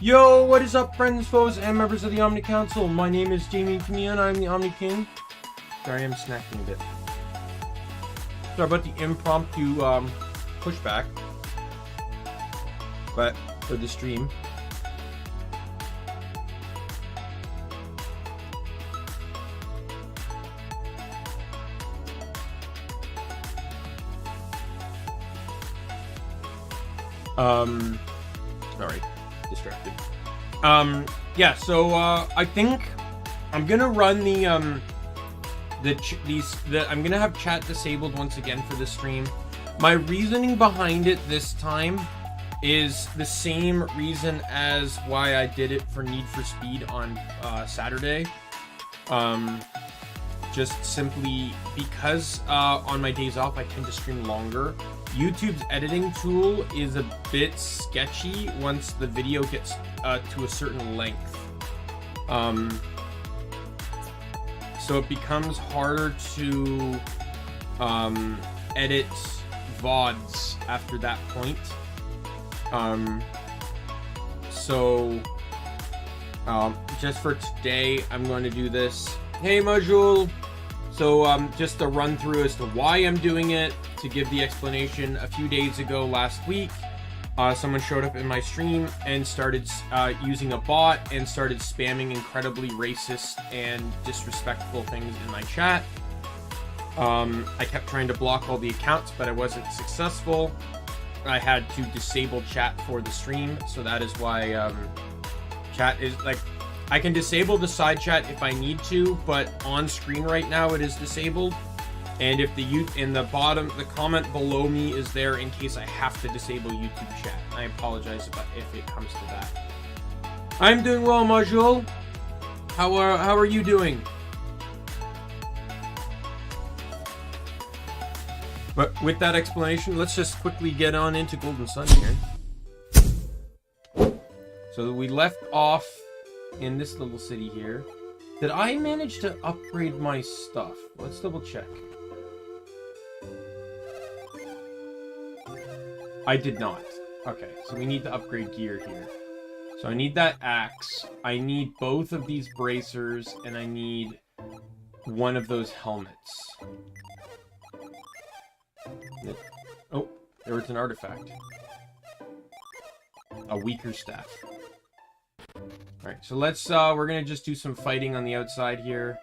Yo, what is up, friends, foes, and members of the Omni Council? My name is Daimien Kamiya and I'm the Omni King. Sorry, I'm snacking a bit. Sorry about the impromptu pushback, but for the stream. Sorry, distracted. Yeah, so I think I'm gonna run I'm gonna have chat disabled once again for the stream. My reasoning behind it this time is the same reason as why I did it for Need for Speed on Saturday. Just simply because on my days off I tend to stream longer. YouTube's editing tool is a bit sketchy once the video gets to a certain length. So it becomes harder to edit VODs after that point. Just for today, I'm going to do this. Hey, Majul! So, just a run through as to why I'm doing it, to give the explanation. A few days ago, last week, someone showed up in my stream and started using a bot and started spamming incredibly racist and disrespectful things in my chat. I kept trying to block all the accounts, but I wasn't successful. I had to disable chat for the stream, so that is why chat is like... I can disable the side chat if I need to, but on screen right now it is disabled. And if the comment below me is there in case I have to disable YouTube chat. I apologize if it comes to that. I'm doing well, Majul. How are you doing? But with that explanation, let's just quickly get on into Golden Sun here. So we left off in this little city here. Did I manage to upgrade my stuff? Let's double check. I did not. Okay, so we need to upgrade gear here. So I need that axe. I need both of these bracers, and I need one of those helmets. Oh, there was an artifact. A weaker staff. Alright, so let's, we're gonna just do some fighting on the outside here.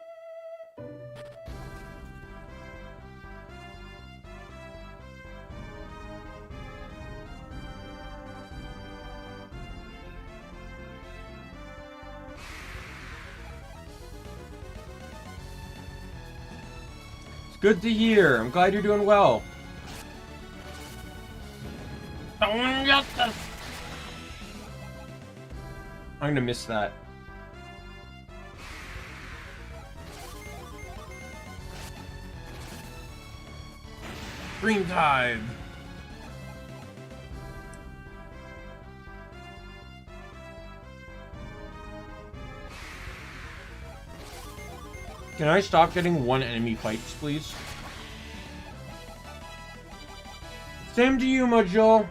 It's good to hear. I'm glad you're doing well. I'm gonna miss that. Green Tide. Can I stop getting one enemy fights, please? Same to you, Mojo.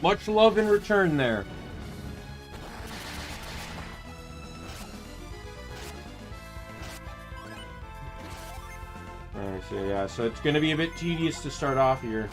Much love in return there. Alright, so yeah, so it's gonna be a bit tedious to start off here.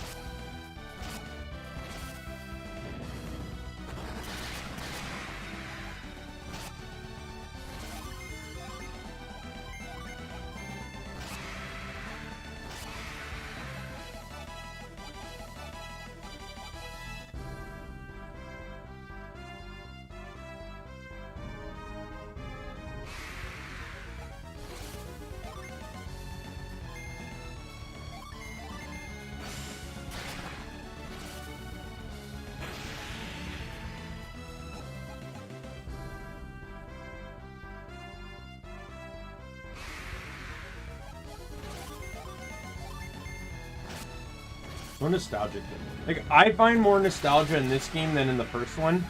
So nostalgic. Like, I find more nostalgia in this game than in the first one.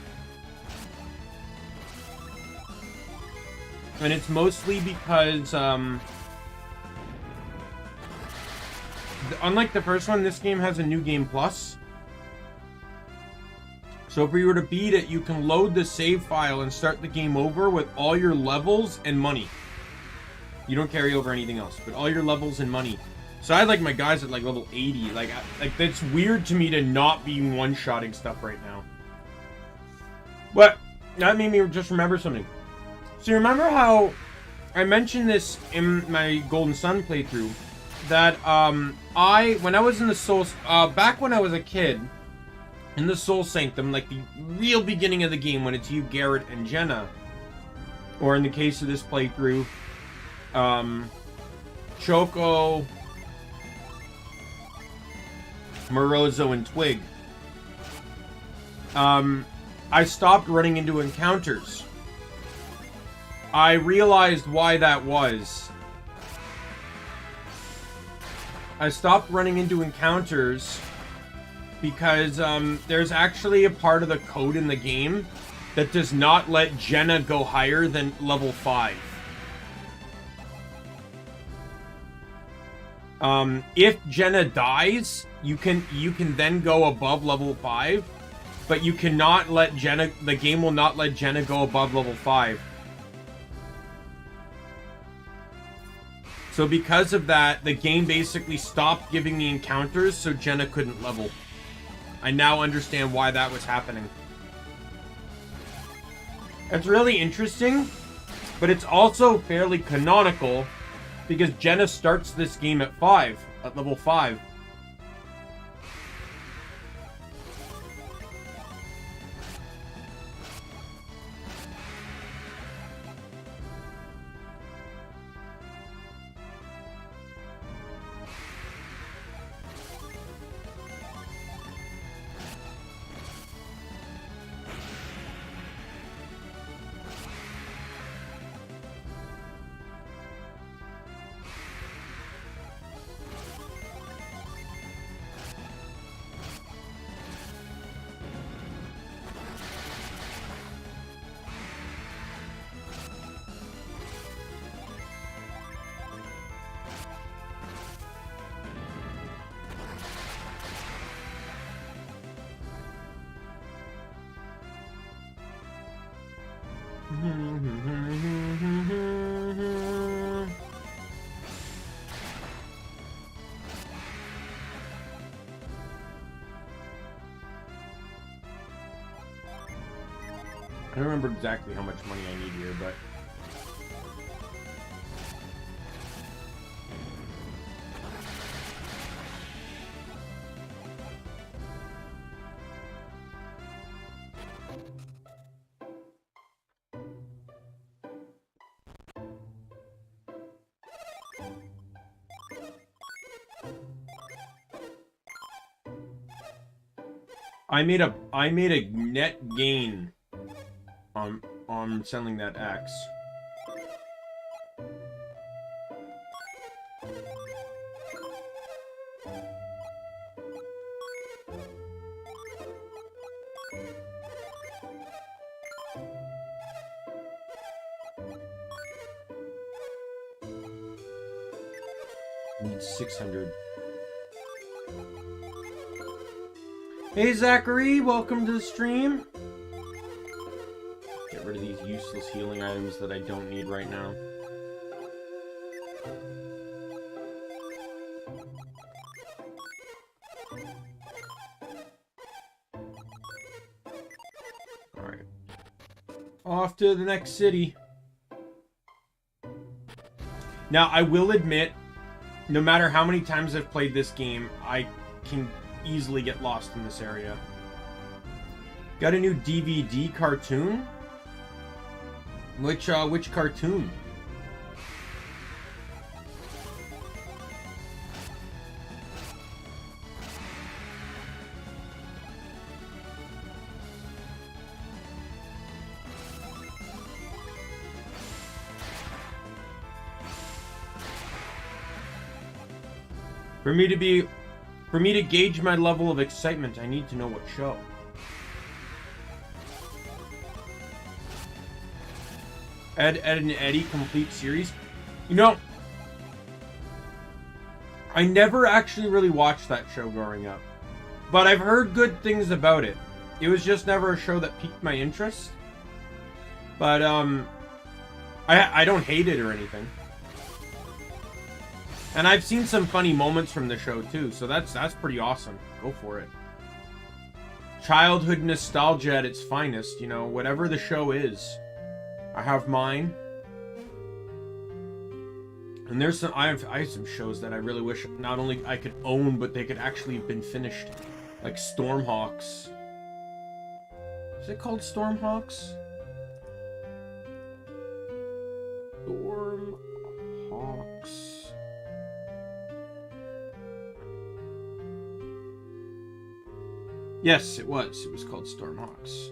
And it's mostly because, unlike the first one, this game has a new game plus. So if you were to beat it, you can load the save file and start the game over with all your levels and money. You don't carry over anything else, but all your levels and money. So I had like my guys at like level 80. Like it's weird to me to not be one-shotting stuff right now. But that made me just remember something. So you remember how I mentioned this in my Golden Sun playthrough that when I was in the Souls, back when I was a kid in the Soul Sanctum, like the real beginning of the game when it's you, Garrett, and Jenna, or in the case of this playthrough, Choco, Morozo, and Twig. I stopped running into encounters. I realized why that was. I stopped running into encounters because there's actually a part of the code in the game that does not let Jenna go higher than level 5. If Jenna dies, you can then go above level 5, but you cannot let Jenna, the game will not let Jenna go above level 5. So because of that, the game basically stopped giving me encounters so Jenna couldn't level. I now understand why that was happening. It's really interesting, but it's also fairly canonical because Jenna starts this game at level 5. I don't remember exactly how much money I need here, but... I made a net gain on selling that axe. Need 600. Hey Zachary, welcome to the stream. Get rid of these useless healing items that I don't need right now. Alright. Off to the next city. Now, I will admit, no matter how many times I've played this game, I can easily get lost in this area. Got a new DVD cartoon? Which cartoon? For me to gauge my level of excitement, I need to know what show. Ed and Eddie complete series. You know, I never actually really watched that show growing up. But I've heard good things about it. It was just never a show that piqued my interest. But, I don't hate it or anything. And I've seen some funny moments from the show, too. So that's pretty awesome. Go for it. Childhood nostalgia at its finest. You know, whatever the show is. I have mine. And there's some, I have some shows that I really wish not only I could own, but they could actually have been finished. Like Stormhawks. Is it called Stormhawks? Stormhawks. Yes, it was. It was called Stormhawks.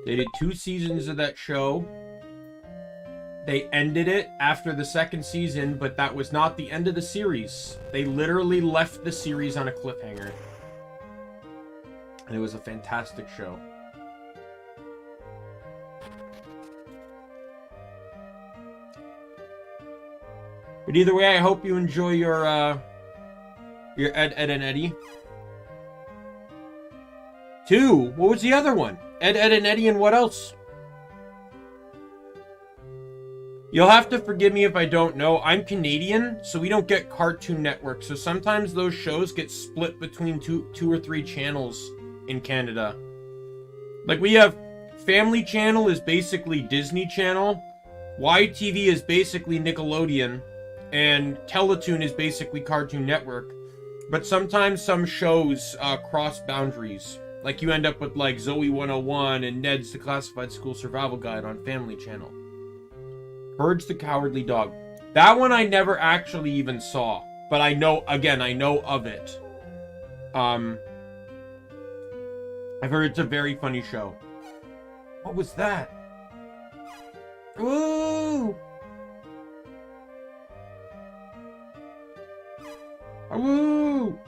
They did 2 seasons of that show. They ended it after the 2nd season, but that was not the end of the series. They literally left the series on a cliffhanger. And it was a fantastic show. But either way, I hope you enjoy your Ed, Edd and Eddy. 2. What was the other one? Ed, Edd and Eddy, and what else? You'll have to forgive me if I don't know. I'm Canadian, so we don't get Cartoon Network. So sometimes those shows get split between two or three channels in Canada. Like we have Family Channel is basically Disney Channel. YTV is basically Nickelodeon. And Teletoon is basically Cartoon Network. But sometimes some shows cross boundaries. Like you end up with like Zoe 101 and Ned's The Classified School Survival Guide on Family Channel. Courage the Cowardly Dog. That one I never actually even saw. But I know, again, I know of it. I've heard it's a very funny show. What was that? Ooh! Awoo!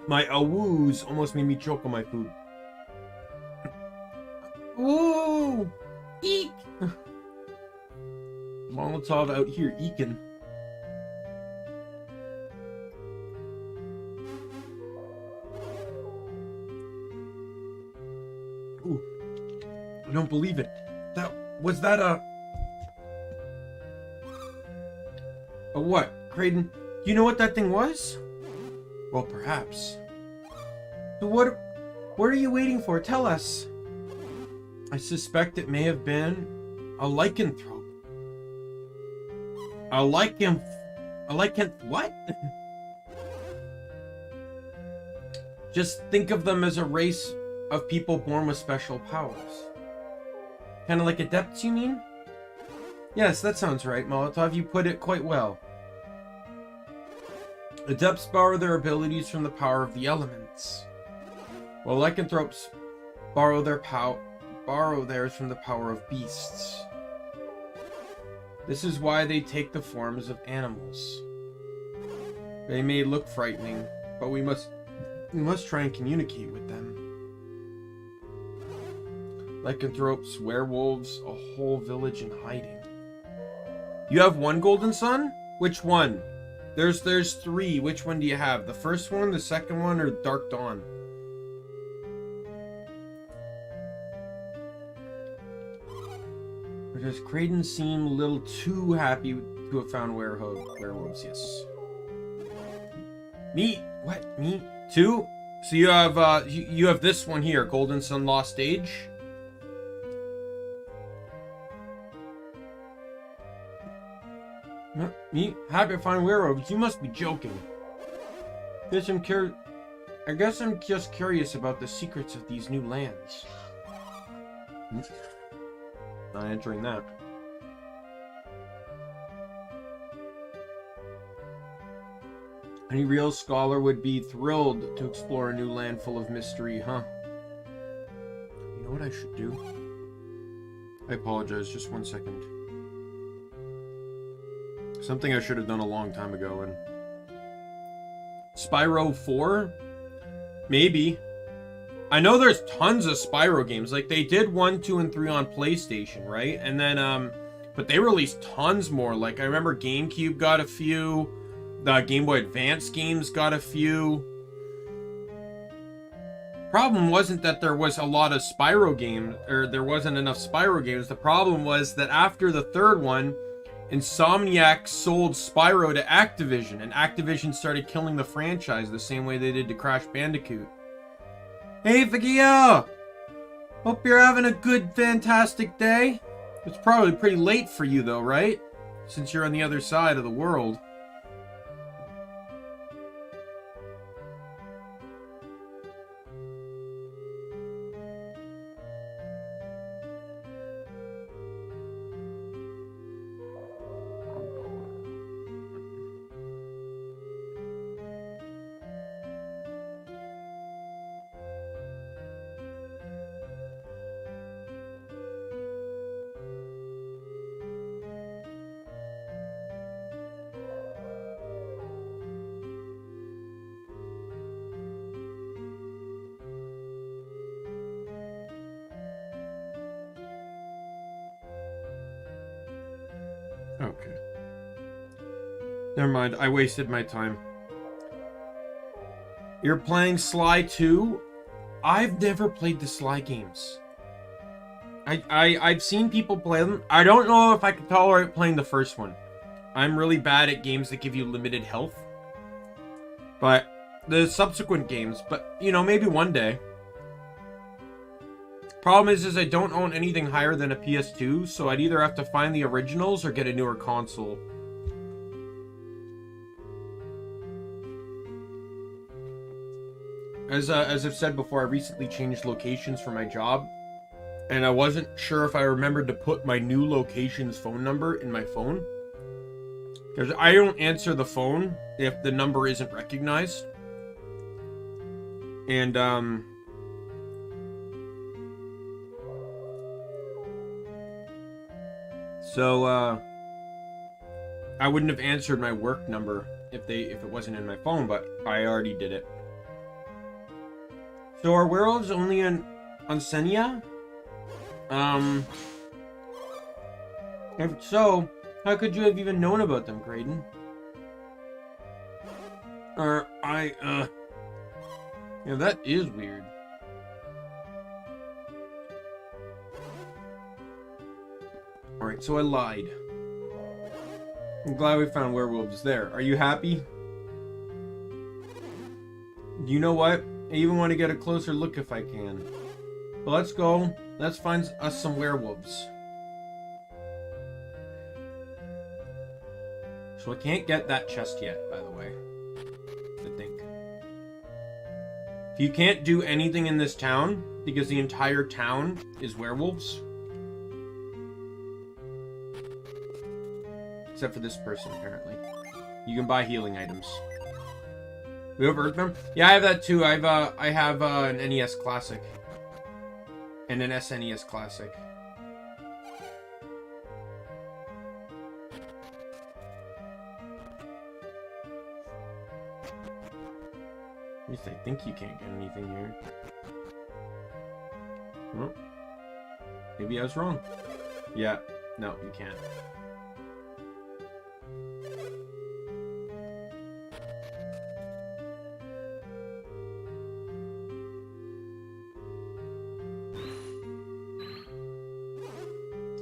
My awoos almost made me choke on my food. Ooh! Eek! Molotov out here eeking. Ooh. I don't believe it. Was that a what? Creighton, do you know what that thing was? Well, perhaps. So what are you waiting for? Tell us. I suspect it may have been a lycanthrope. A what? Just think of them as a race of people born with special powers. Kind of like adepts, you mean? Yes, that sounds right, Molotov. You put it quite well. Adepts borrow their abilities from the power of the elements, while lycanthropes borrow theirs from the power of beasts. This is why they take the forms of animals. They may look frightening, but we must try and communicate with them. Lycanthropes, werewolves, a whole village in hiding. You have one golden sun? Which one? There's 3. Which one do you have? The first one, the second one, or Dark Dawn? Or does Creighton seem a little too happy to have found werewolves? Yes. Me? What? Me? 2? So you have this one here, Golden Sun Lost Age. Me? Happy to find werewolves? You must be joking. I guess I'm just curious about the secrets of these new lands. Not answering that. Any real scholar would be thrilled to explore a new land full of mystery, huh? You know what I should do? I apologize, just 1 second. Something I should have done a long time ago. And Spyro 4? Maybe. I know there's tons of Spyro games. Like, they did 1, 2, and 3 on PlayStation, right? And then, but they released tons more. Like, I remember GameCube got a few. The Game Boy Advance games got a few. Problem wasn't that there was a lot of Spyro games, or there wasn't enough Spyro games. The problem was that after the third one, Insomniac sold Spyro to Activision, and Activision started killing the franchise the same way they did to Crash Bandicoot. Hey, Fagia! Hope you're having a good, fantastic day. It's probably pretty late for you, though, right? Since you're on the other side of the world. Okay. Never mind, I wasted my time. You're playing Sly 2? I've never played the Sly games. I've seen people play them. I don't know if I can tolerate playing the first one. I'm really bad at games that give you limited health. But the subsequent games, but you know, maybe one day. Problem is I don't own anything higher than a PS2, so I'd either have to find the originals or get a newer console. As I've said before, I recently changed locations for my job, and I wasn't sure if I remembered to put my new location's phone number in my phone. Because I don't answer the phone if the number isn't recognized. And, so, I wouldn't have answered my work number if it wasn't in my phone, but I already did it. So are werewolves only on Senya? If so, how could you have even known about them, Graydon? Yeah, that is weird. Alright, so I lied. I'm glad we found werewolves there. Are you happy? You know what? I even want to get a closer look if I can. But let's go. Let's find us some werewolves. So I can't get that chest yet, by the way. I think. If you can't do anything in this town, because the entire town is werewolves. Except for this person, apparently. You can buy healing items. We have Earthbound? Yeah, I have that too. I have an NES Classic. And an SNES Classic. At least I think you can't get anything here. Well, maybe I was wrong. Yeah, no, you can't.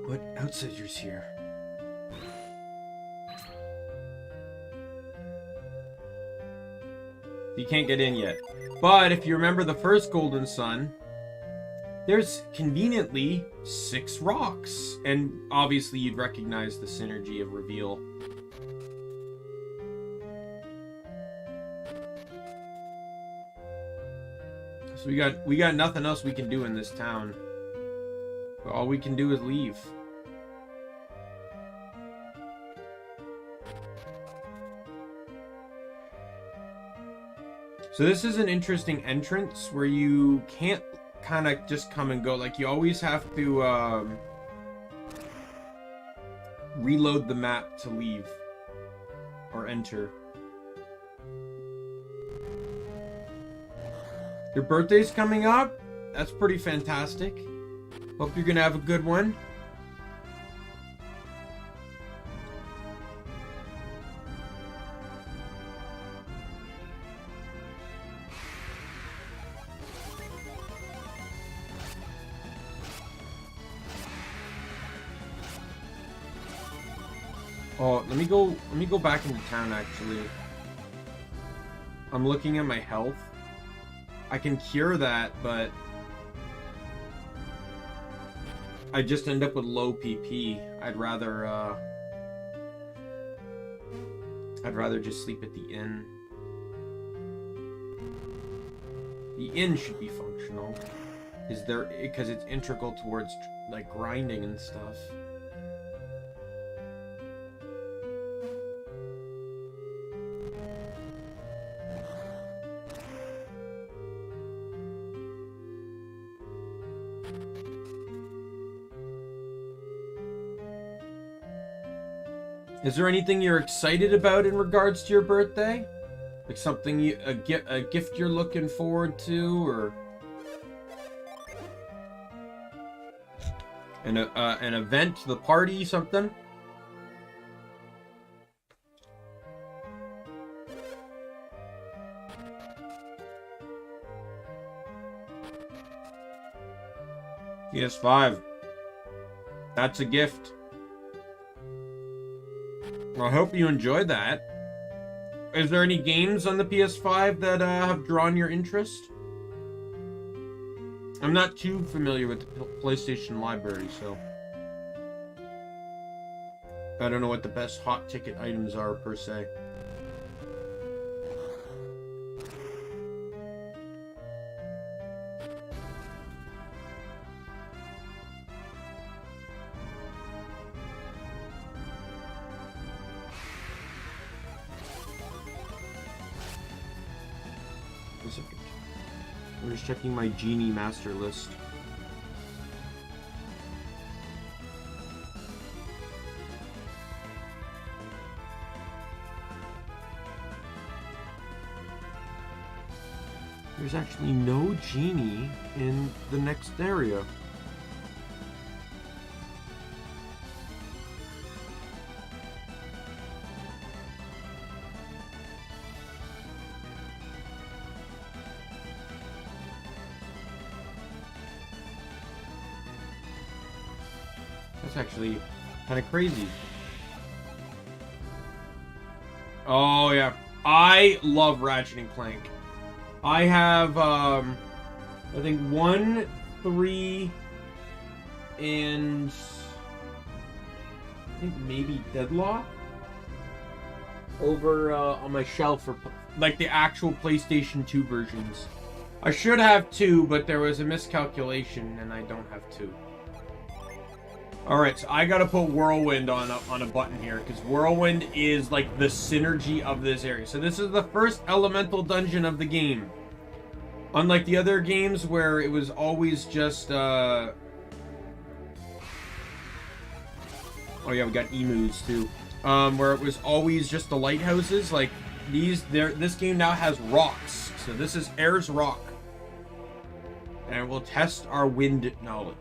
What outsiders here? You can't get in yet. But if you remember the first Golden Sun, there's conveniently 6 rocks. And obviously you'd recognize the synergy of reveal. So we got nothing else we can do in this town. But all we can do is leave. So this is an interesting entrance where you can't kind of just come and go. Like, you always have to reload the map to leave or enter. Your birthday's coming up? That's pretty fantastic. Hope you're gonna have a good one. Oh, let me go back into town, actually. I'm looking at my health. I can cure that, but I just end up with low PP. I'd rather just sleep at the inn. The inn should be functional. Because it's integral towards like grinding and stuff. Is there anything you're excited about in regards to your birthday? Like something a gift you're looking forward to, or an event, the party, something? PS5. That's a gift. I hope you enjoyed that. Is there any games on the PS5 that have drawn your interest? I'm not too familiar with the PlayStation library, so I don't know what the best hot ticket items are, per se. I'm just checking my Genie master list. There's actually no Genie in the next area. That's actually kind of crazy. Oh yeah, I love Ratchet and Clank. I have I think 1, 3, and I think maybe Deadlock over on my shelf for like the actual PlayStation 2 versions. I should have 2, but there was a miscalculation and I don't have 2. Alright, so I gotta put Whirlwind on a button here, because Whirlwind is like the synergy of this area. So this is the first elemental dungeon of the game. Unlike the other games where it was always just, oh yeah, we got emus too. Where it was always just the lighthouses, like this game now has rocks. So this is Air's Rock. And we'll test our wind knowledge.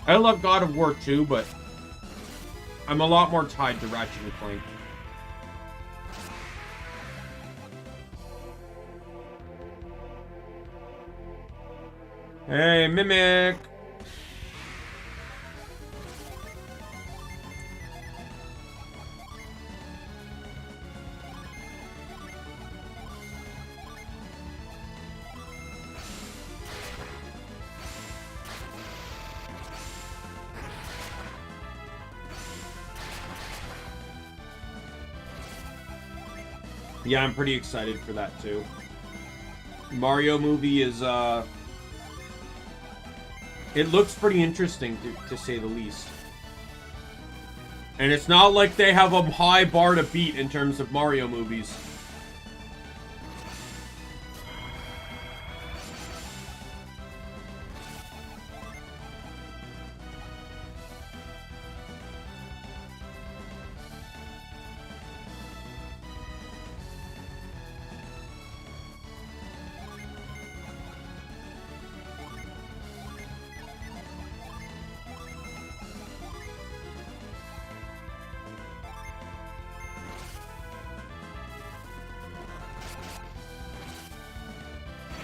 I love God of War 2, but I'm a lot more tied to Ratchet and Clank. Hey, Mimic! Yeah, I'm pretty excited for that too. Mario movie is, it looks pretty interesting to say the least. And it's not like they have a high bar to beat in terms of Mario movies.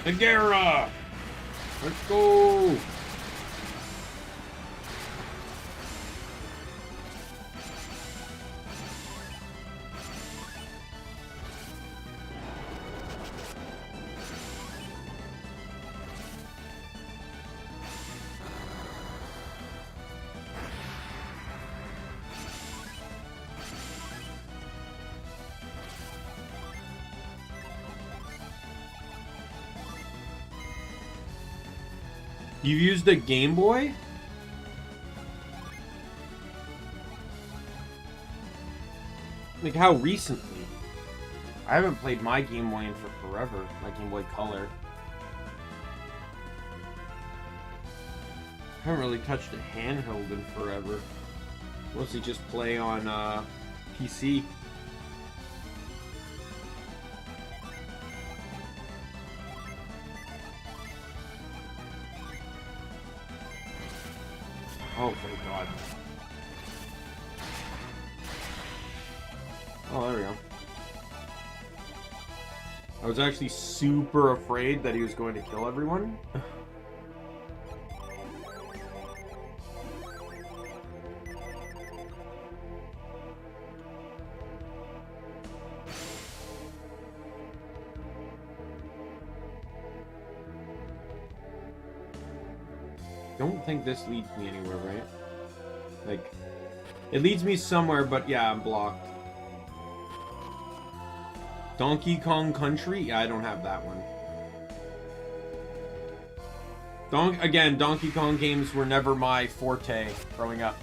Hagera! Let's go! You've used a Game Boy? Like, how recently? I haven't played my Game Boy in for forever. My Game Boy Color. I haven't really touched a handheld in forever. Mostly just play on PC. Oh, thank God. Oh, there we go. I was actually super afraid that he was going to kill everyone. Don't think this leads me anywhere, right? Like, it leads me somewhere, but yeah, I'm blocked. Donkey Kong Country? Yeah, I don't have that one. Again, Donkey Kong games were never my forte growing up.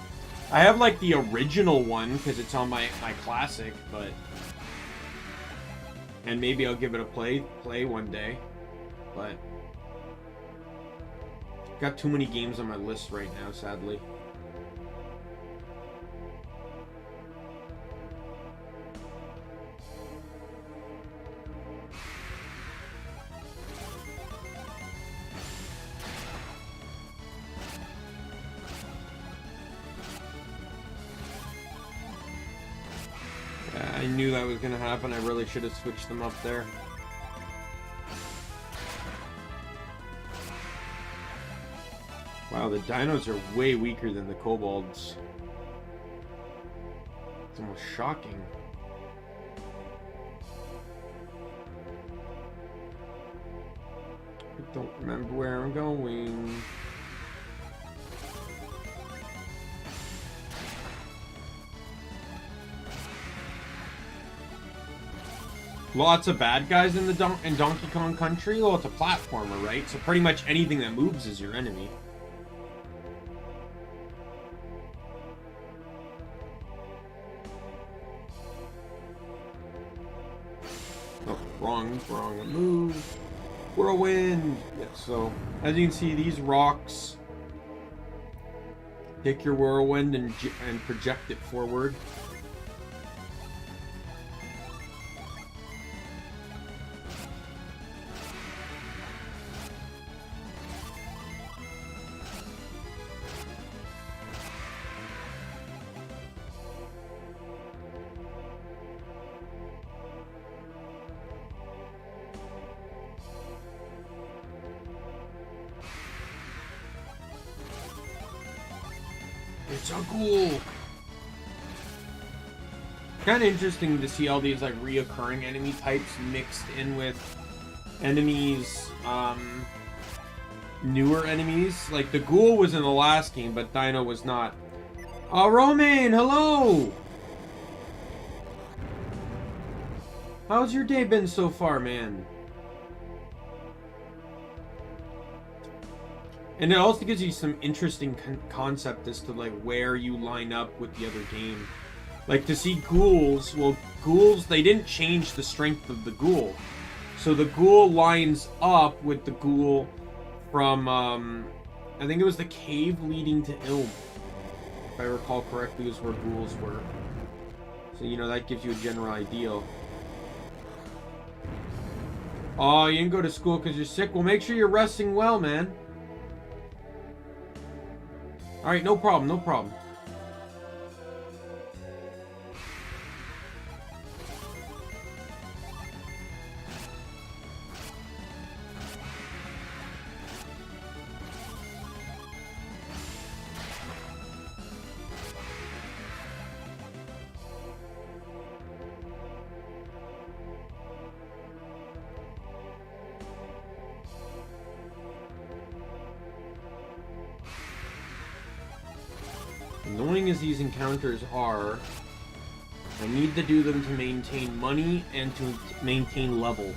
I have, like, the original one, because it's on my classic, but... And maybe I'll give it a play one day, but... Got too many games on my list right now, sadly. Yeah, I knew that was gonna happen. I really should have switched them up there. Wow, the dinos are way weaker than the kobolds. It's almost shocking. I don't remember where I'm going. Lots of bad guys in the in Donkey Kong Country. Well, it's a platformer, right? So pretty much anything that moves is your enemy. Wrong move. Whirlwind. Yeah, so as you can see, these rocks, take your whirlwind and project it forward. It's a ghoul. Kind of interesting to see all these like reoccurring enemy types mixed in with enemies, newer enemies. Like the ghoul was in the last game, but Dino was not. Romaine, hello. How's your day been so far, man? And it also gives you some interesting concept as to like where you line up with the other game. Like to see ghouls, well, ghouls, they didn't change the strength of the ghoul. So the ghoul lines up with the ghoul from, I think it was the cave leading to Ilm. If I recall correctly, was where ghouls were. So, you know, that gives you a general idea. Oh, you didn't go to school because you're sick? Well, make sure you're resting well, man. Alright, no problem, no problem. Annoying as these encounters are, I need to do them to maintain money and to maintain level.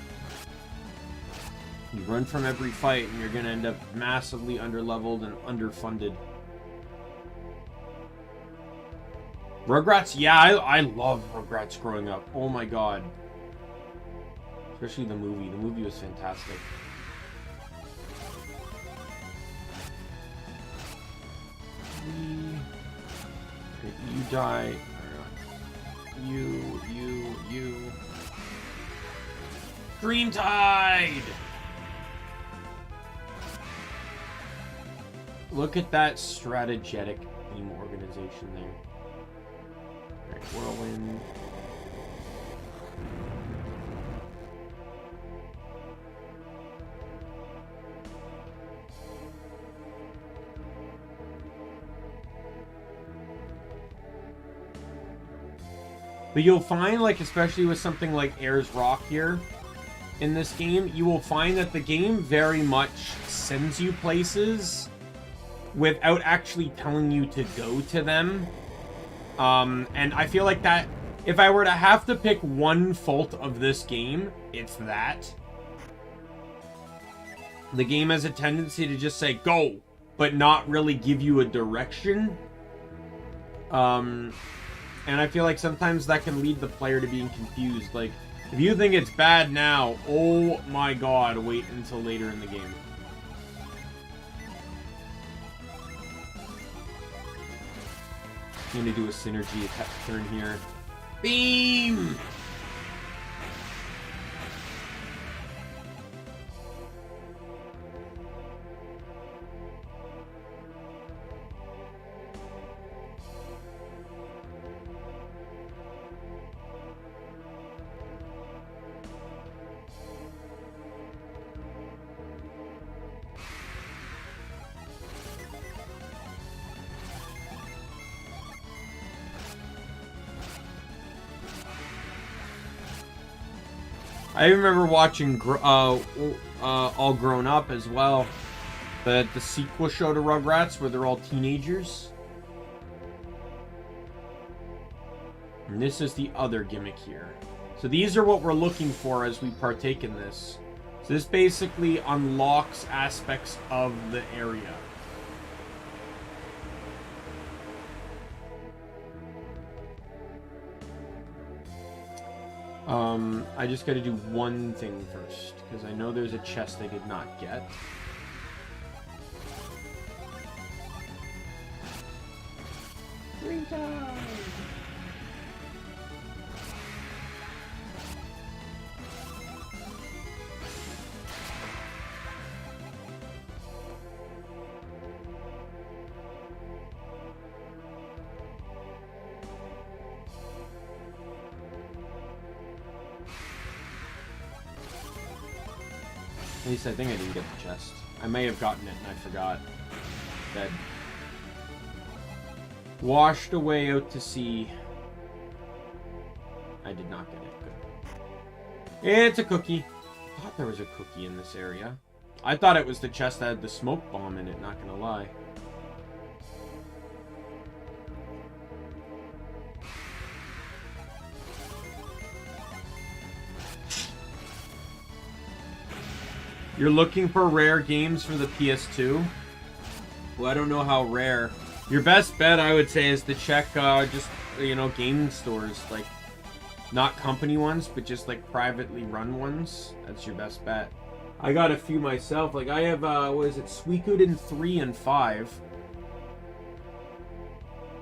You run from every fight and you're going to end up massively underleveled and underfunded. Rugrats, yeah, I love Rugrats growing up. Oh my god. Especially the movie. The movie was fantastic. You die. You. Dreamtide! Look at that strategetic team organization there. Alright, Whirlwind. But you'll find, like, especially with something like Ayers Rock here, in this game, you will find that the game very much sends you places without actually telling you to go to them. And I feel like that, if I were to have to pick one fault of this game, it's that. The game has a tendency to just say, go, but not really give you a direction. And I feel like sometimes that can lead the player to being confused. Like, if you think it's bad now, oh my god, wait until later in the game. I'm gonna do a synergy attack turn here. Beam! I remember watching All Grown Up as well, the sequel show to Rugrats where they're all teenagers. And this is the other gimmick here. So these are what we're looking for as we partake in this. So this basically unlocks aspects of the area. I just gotta do one thing first, because I know there's a chest I did not get. Green time! At least I think I didn't get the chest. I may have gotten it and I forgot. Dead. Washed away out to sea. I did not get it. Good. It's a cookie. I thought there was a cookie in this area. I thought it was the chest that had the smoke bomb in it, not gonna lie. You're looking for rare games for the PS2? Well, I don't know how rare. Your best bet, I would say, is to check just, you know, game stores. Like, not company ones, but just, like, privately run ones. That's your best bet. I got a few myself. Like, I have, what is it, Suikoden 3 and 5.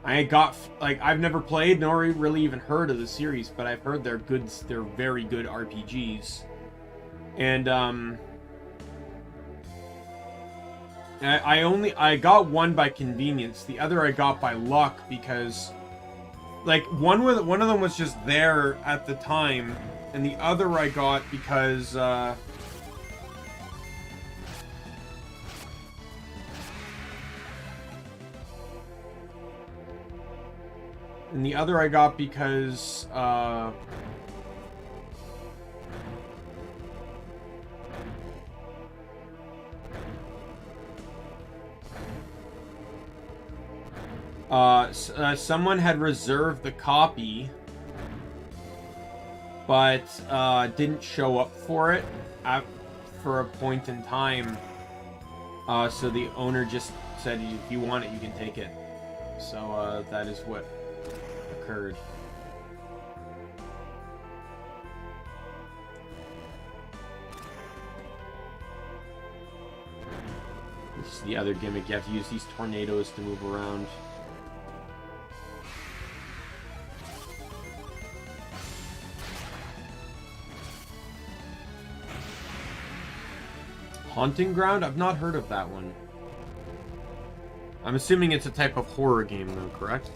I got, like, I've never played nor really even heard of the series, but I've heard they're good, they're very good RPGs. And, I got one by convenience. The other I got by luck because, like, one of them was just there at the time, and the other I got because, Someone had reserved the copy, but didn't show up for it for a point in time. So the owner just said, if you want it, you can take it. So that is what occurred. This is the other gimmick. You have to use these tornadoes to move around. Haunting Ground? I've not heard of that one. I'm assuming it's a type of horror game, though, correct?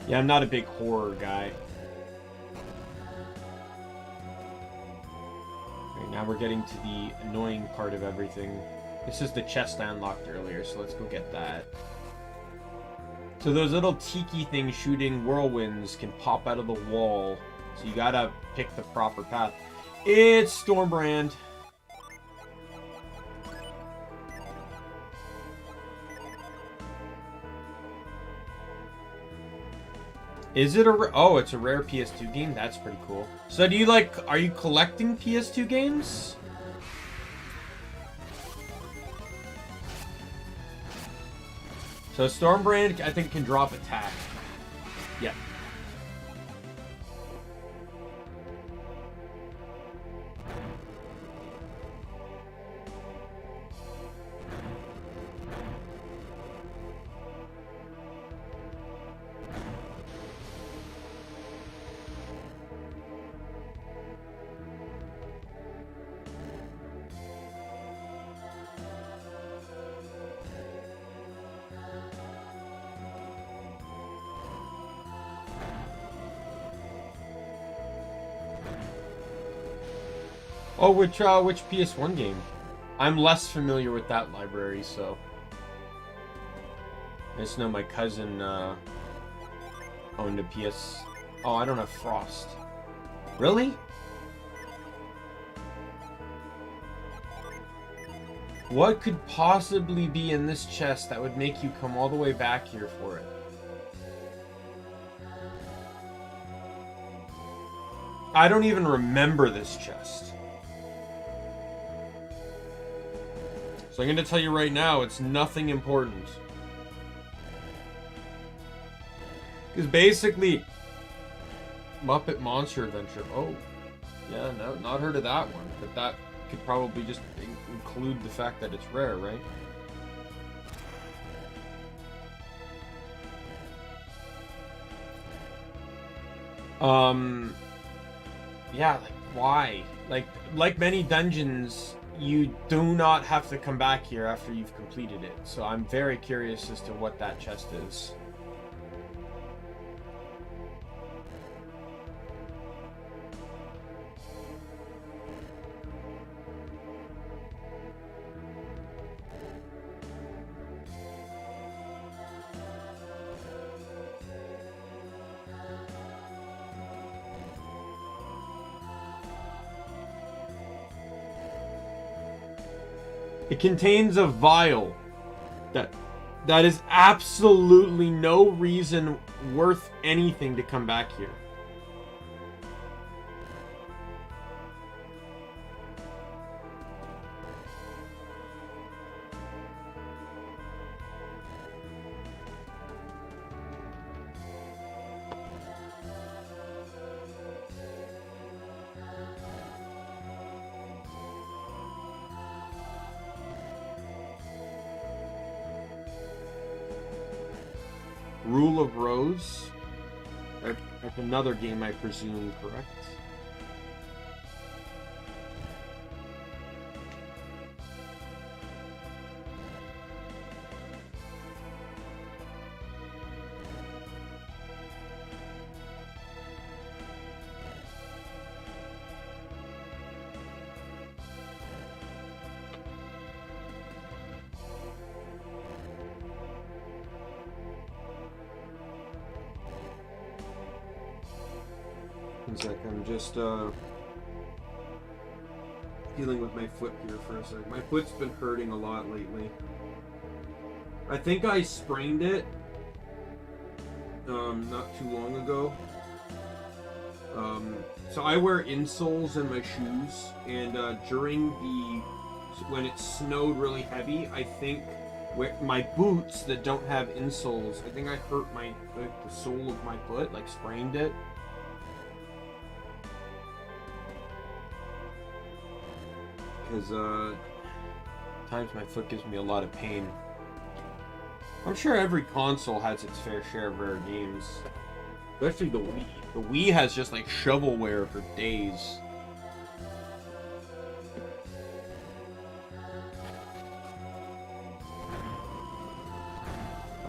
Yeah, I'm not a big horror guy. Right, now we're getting to the annoying part of everything. This is the chest I unlocked earlier, so let's go get that. So those little tiki things shooting whirlwinds can pop out of the wall. So you gotta pick the proper path. It's Stormbrand. Is it a... Oh, it's a rare PS2 game? That's pretty cool. So do you like... Are you collecting PS2 games? So Stormbrand, I think, can drop attack. Yeah. Oh, which PS1 game? I'm less familiar with that library, so... I just know my cousin, owned a PS... Oh, I don't have Frost. Really? What could possibly be in this chest that would make you come all the way back here for it? I don't even remember this chest. So I'm going to tell you right now, it's nothing important. Because basically, Muppet Monster Adventure. Oh, yeah, no, not heard of that one. But that could probably just include the fact that it's rare, right? Yeah, like, why? Like many dungeons, you do not have to come back here after you've completed it. So I'm very curious as to what that chest is. It contains a vial that is absolutely no reason worth anything to come back here. Rule of Rose. That's another game, I presume, correct? One sec, I'm just dealing with my foot here for a sec. My foot's been hurting a lot lately. I think I sprained it not too long ago. So I wear insoles in my shoes, and when it snowed really heavy, I think my boots that don't have insoles, I think I hurt the sole of my foot, like sprained it. Because times my foot gives me a lot of pain. I'm sure every console has its fair share of rare games. Especially the Wii. The Wii has just like shovelware for days.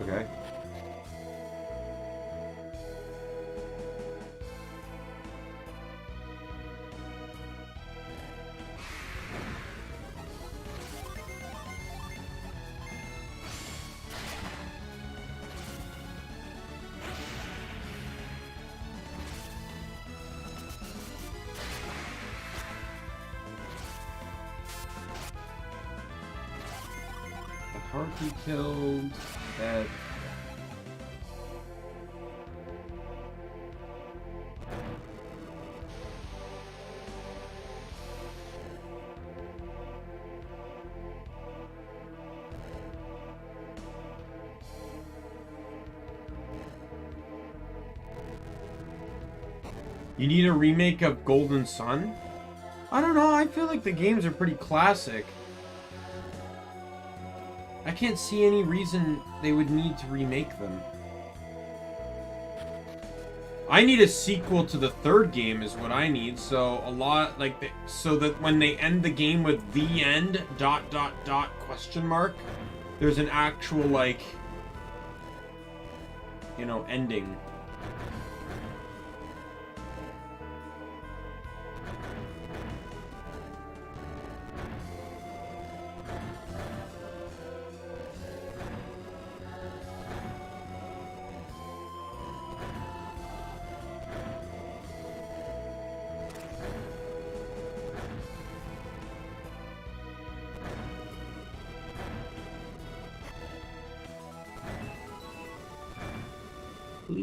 Okay. He killed that. You need a remake of Golden Sun? I don't know, I feel like the games are pretty classic. I can't see any reason they would need to remake them. I need a sequel to the third game is what I need, so a lot, like, so that when they end the game with the end, ... question mark, there's an actual, like, you know, ending.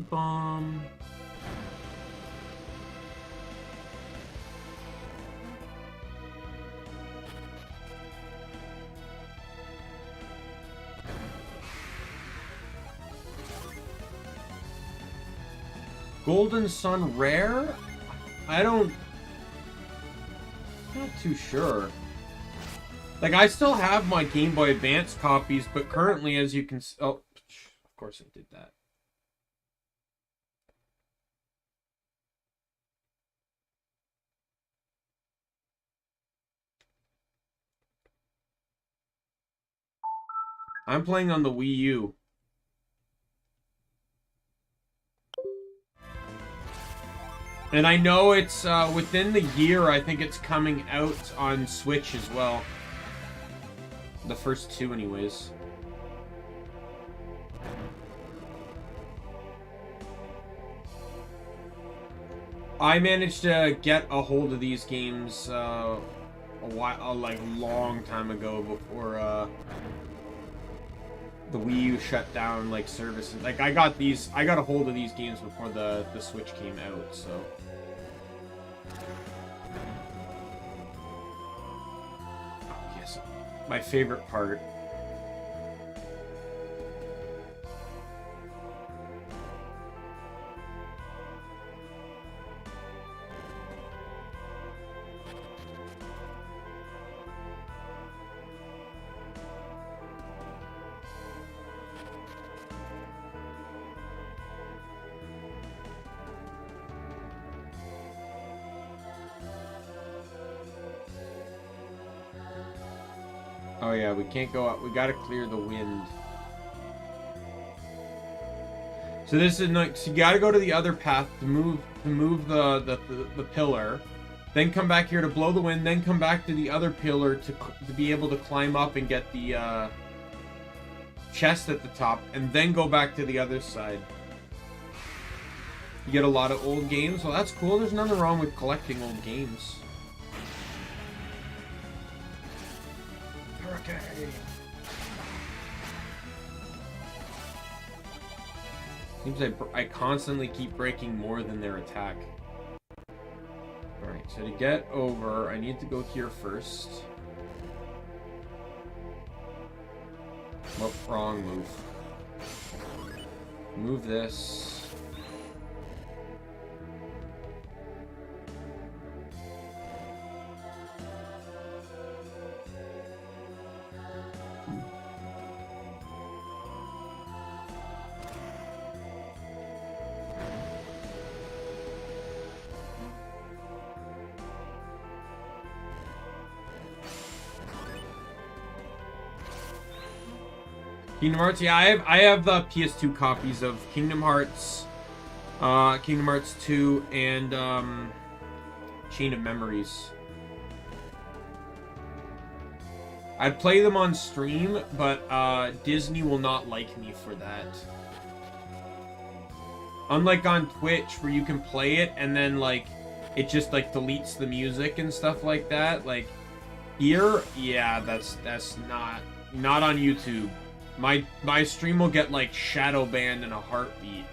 Bomb. Golden Sun rare? Not too sure. Like, I still have my Game Boy Advance copies, but currently, as you can... Oh, of course I did that. I'm playing on the Wii U. And I know it's within the year, I think it's coming out on Switch as well. The first two anyways. I managed to get a hold of these games a long time ago before the Wii U shut down like services. Like I got a hold of these games before the Switch came out, so. Oh, yes, my favorite part. Oh yeah, we can't go up. We gotta clear the wind. So this is like, so you gotta go to the other path to move the pillar, then come back here to blow the wind, then come back to the other pillar to be able to climb up and get the chest at the top, and then go back to the other side. You get a lot of old games. Well, that's cool. There's nothing wrong with collecting old games. Okay. Seems like I constantly keep breaking more than their attack. Alright, so to get over, I need to go here first. Oh, wrong move. Move this. Kingdom Hearts, yeah, I have the PS2 copies of Kingdom Hearts 2, and Chain of Memories. I'd play them on stream, but Disney will not like me for that. Unlike on Twitch, where you can play it and then like it just like deletes the music and stuff like that. Like here, yeah, that's not on YouTube. My stream will get like shadow banned in a heartbeat.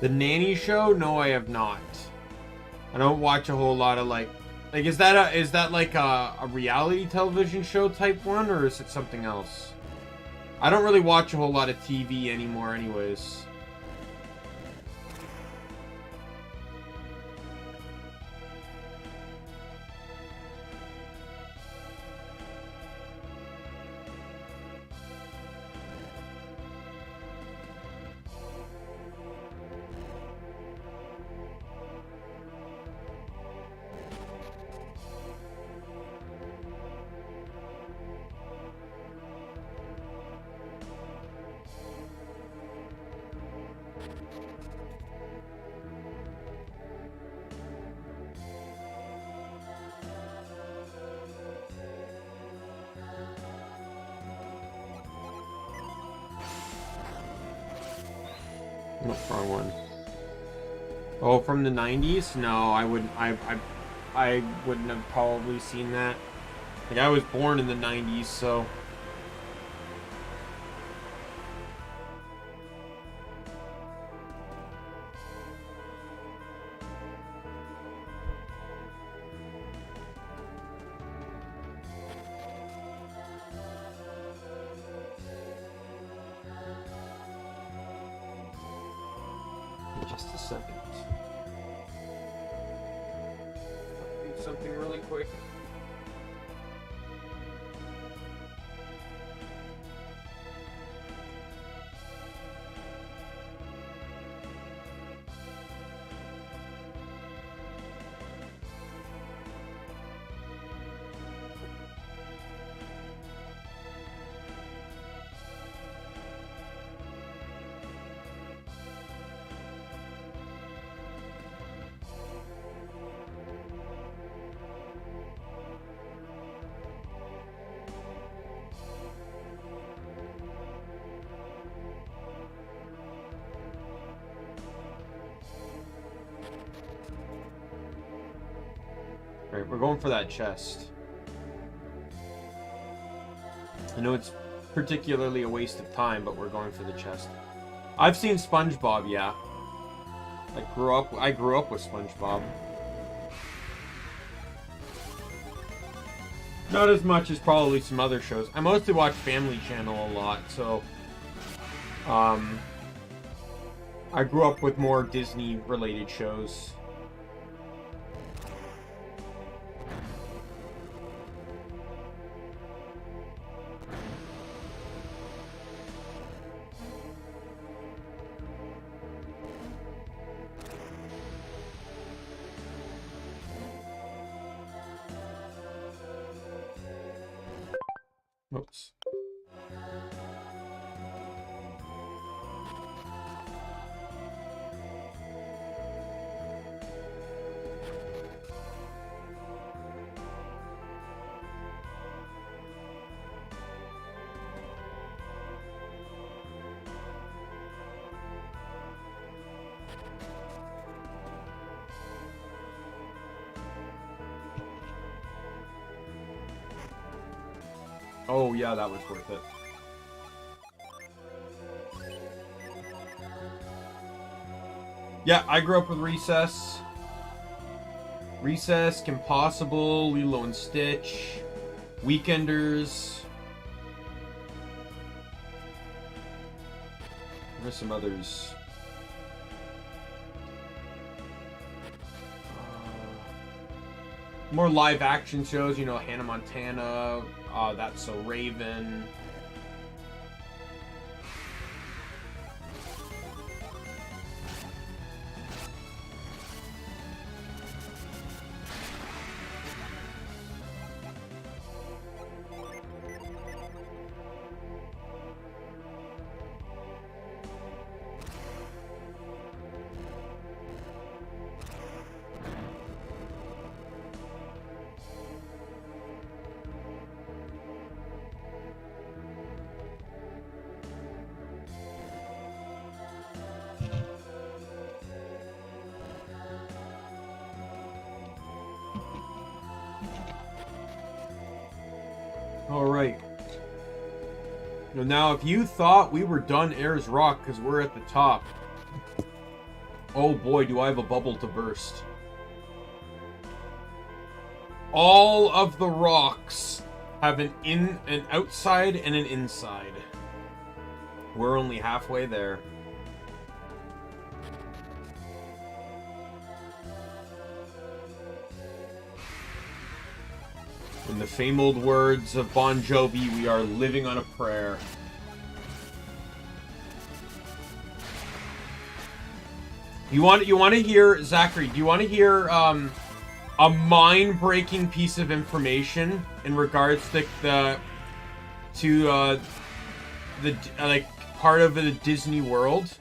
The Nanny Show? No, I have not. I don't watch a whole lot of like is that like a reality television show type one, or is it something else? I don't really watch a whole lot of TV anymore anyways. No, wrong one. Oh, from the 90s? No, I wouldn't. I wouldn't have probably seen that. Like, I was born in the 90s, so. Just a second. Do something really quick. Alright, we're going for that chest. I know it's particularly a waste of time, but we're going for the chest. I've seen SpongeBob, yeah. I grew up with SpongeBob. Not as much as probably some other shows. I mostly watch Family Channel a lot, so I grew up with more Disney related shows. Oops. Oh yeah, that was worth it. Yeah, I grew up with Recess. Recess, Kim Possible, Lilo and Stitch, Weekenders. There's some others. More live action shows, you know, Hannah Montana, That's So Raven. Alright. Now, if you thought we were done Ayers Rock because we're at the top, oh boy, do I have a bubble to burst. All of the rocks have an outside and an inside. We're only halfway there. In the famed words of Bon Jovi, we are living on a prayer. You want to hear, Zachary, do you want to hear a mind-breaking piece of information in regards to the part of the Disney World?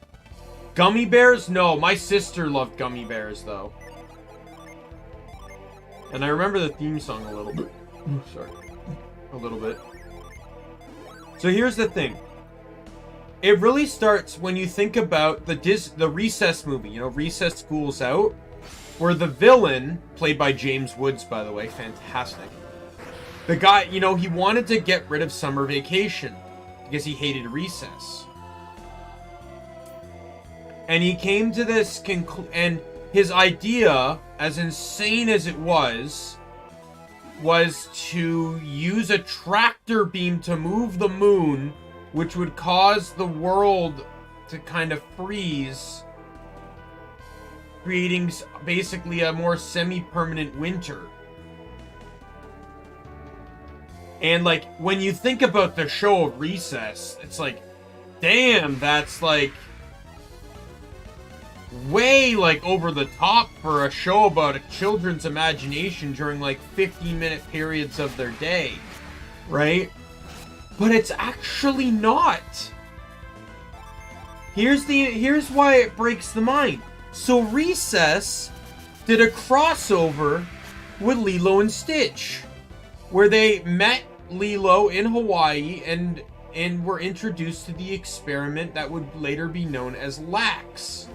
Gummy bears? No, my sister loved gummy bears though. And I remember the theme song a little bit. Sorry. A little bit. So here's the thing. It really starts when you think about the Recess movie, you know, Recess School's Out, where the villain, played by James Woods, by the way, fantastic. The guy, you know, he wanted to get rid of summer vacation because he hated recess. And he came to this and his idea, as insane as it was to use a tractor beam to move the moon, which would cause the world to kind of freeze, creating basically a more semi-permanent winter. And like, when you think about the show of Recess, it's like, damn, that's like way like over the top for a show about a children's imagination during like 15-minute periods of their day, right? But it's actually not. Here's why it breaks the mind. So Recess did a crossover with Lilo and Stitch, where they met Lilo in Hawaii and were introduced to the experiment that would later be known as LAX.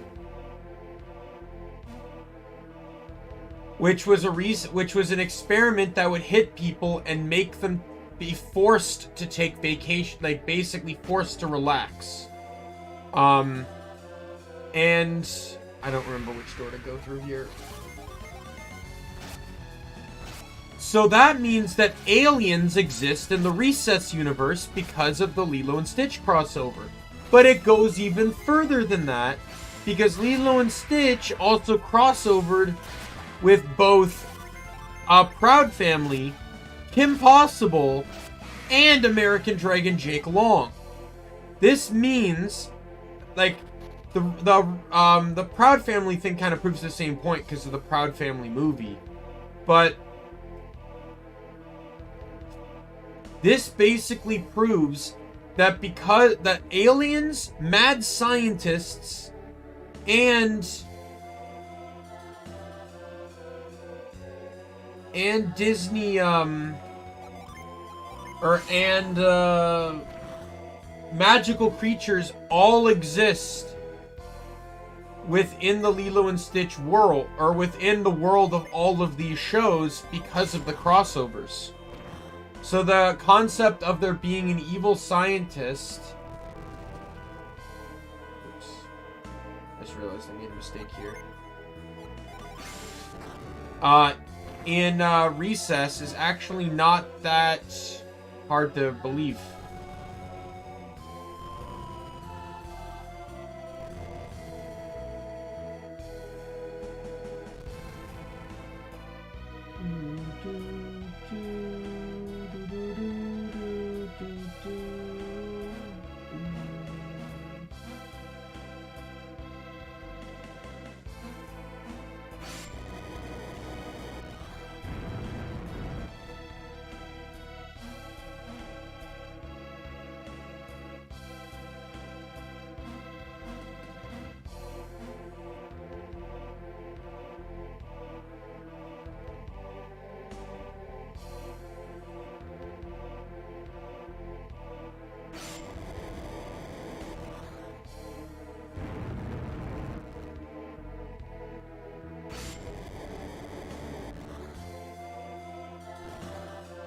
which was an experiment that would hit people and make them be forced to take vacation, like basically forced to relax. And I don't remember which door to go through here. So that means that aliens exist in the Recess universe because of the Lilo and Stitch crossover. But it goes even further than that, because Lilo and Stitch also crossovered with both Proud Family, Kim Possible, and American Dragon Jake Long. This means, like, the Proud Family thing kind of proves the same point because of the Proud Family movie. But this basically proves that that aliens, mad scientists, and Disney, magical creatures all exist within the Lilo and Stitch world, or within the world of all of these shows because of the crossovers. So the concept of there being an evil scientist... Oops. I just realized I made a mistake here. In Recess is actually not that hard to believe.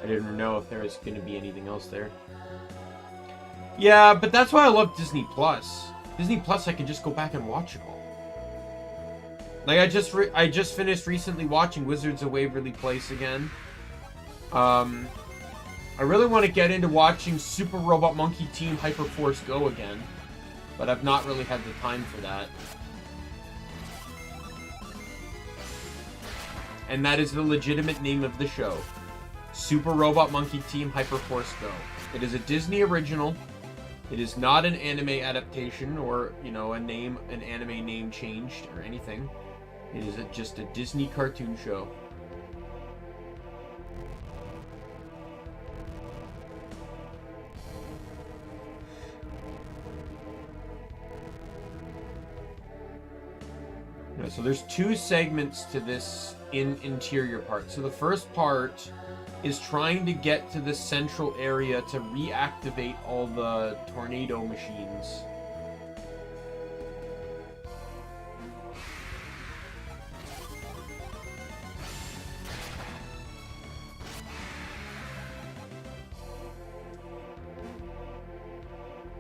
I didn't know if there was going to be anything else there. Yeah, but that's why I love Disney Plus. Disney Plus, I can just go back and watch it all. Like, I just finished recently watching Wizards of Waverly Place again. I really want to get into watching Super Robot Monkey Team Hyperforce Go again, but I've not really had the time for that. And that is the legitimate name of the show. Super Robot Monkey Team Hyperforce Go. It is a Disney original. It is not an anime adaptation or, you know, an anime name changed or anything. It is just a Disney cartoon show. So there's two segments to this interior part. So the first part is trying to get to the central area to reactivate all the tornado machines.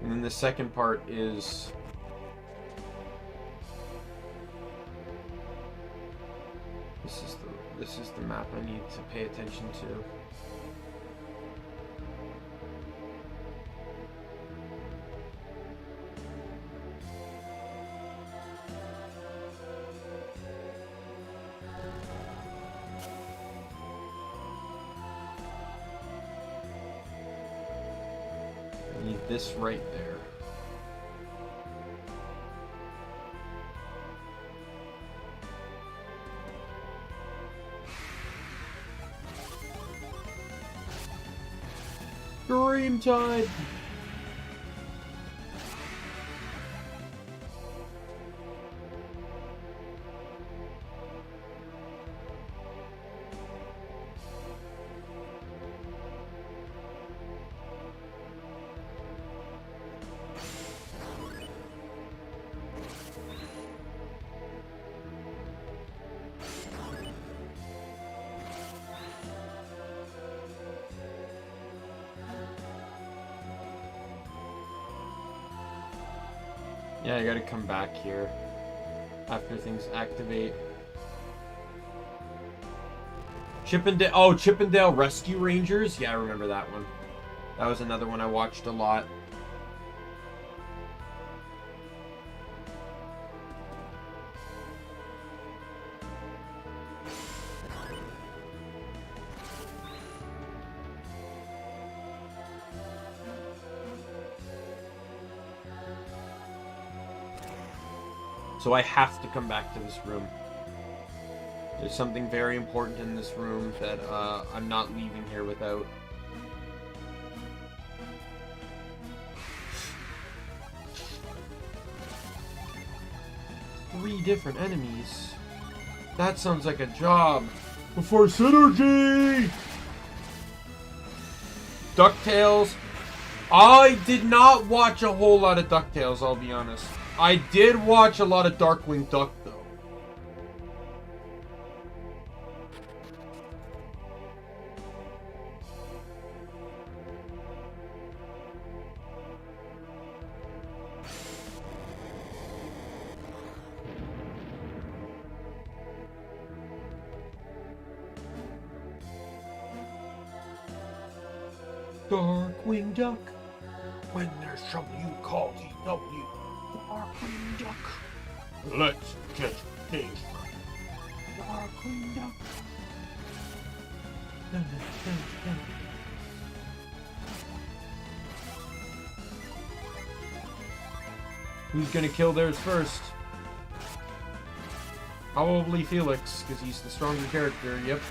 And then the second part is this is the map I need to pay attention to. I need this right there. Dream time! Yeah, I gotta come back here after things activate. Chippendale. Oh, Chippendale Rescue Rangers. Yeah, I remember that one. That was another one I watched a lot. So I have to come back to this room. There's something very important in this room that I'm not leaving here without. Three different enemies. That sounds like a job. For synergy! DuckTales. I did not watch a whole lot of DuckTales, I'll be honest. I did watch a lot of Darkwing Duck, though. Darkwing Duck. When there's trouble, you call DW. Darkwing Duck. Let's get paid. Darkwing Duck. Who's gonna kill theirs first? Probably Felix, because he's the stronger character, yep.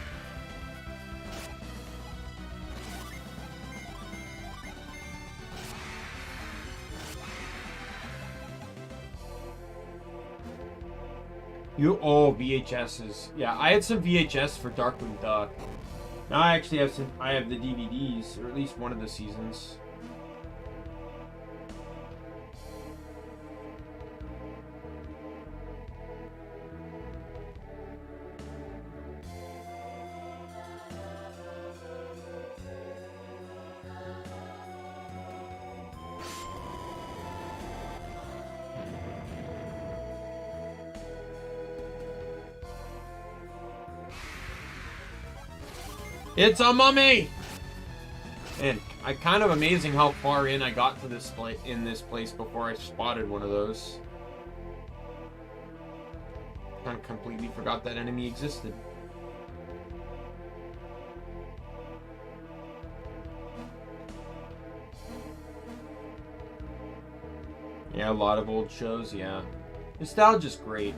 Oh, VHSs. Yeah, I had some VHS for Darkwing Duck. Now I actually have I have the DVDs, or at least one of the seasons. It's a mummy! And kind of amazing how far in I got to this place before I spotted one of those. I completely forgot that enemy existed. Yeah, a lot of old shows, yeah. Nostalgia's great.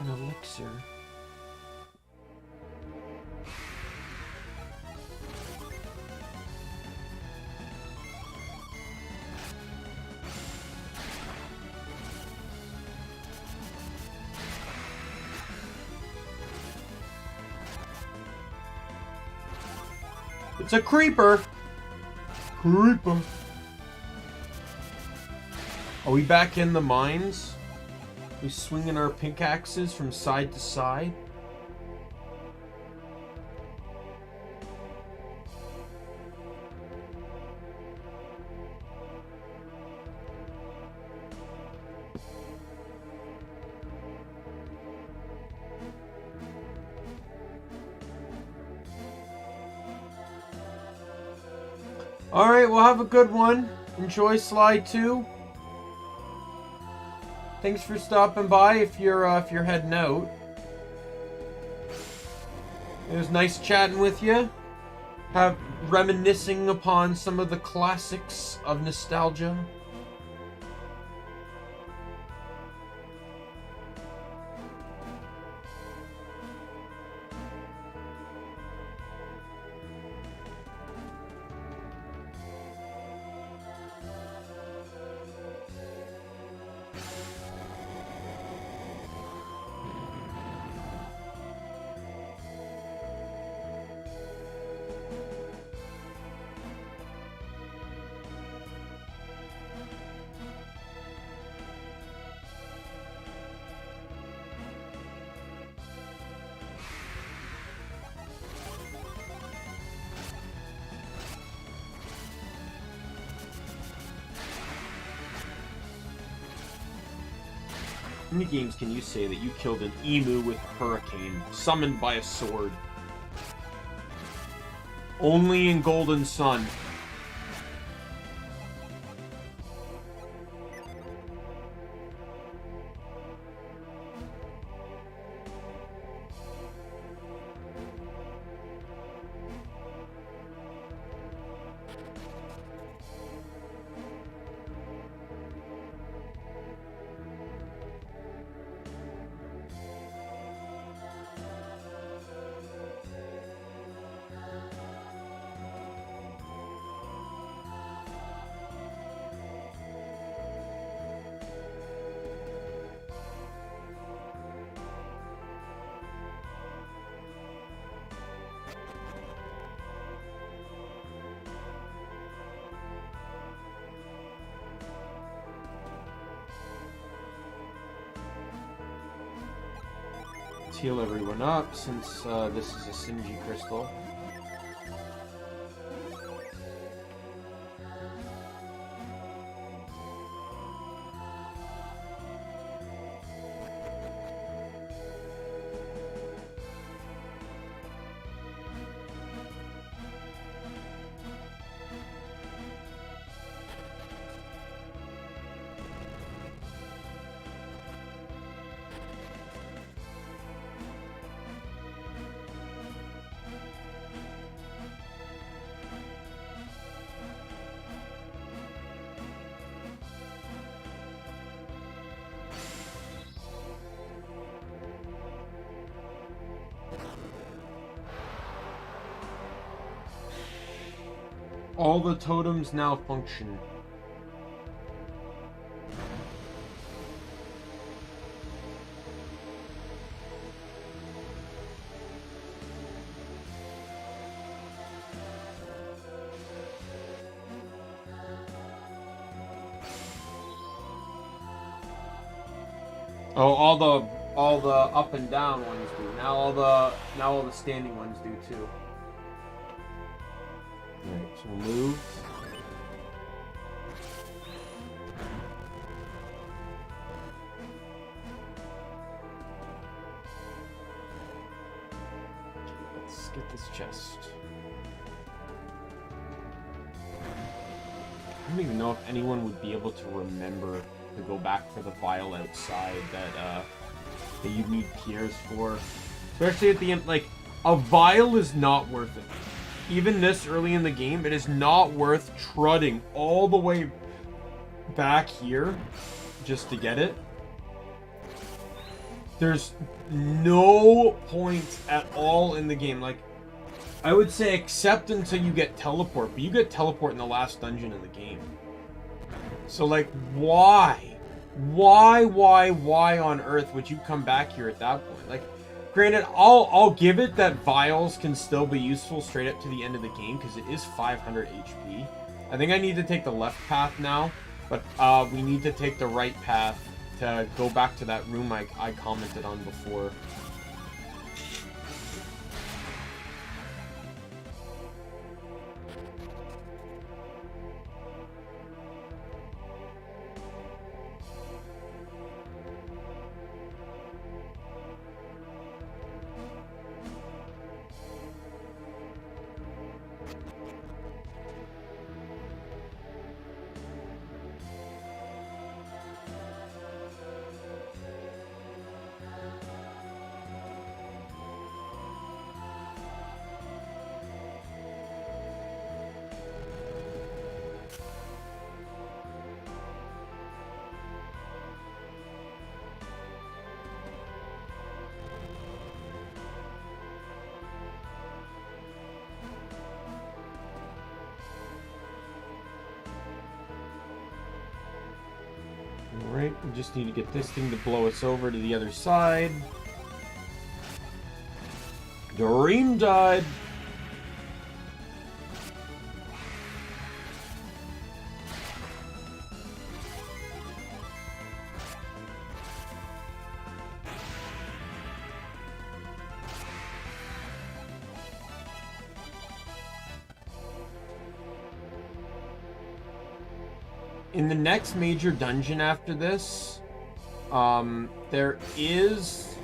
An elixir. It's a creeper. Creeper. Are we back in the mines? We swinging our pickaxes from side to side. All right, well, have a good one. Enjoy Slide 2. Thanks for stopping by if you're heading out. It was nice chatting with you. Reminiscing upon some of the classics of nostalgia. How many games can you say that you killed an emu with a hurricane, summoned by a sword? Only in Golden Sun. Heal everyone up since this is a Sinji crystal. All the totems now function. Oh, all the up and down ones do. Now all the standing ones do too. Alright, so we'll move. Let's get this chest. I don't even know if anyone would be able to remember to go back for the vial outside that you need Pierre's for. Especially at the end, like, a vial is not worth it. Even this early in the game, it is not worth trudging all the way back here just to get it. There's no point at all in the game. Like, I would say except until you get teleport, but you get teleport in the last dungeon in the game. So, like, why? Why on earth would you come back here at that point? Like, granted, I'll give it that vials can still be useful straight up to the end of the game because it is 500 HP. I think I need to take the left path now, but we need to take the right path to go back to that room I commented on before. Alright, we just need to get this thing to blow us over to the other side. Dream died. In the next major dungeon after this, There is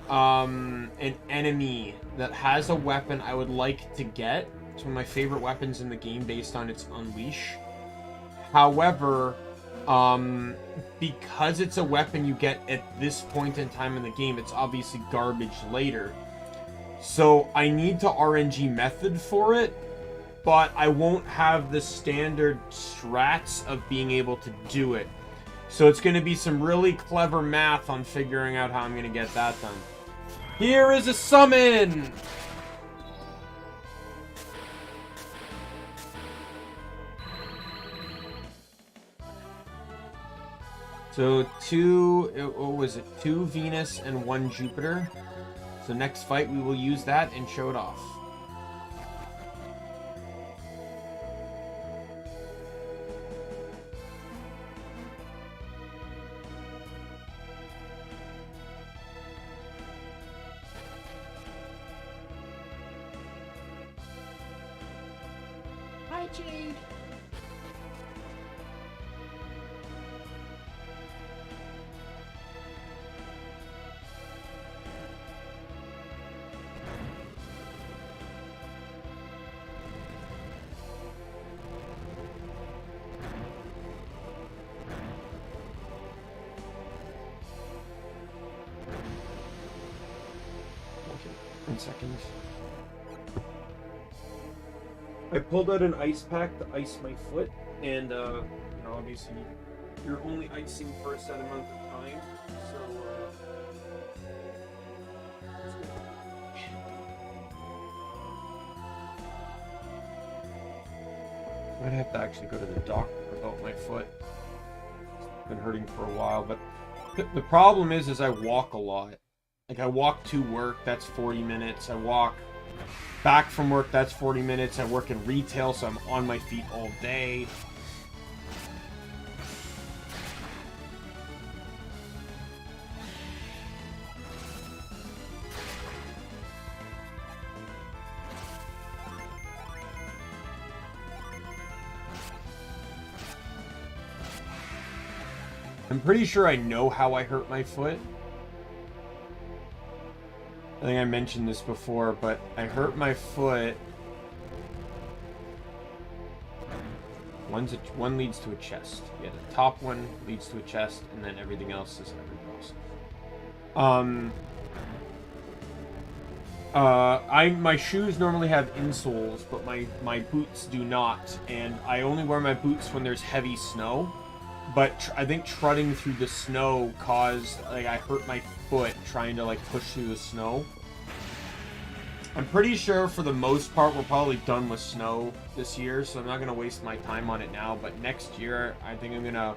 an enemy that has a weapon I would like to get. It's one of my favorite weapons in the game based on its unleash. However, because it's a weapon you get at this point in time in the game, it's obviously garbage later. So I need to RNG method for it, but I won't have the standard strats of being able to do it. So it's going to be some really clever math on figuring out how I'm going to get that done. Here is a summon! So what was it? 2 Venus and 1 Jupiter. So next fight we will use that and show it off. Hi, Jade. Seconds. I pulled out an ice pack to ice my foot, and you know, obviously you're only icing for a set amount of time, so I'd have to actually go to the doctor about my foot. It's been hurting for a while, but the problem is I walk a lot. Like, I walk to work, that's 40 minutes. I walk back from work, that's 40 minutes. I work in retail, so I'm on my feet all day. I'm pretty sure I know how I hurt my foot. I think I mentioned this before, but I hurt my foot. One leads to a chest. Yeah, the top one leads to a chest, and then everything else is every process. My shoes normally have insoles, but my boots do not, and I only wear my boots when there's heavy snow. But I think trudging through the snow caused, like, I hurt my foot trying to, like, push through the snow. I'm pretty sure for the most part we're probably done with snow this year, so I'm not going to waste my time on it now. But next year, I think I'm going to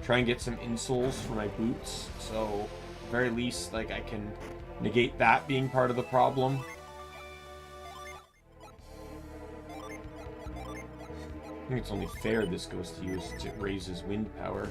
try and get some insoles for my boots. So, at the very least, like, I can negate that being part of the problem. I think it's only fair this goes to you since it raises wind power.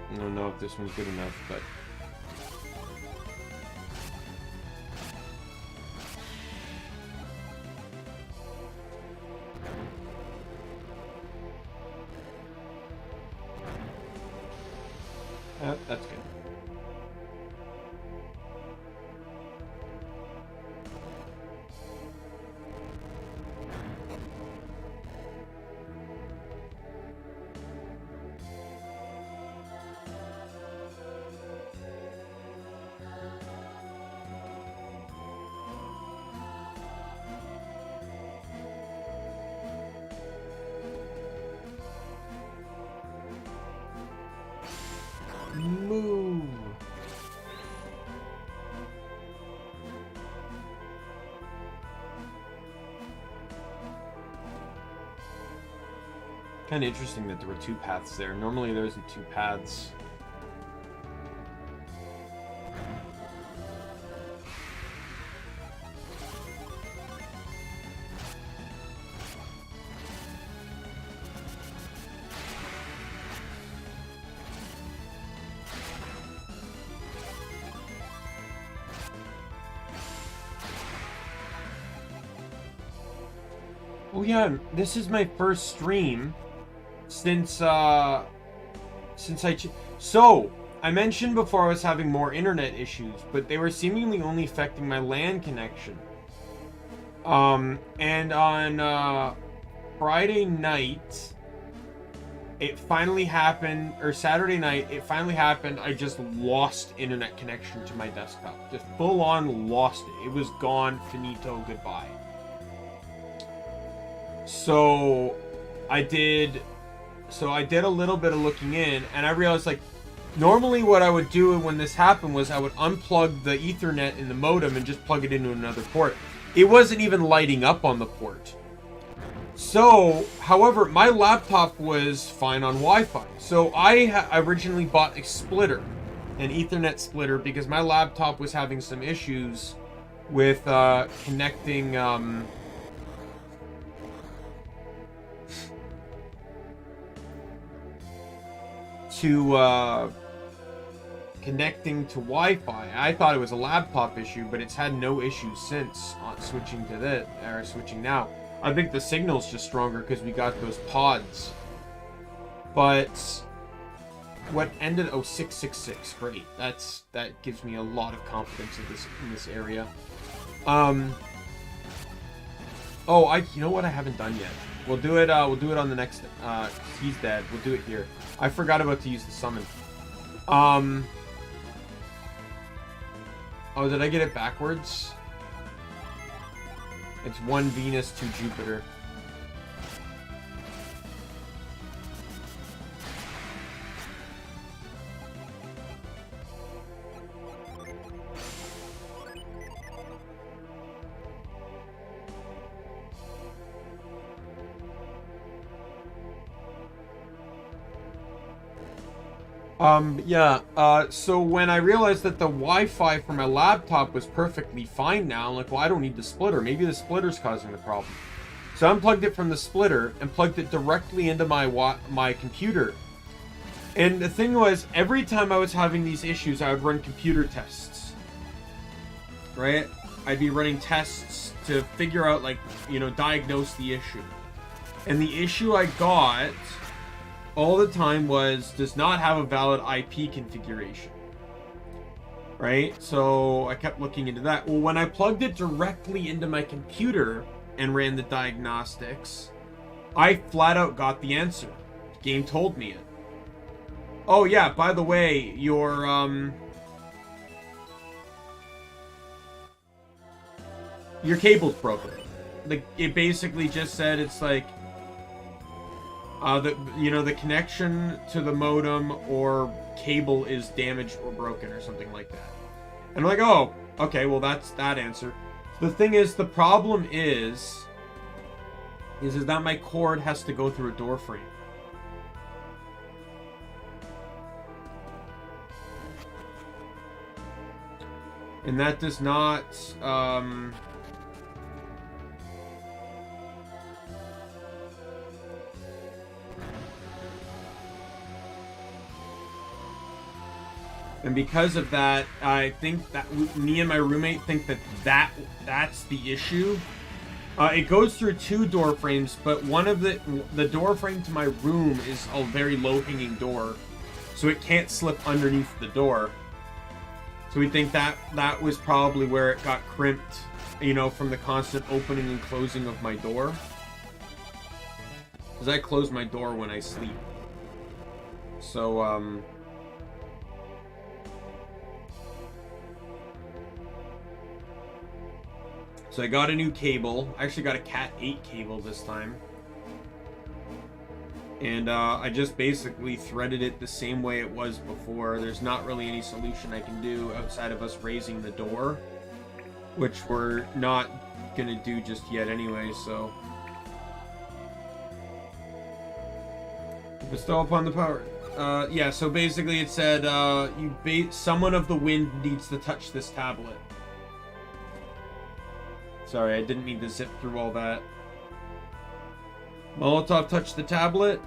I don't know if this one's good enough, but... that's good. Move. Kind of interesting that there were 2 paths there. Normally there isn't 2 paths. Oh yeah, this is my first stream since so I mentioned before I was having more internet issues, but they were seemingly only affecting my LAN connection. And on Friday night, it finally happened, or Saturday night, it finally happened. I just lost internet connection to my desktop. Just full on lost it. It was gone, finito, goodbye. So I did a little bit of looking in, and I realized, like, normally what I would do when this happened was I would unplug the Ethernet in the modem and just plug it into another port. It wasn't even lighting up on the port. So, however, my laptop was fine on Wi-Fi. So I originally bought a splitter, an Ethernet splitter, because my laptop was having some issues with connecting connecting to Wi-Fi. I thought it was a laptop issue, but it's had no issues since switching to this, or switching now. I think the signal's just stronger because we got those pods. But what ended 0666, great. That gives me a lot of confidence in this area. Oh, you know what I haven't done yet? We'll do it on the next he's dead. We'll do it here. I forgot about to use the summon. Oh, did I get it backwards? It's 1 Venus, 2 Jupiter. So when I realized that the Wi-Fi for my laptop was perfectly fine now, I'm like, well, I don't need the splitter. Maybe the splitter's causing the problem. So I unplugged it from the splitter and plugged it directly into my computer. And the thing was, every time I was having these issues, I would run computer tests. Right? I'd be running tests to figure out, like, you know, diagnose the issue. And the issue I got all the time was, does not have a valid IP configuration. Right? So I kept looking into that. Well, when I plugged it directly into my computer and ran the diagnostics, I flat out got the answer. The game told me it. Oh yeah, by the way, your cable's broken. It basically just said, it's like, the connection to the modem or cable is damaged or broken or something like that. And I'm like, oh, okay, well, that's that answer. The thing is, the problem is that my cord has to go through a door frame. And that does not, and because of that, I think that me and my roommate think that's the issue. It goes through 2 door frames, but one of the door frame to my room is a very low-hanging door, so it can't slip underneath the door. So we think that was probably where it got crimped, you know, from the constant opening and closing of my door. Because I close my door when I sleep. So, So I got a new cable. I actually got a Cat 8 cable this time. And I just basically threaded it the same way it was before. There's not really any solution I can do outside of us raising the door, which we're not going to do just yet anyway, so. Bestow upon the power. Yeah, so basically it said, someone of the wind needs to touch this tablet. Sorry, I didn't mean to zip through all that. Molotov touched the tablet.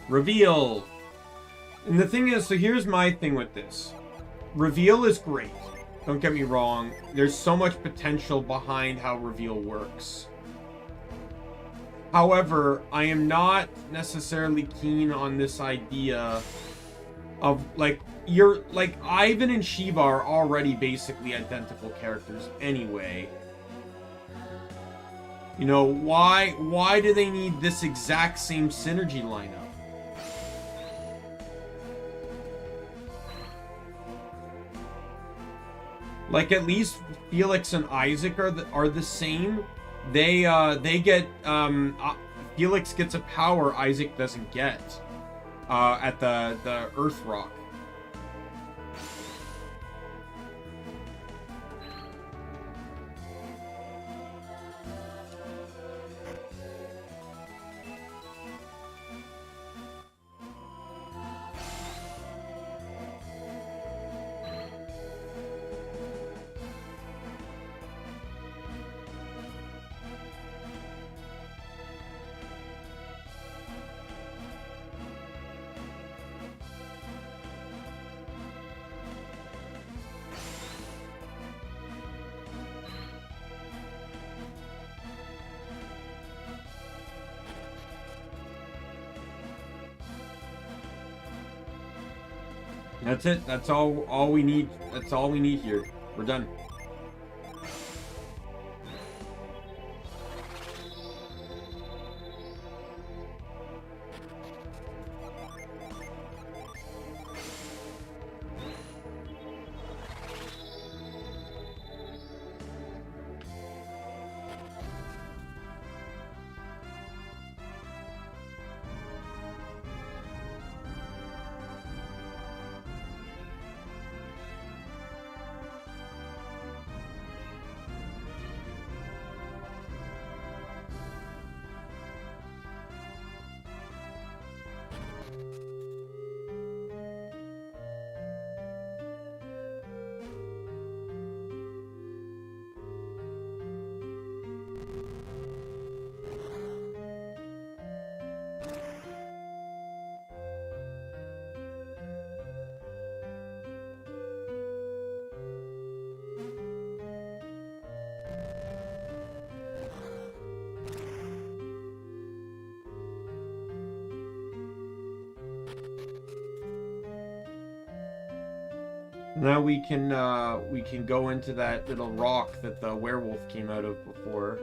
Reveal. And the thing is, so here's my thing with this. Reveal is great. Don't get me wrong. There's so much potential behind how reveal works. However, I am not necessarily keen on this idea of, like, Ivan and Shiva are already basically identical characters anyway. You know, why do they need this exact same synergy lineup? Like, at least Felix and Isaac are the same. They get Felix gets a power Isaac doesn't get at the Earth Rock. That's it. That's all we need. That's all we need here. We're done. Now we can go into that little rock that the werewolf came out of before.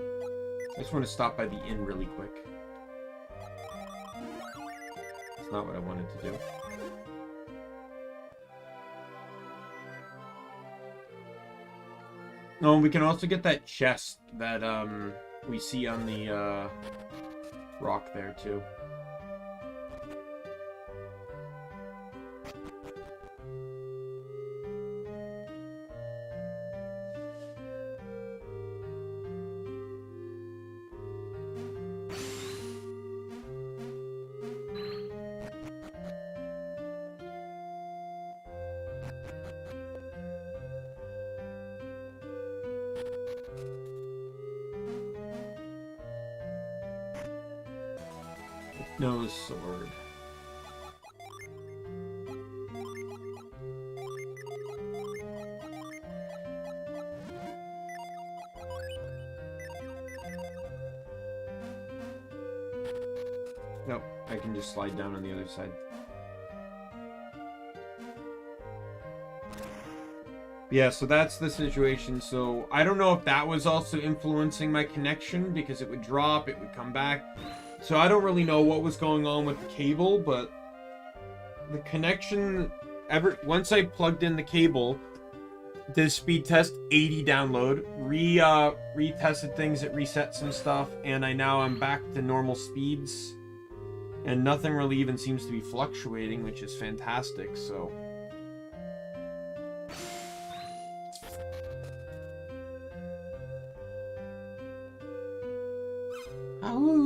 I just want to stop by the inn really quick. That's not what I wanted to do. No, we can also get that chest that we see on the rock there too. No sword. Nope, I can just slide down on the other side. Yeah, so that's the situation. So I don't know if that was also influencing my connection, because it would drop, it would come back. So I don't really know what was going on with the cable, but the connection, once I plugged in the cable, did a speed test, 80 download, retested things, it reset some stuff, and I'm back to normal speeds, and nothing really even seems to be fluctuating, which is fantastic. So ow.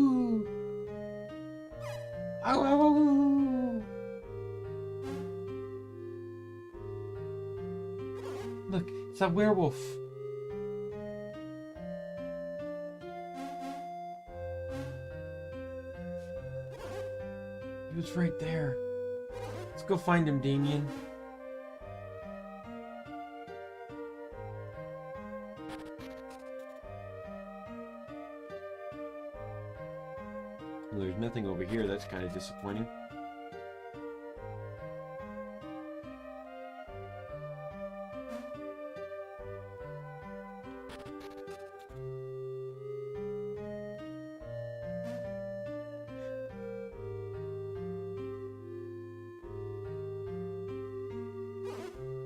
Ow, ow, ow. Look, it's that werewolf. He was right there. Let's go find him, Daimien. Well, there's nothing over here. That's kind of disappointing.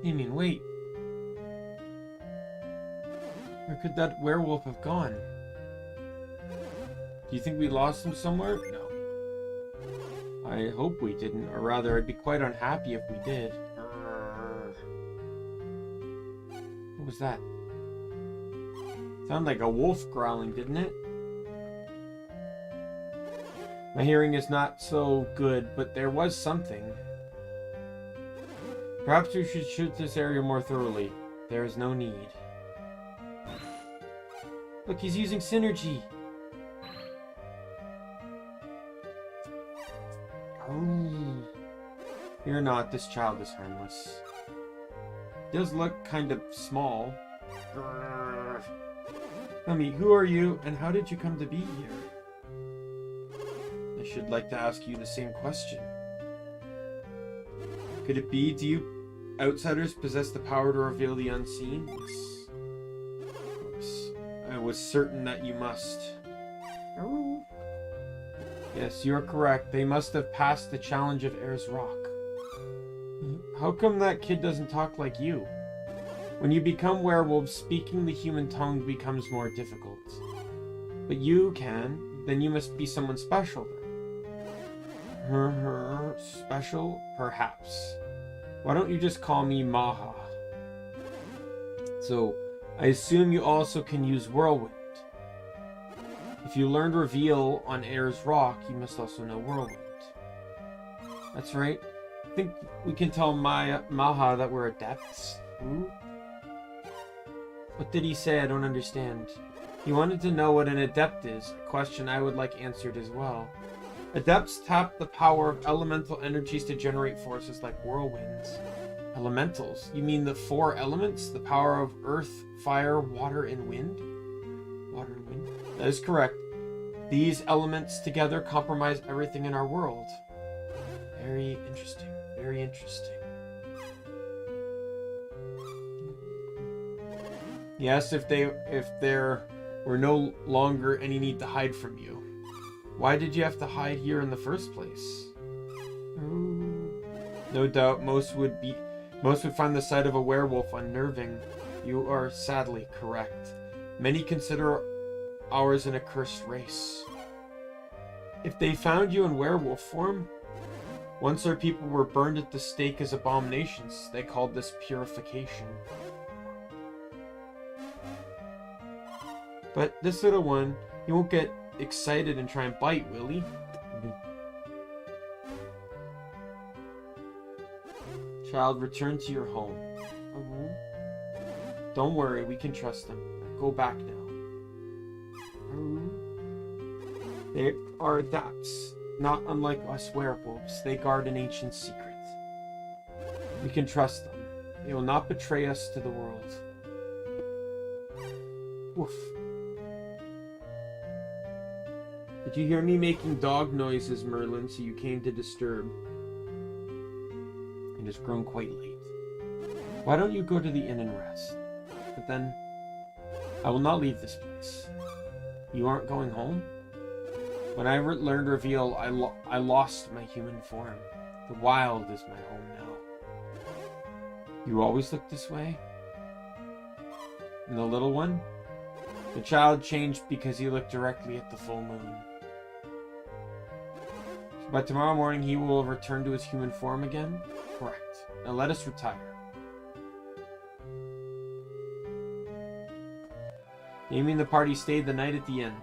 Daimien, wait. Where could that werewolf have gone? Do you think we lost him somewhere? No. I hope we didn't, or rather, I'd be quite unhappy if we did. What was that? Sounded like a wolf growling, didn't it? My hearing is not so good, but there was something. Perhaps we should shoot this area more thoroughly. There is no need. Look, he's using synergy. Oh. Fear not, this child is harmless. He does look kind of small. Tell me, who are you, and how did you come to be here? I should like to ask you the same question. Could it be, do you outsiders possess the power to reveal the unseen? Yes. Of course. I was certain that you must. Oh. Yes, you are correct. They must have passed the challenge of Ayers Rock. How come that kid doesn't talk like you? When you become werewolves, speaking the human tongue becomes more difficult. But you can, then you must be someone special then. Special? Perhaps. Why don't you just call me Maha? So, I assume you also can use Whirlwind. If you learned Reveal on Ayers Rock, you must also know Whirlwind. That's right. I think we can tell Maha that we're adepts. Ooh. What did he say? I don't understand. He wanted to know what an adept is, a question I would like answered as well. Adepts tap the power of elemental energies to generate forces like whirlwinds. Elementals? You mean the 4 elements? The power of earth, fire, water, and wind? Water and wind? That is correct. These elements together compromise everything in our world. Very interesting. Very interesting. Yes, if there were no longer any need to hide from you. Why did you have to hide here in the first place? No doubt most would find the sight of a werewolf unnerving. You are sadly correct. Many consider ours an accursed race. If they found you in werewolf form, once our people were burned at the stake as abominations. They called this purification. But this little one, he won't get excited and try and bite, will he? Child, return to your home. Don't worry, we can trust them. Go back now. They are adepts, not unlike us werewolves. They guard an ancient secret. We can trust them. They will not betray us to the world. Woof. Did you hear me making dog noises, Merlin, so you came to disturb? It has grown quite late. Why don't you go to the inn and rest? But then, I will not leave this place. You aren't going home? When I learned Reveal, I lost my human form. The wild is my home now. You always look this way? And the little one? The child changed because he looked directly at the full moon. By tomorrow morning, he will return to his human form again? Correct. Now let us retire. Amy and the party stayed the night at the inn.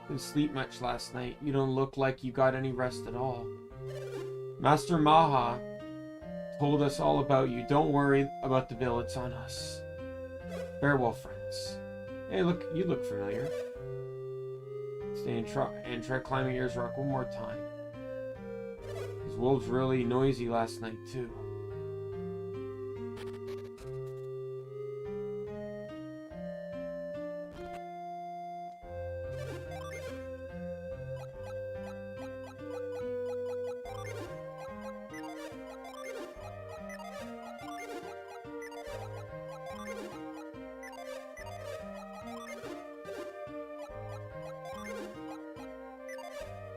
Didn't sleep much last night. You don't look like you got any rest at all. Master Maha told us all about you. Don't worry about the bill. It's on us. Farewell, friends. Hey, look, you look familiar. Stay and try climbing Ayers Rock one more time. His wolves really noisy last night, too.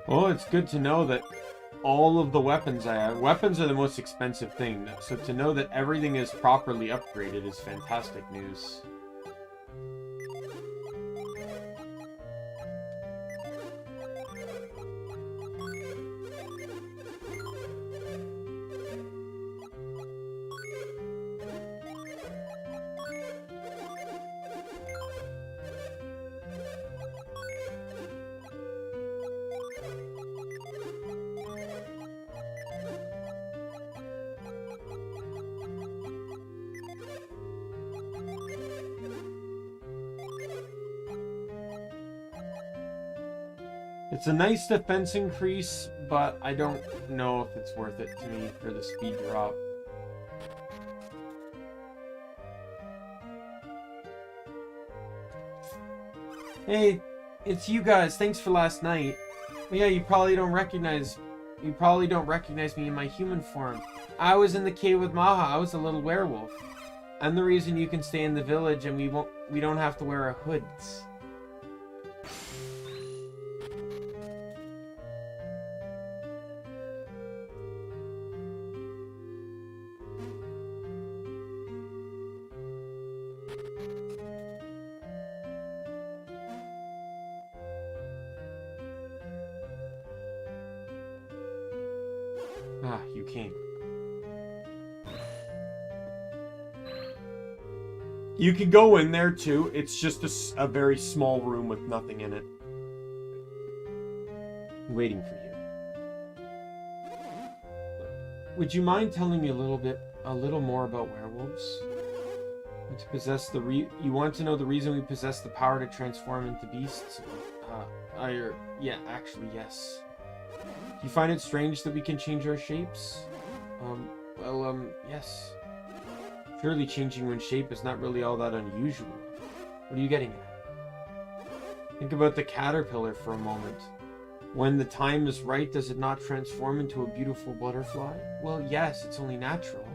Well, it's good to know that all of the weapons I have... Weapons are the most expensive thing, so to know that everything is properly upgraded is fantastic news. It's a nice defense increase, but I don't know if it's worth it to me for the speed drop. Hey, it's you guys. Thanks for last night. Well, yeah, you probably don't recognize me in my human form. I was in the cave with Maha. I was a little werewolf. I'm the reason you can stay in the village and we don't have to wear our hoods. Ah, you came. You can go in there too. It's just a very small room with nothing in it. I'm waiting for you. Would you mind telling me a little more about werewolves? You want to know the reason we possess the power to transform into beasts? Yeah, actually, yes. Do you find it strange that we can change our shapes? Yes. Surely changing one's shape is not really all that unusual. What are you getting at? Think about the caterpillar for a moment. When the time is right, does it not transform into a beautiful butterfly? Well, yes, it's only natural.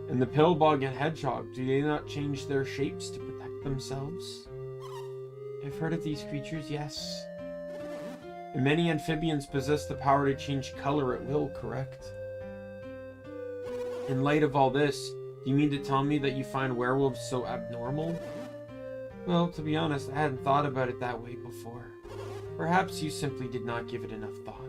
And the pillbug and hedgehog, do they not change their shapes to protect themselves? I've heard of these creatures, yes. And many amphibians possess the power to change color at will, correct? In light of all this, do you mean to tell me that you find werewolves so abnormal? Well, to be honest, I hadn't thought about it that way before. Perhaps you simply did not give it enough thought.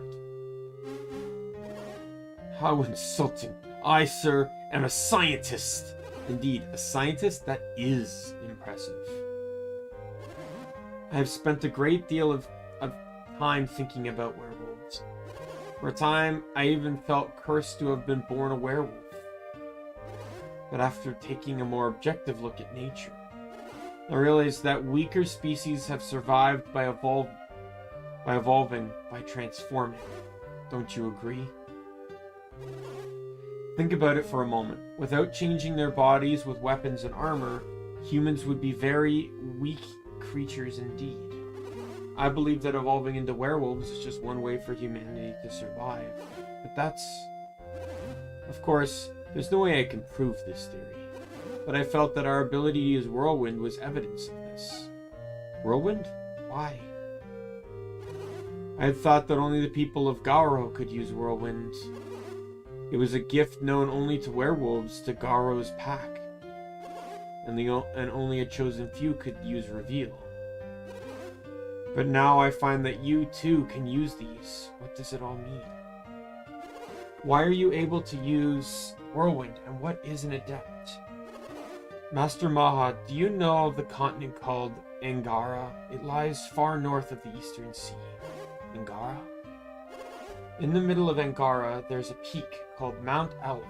How insulting. I, sir, am a scientist. Indeed, a scientist? That is impressive. I have spent a great deal of time thinking about werewolves. For a time, I even felt cursed to have been born a werewolf. But after taking a more objective look at nature, I realized that weaker species have survived by evolving, by transforming. Don't you agree? Think about it for a moment. Without changing their bodies with weapons and armor, humans would be very weak creatures indeed. I believe that evolving into werewolves is just one way for humanity to survive. But that's... Of course, there's no way I can prove this theory. But I felt that our ability to use Whirlwind was evidence of this. Whirlwind? Why? I had thought that only the people of Garo could use Whirlwind. It was a gift known only to werewolves, to Garo's pack. And only a chosen few could use Reveal. But now I find that you too can use these. What does it all mean? Why are you able to use Whirlwind, and what is an adept? Master Maha, do you know of the continent called Angara? It lies far north of the Eastern Sea. Angara? In the middle of Angara, there's a peak called Mount Alf.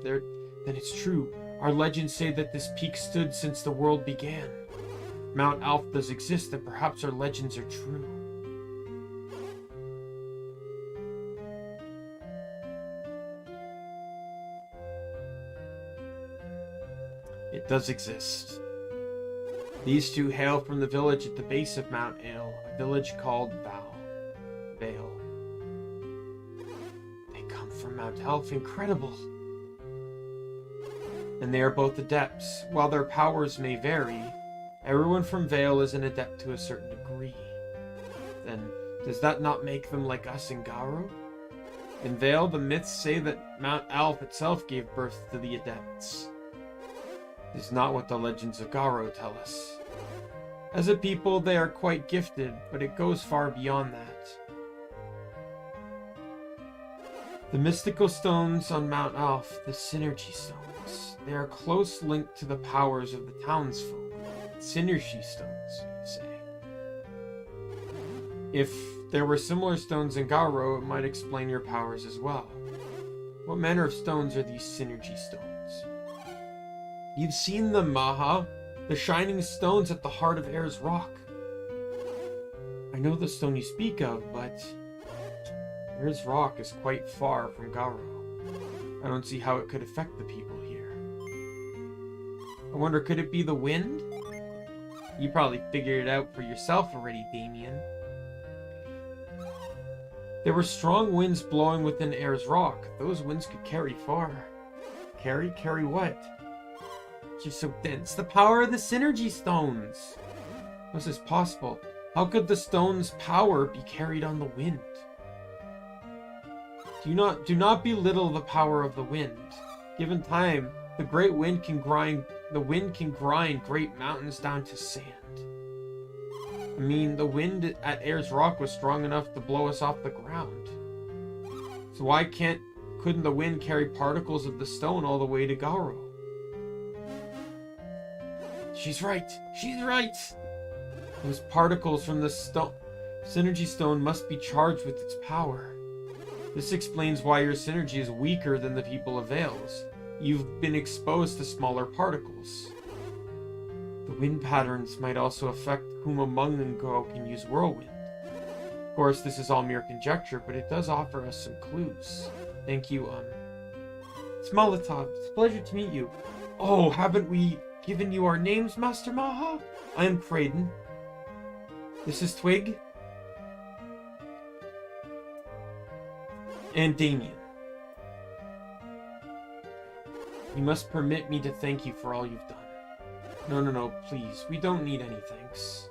Then it's true. Our legends say that this peak stood since the world began. Mount Alf does exist, and perhaps our legends are true. It does exist. These two hail from the village at the base of Mount Ale, a village called Vale. They come from Mount Elf. Incredible. And they are both adepts. While their powers may vary, everyone from Vale is an adept to a certain degree. Then, does that not make them like us in Garo? In Vale, the myths say that Mount Alp itself gave birth to the adepts. It is not what the legends of Garo tell us. As a people, they are quite gifted, but it goes far beyond that. The mystical stones on Mount Alf, the Synergy Stones, they are close linked to the powers of the townsfolk. Synergy Stones, you say. If there were similar stones in Garo, it might explain your powers as well. What manner of stones are these Synergy Stones? You've seen them, Maha. The shining stones at the heart of Air's Rock. I know the stone you speak of, but Air's Rock is quite far from Garo. I don't see how it could affect the people here. I wonder, could it be the wind? You probably figured it out for yourself already, Daimien. There were strong winds blowing within Air's Rock. Those winds could carry far. Carry what? You're so dense. The power of the Synergy Stones. How is this possible? How could the stone's power be carried on the wind? Do not belittle the power of the wind. Given time, the wind can grind great mountains down to sand. I mean, the wind at Air's Rock was strong enough to blow us off the ground. So why couldn't the wind carry particles of the stone all the way to Garo? She's right. She's right. Those particles from the Synergy Stone must be charged with its power. This explains why your synergy is weaker than the people of Vales. You've been exposed to smaller particles. The wind patterns might also affect whom among them can use Whirlwind. Of course, this is all mere conjecture, but it does offer us some clues. Thank you, It's Molotov. It's a pleasure to meet you. Oh, haven't we given you our names, Master Maha? I am Kraden. This is Twig. And Daimien. You must permit me to thank you for all you've done. No, please. We don't need any thanks.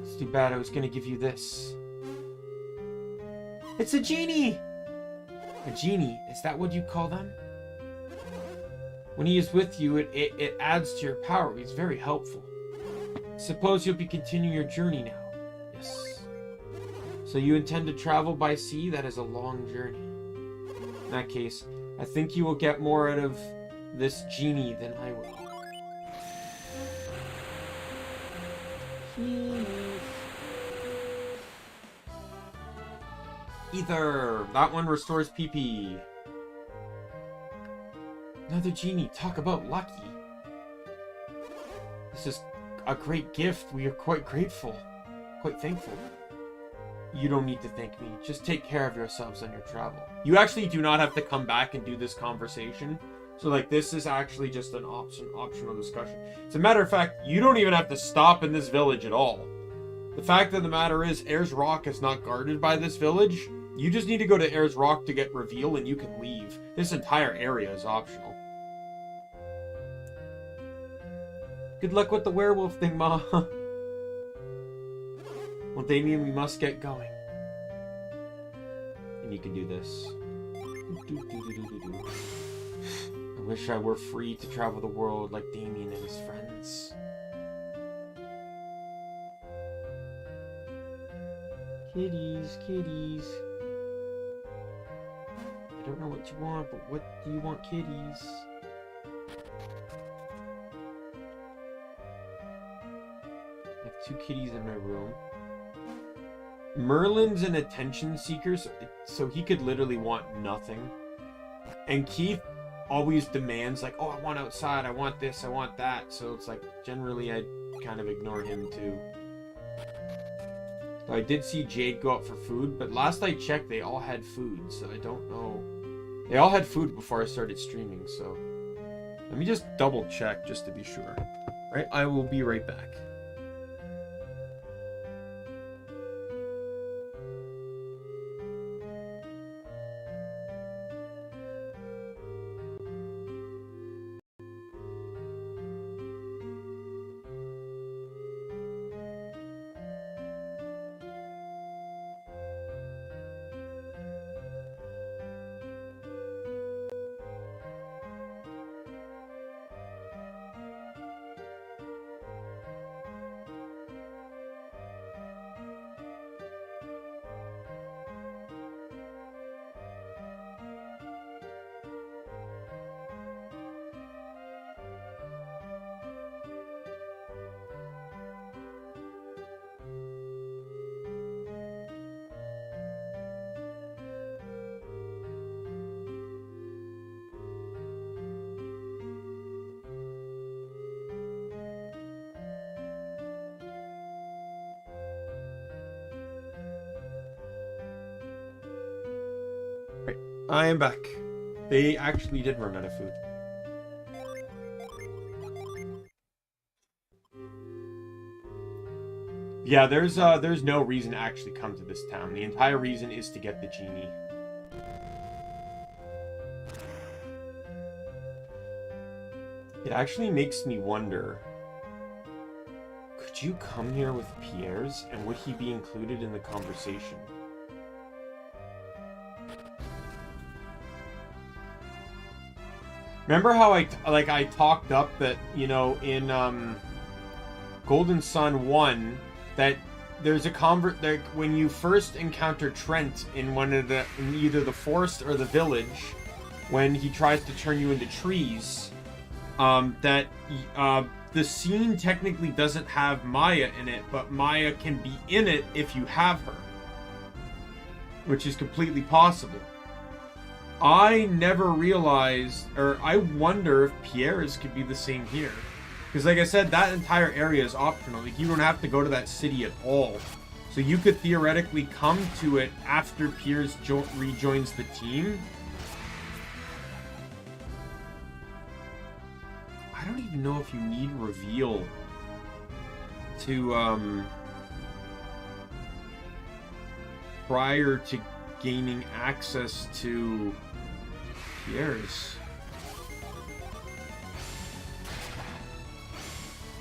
It's too bad. I was gonna give you this. It's a genie! A genie? Is that what you call them? When he is with you, it adds to your power. He's very helpful. Suppose you'll be continuing your journey now. Yes. So you intend to travel by sea? That is a long journey. In that case, I think you will get more out of this genie than I will. Ether! That one restores PP. Another genie. Talk about lucky. This is a great gift. We are quite grateful. Quite thankful. You don't need to thank me. Just take care of yourselves on your travel. You actually do not have to come back and do this conversation. So, like, this is actually just an optional discussion. As a matter of fact, you don't even have to stop in this village at all. The fact of the matter is, Air's Rock is not guarded by this village. You just need to go to Air's Rock to get reveal and you can leave. This entire area is optional. Good luck with the werewolf thing, Ma. Well, Daimien, we must get going. And you can do this. I wish I were free to travel the world like Daimien and his friends. Kitties, kitties. I don't know what you want, but what do you want, kitties? I have 2 kitties in my room. Merlin's an attention seeker, so he could literally want nothing. And Keith always demands, like, oh, I want outside, I want this, I want that. So it's like, generally, I kind of ignore him too. So I did see Jade go up for food, but last I checked, they all had food, so I don't know. They all had food before I started streaming, so let me just double check just to be sure. Right, I will be right back. I am back. They actually did run out of food. Yeah, there's no reason to actually come to this town. The entire reason is to get the genie. It actually makes me wonder, could you come here with Pierre's and would he be included in the conversation? Remember how I talked up that, you know, in Golden Sun 1 that there's a that when you first encounter Trent in in either the forest or the village, when he tries to turn you into trees, that the scene technically doesn't have Maya in it, but Maya can be in it if you have her, which is completely possible. I never realized, or I wonder if Pierre's could be the same here. Because like I said, that entire area is optional. Like, you don't have to go to that city at all. So you could theoretically come to it after Pierre's rejoins the team. I don't even know if you need reveal to, prior to gaining access to Pierre's.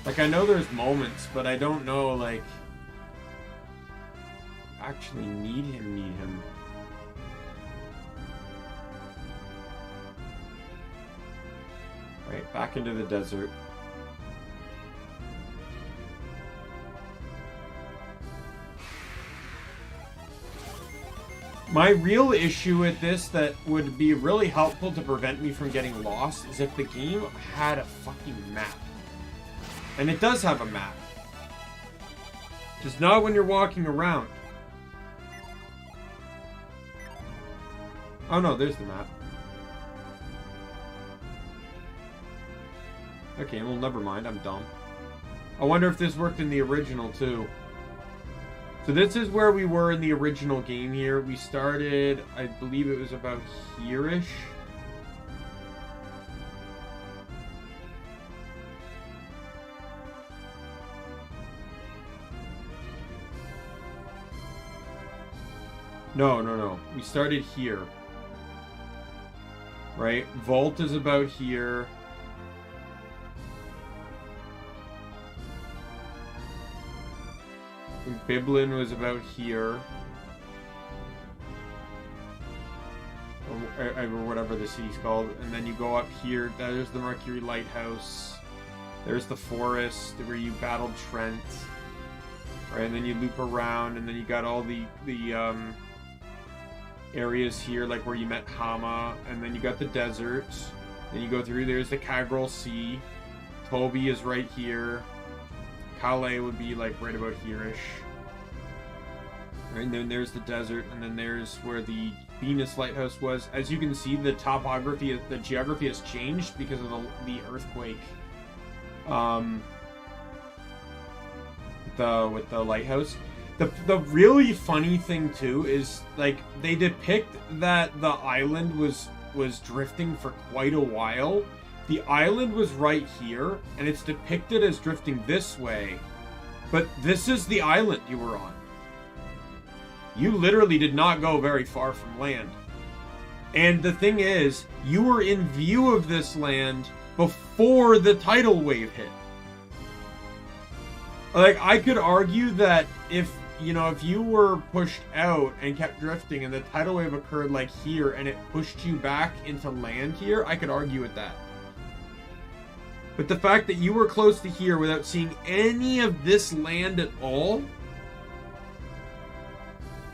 Like, I know there's moments, but I don't know, like, actually need him. Right, back into the desert. My real issue with this that would be really helpful to prevent me from getting lost is if the game had a fucking map. And it does have a map. Just not when you're walking around. Oh no, there's the map. Okay, well, never mind, I'm dumb. I wonder if this worked in the original too. So this is where we were in the original game here. We started, I believe it was about here-ish. No. We started here. Right? Vault is about here. Biblin was about here. Or whatever the city's called. And then you go up here. There's the Mercury Lighthouse. There's the forest where you battled Trent. Right, and then you loop around, and then you got all the areas here, like where you met Hama, and then you got the desert. Then you go through, there's the Kagral Sea. Toby is right here. Calais would be like right about here-ish. Right, and then there's the desert, and then there's where the Venus Lighthouse was. As you can see, the topography, the geography has changed because of the earthquake. With the lighthouse. The really funny thing too is like they depict that the island was drifting for quite a while. The island was right here, and it's depicted as drifting this way, but this is the island you were on. You literally did not go very far from land. And the thing is, you were in view of this land before the tidal wave hit. Like, I could argue that if you were pushed out and kept drifting and the tidal wave occurred like here and it pushed you back into land here, I could argue with that. But the fact that you were close to here without seeing any of this land at all,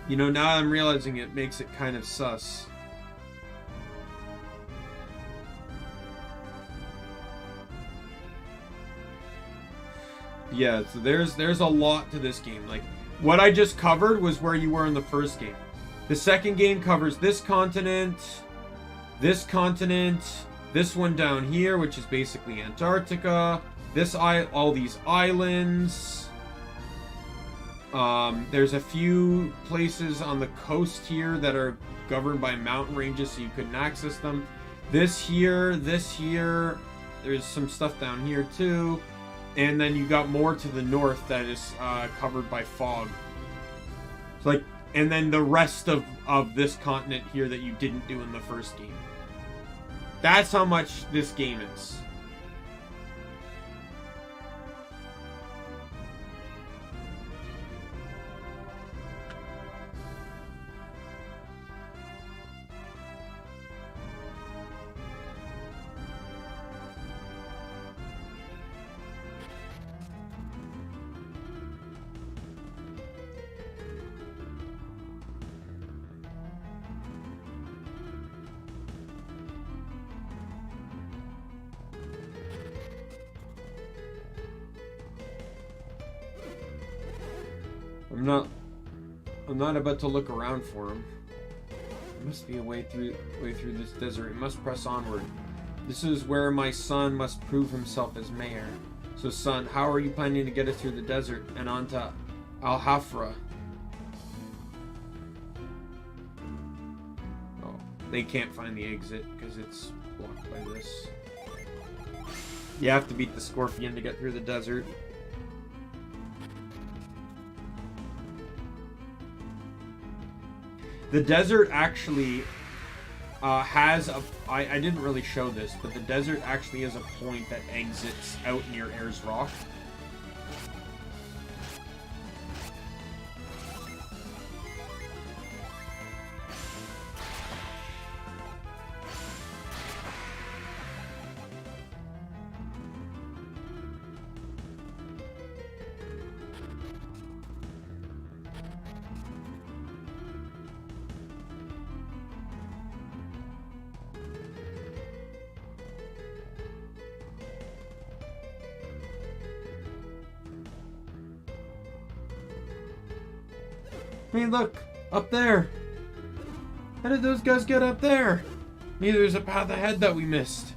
now I'm realizing it makes it kind of sus. Yeah, so there's a lot to this game. Like, what I just covered was where you were in the first game. The second game covers this continent, this one down here, which is basically Antarctica, all these islands. There's a few places on the coast here that are governed by mountain ranges, so you couldn't access them. This here, there's some stuff down here too. And then you got more to the north that is covered by fog. So like, and then the rest of this continent here that you didn't do in the first game. That's how much this game is. I'm not about to look around for him. There must be a way through this desert. We must press onward. This is where my son must prove himself as mayor. So son, how are you planning to get us through the desert and onto Al Hafra? Oh, they can't find the exit because it's blocked by this. You have to beat the scorpion to get through the desert. The desert actually has a... I didn't really show this, but the desert actually has a point that exits out near Ayers Rock. Hey, look! Up there! How did those guys get up there? Maybe there's a path ahead that we missed.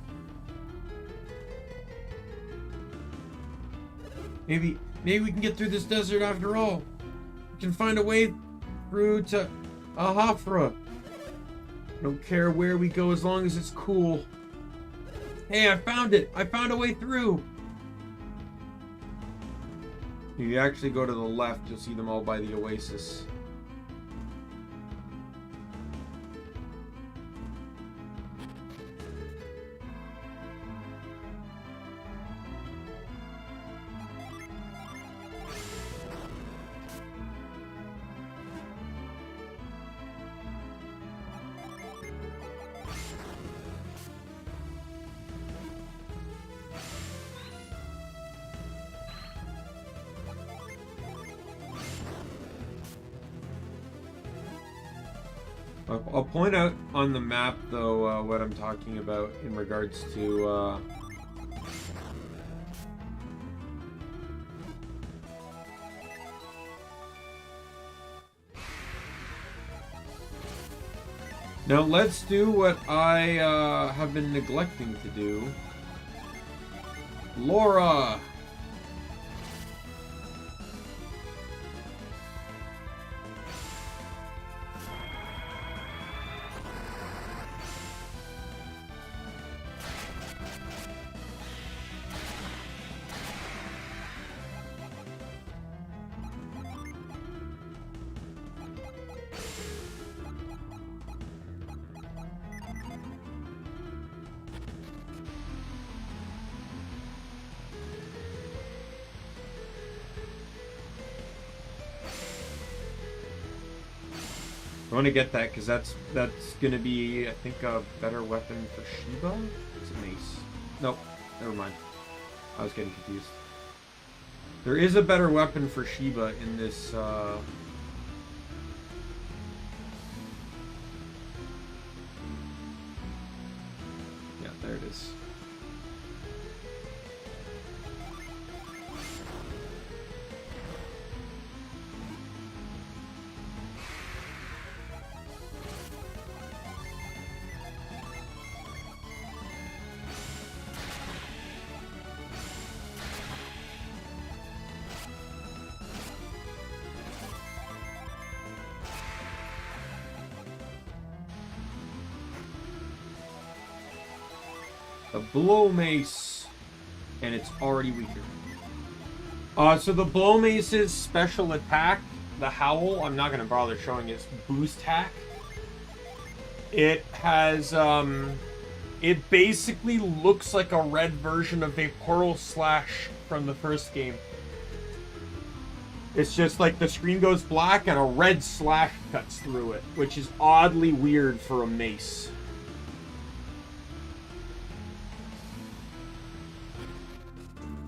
Maybe we can get through this desert after all. We can find a way through to Al Hafra. I don't care where we go as long as it's cool. Hey, I found it! I found a way through! If you actually go to the left, you'll see them all by the oasis. I'll point out on the map, though, what I'm talking about in regards to... Now, let's do what I have been neglecting to do. Laura! I want to get that because that's gonna be, I think, a better weapon for Shiba. It's a mace. Nope, never mind. I was getting confused. There is a better weapon for Shiba in this. Yeah, there it is. The blow mace, and it's already weaker. So the blow mace's special attack, the howl, I'm not gonna bother showing its boost hack. It has, it basically looks like a red version of Vaporal Slash from the first game. It's just like the screen goes black and a red slash cuts through it, which is oddly weird for a mace.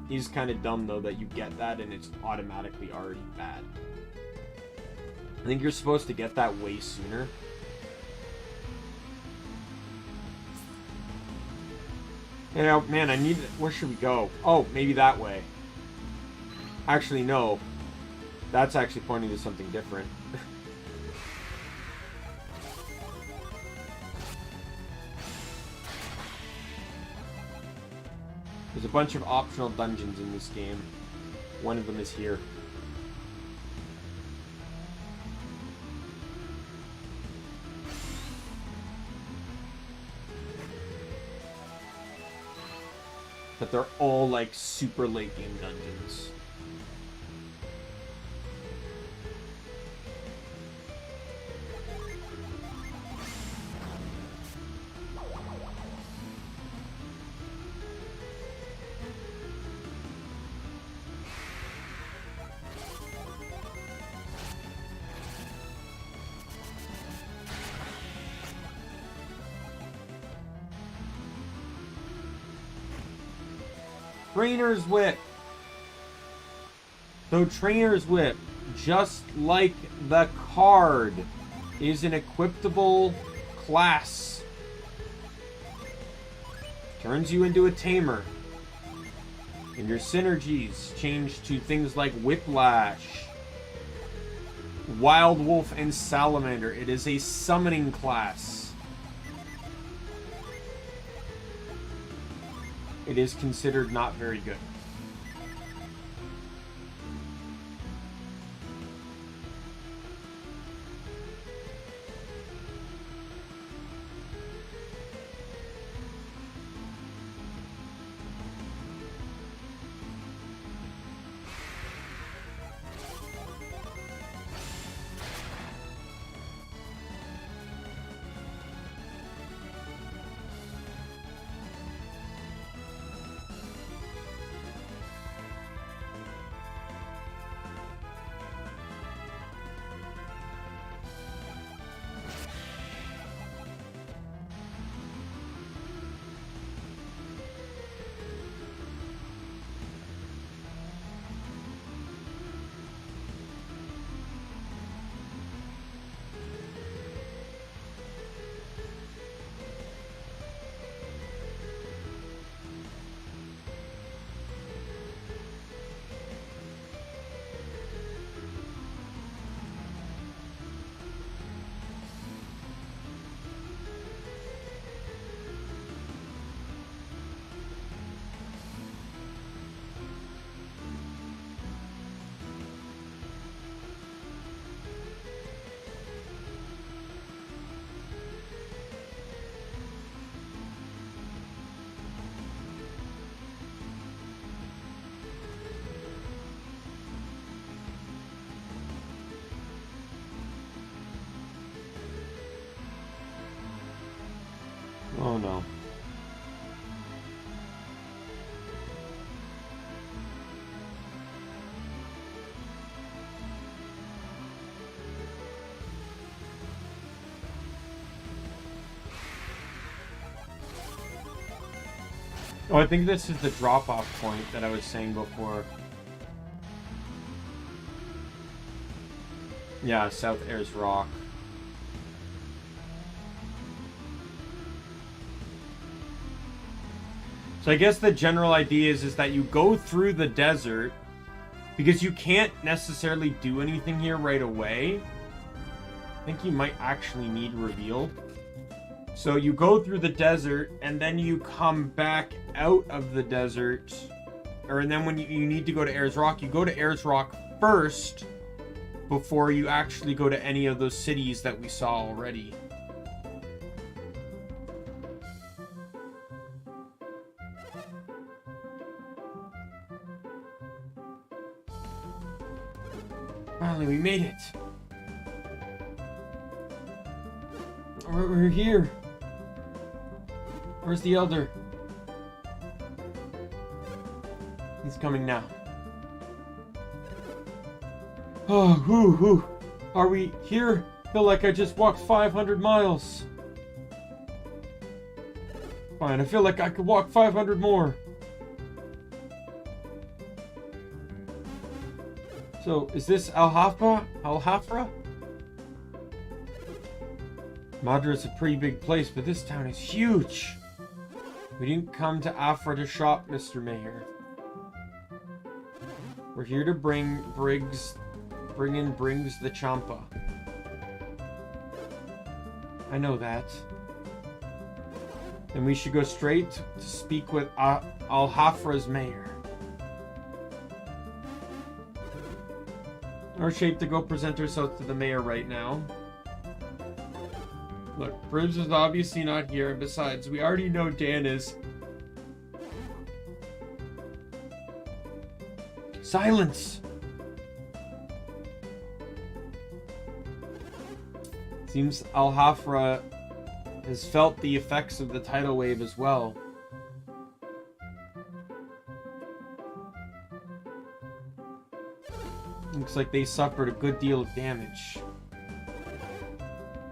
He's kind of dumb, though, that you get that and it's automatically already bad. I think you're supposed to get that way sooner. You know, man, I need... Where should we go? Oh, maybe that way. Actually, no. That's actually pointing to something different. There's a bunch of optional dungeons in this game. One of them is here. But they're all like super late game dungeons. Trainer's Whip. So Trainer's Whip, just like the card, is an equipable class. Turns you into a tamer. And your synergies change to things like Whiplash, Wild Wolf, and Salamander. It is a summoning class. It is considered not very good. Oh, I think this is the drop-off point that I was saying before. Yeah, South Ayers Rock. So I guess the general idea is that you go through the desert because you can't necessarily do anything here right away. I think you might actually need reveal. So you go through the desert and then you come back out of the desert. And then when you need to go to Ayers Rock, you go to Ayers Rock first before you actually go to any of those cities that we saw already. Finally, we made it. We're here. Where's the elder? He's coming now. Oh, whoo. Are we here? Feel like I just walked 500 miles. Fine, I feel like I could walk 500 more. So, is this Al-Hafra? Al-Hafra? Madra is a pretty big place, but this town is huge. We didn't come to Afra to shop, Mr. Mayor. We're here to bring in Briggs the Champa. I know that. Then we should go straight to speak with Al-Hafra's mayor. We're shaped to go present ourselves to the mayor right now. Look, Briggs is obviously not here, and besides, we already know Dan is... Silence! Seems Al-Hafra has felt the effects of the tidal wave as well. Looks like they suffered a good deal of damage.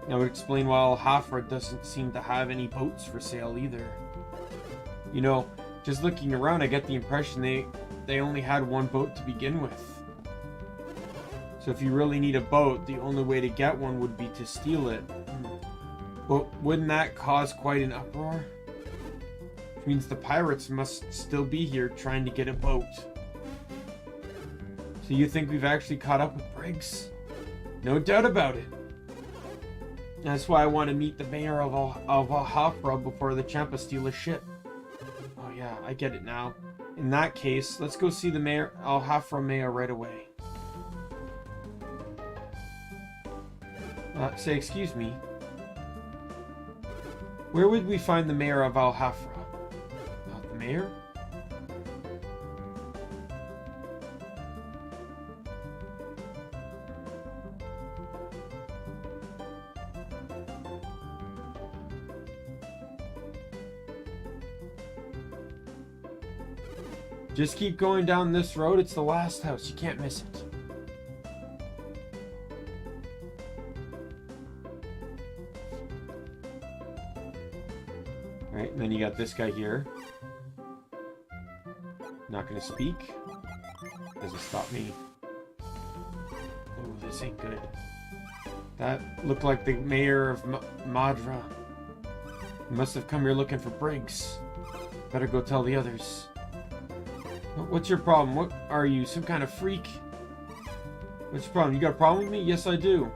That would explain why Al-Hafra doesn't seem to have any boats for sale either. You know, just looking around, I get the impression they only had one boat to begin with. So if you really need a boat, the only way to get one would be to steal it. But wouldn't that cause quite an uproar? Which means the pirates must still be here trying to get a boat. So you think we've actually caught up with Briggs? No doubt about it. That's why I want to meet the mayor of Al-Hafra before the Champa steal a ship. Oh yeah, I get it now. In that case, let's go see the mayor, Al-Hafra mayor right away. Say, excuse me. Where would we find the mayor of Al-Hafra? The mayor? Just keep going down this road. It's the last house. You can't miss it. Alright, and then you got this guy here. Not gonna speak. Doesn't stop me. Oh, this ain't good. That looked like the mayor of Madra. He must have come here looking for Briggs. Better go tell the others. What's your problem? What are you, some kind of freak? What's your problem? You got a problem with me? Yes, I do.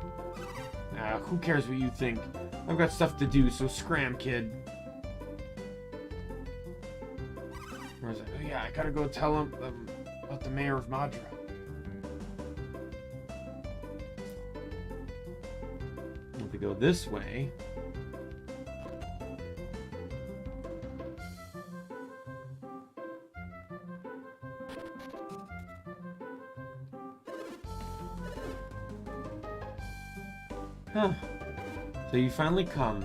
Who cares what you think? I've got stuff to do, so scram, kid. Or is it? Oh yeah, I gotta go tell him about the mayor of Madra. If we go this way... Huh. So you finally come.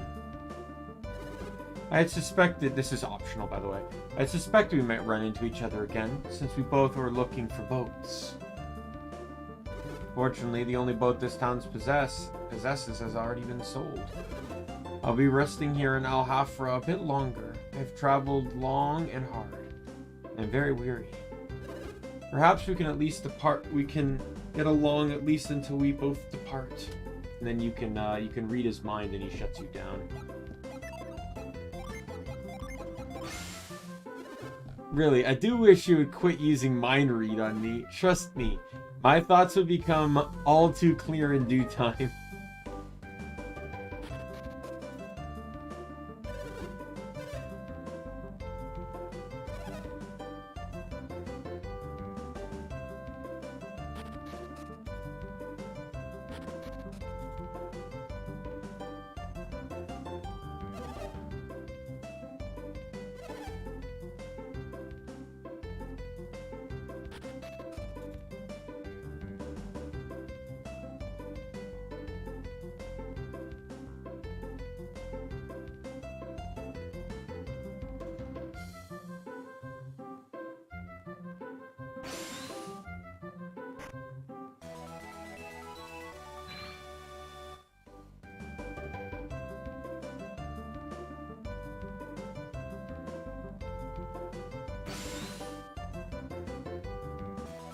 I had suspected, this is optional by the way, I suspected we might run into each other again, since we both were looking for boats. Fortunately, the only boat this town possesses has already been sold. I'll be resting here in Al-Hafra a bit longer. I've traveled long and hard. I'm very weary. Perhaps we can at least depart. We can get along at least until we both depart. And then you can read his mind and he shuts you down. Really, I do wish you would quit using mind read on me. Trust me, my thoughts would become all too clear in due time.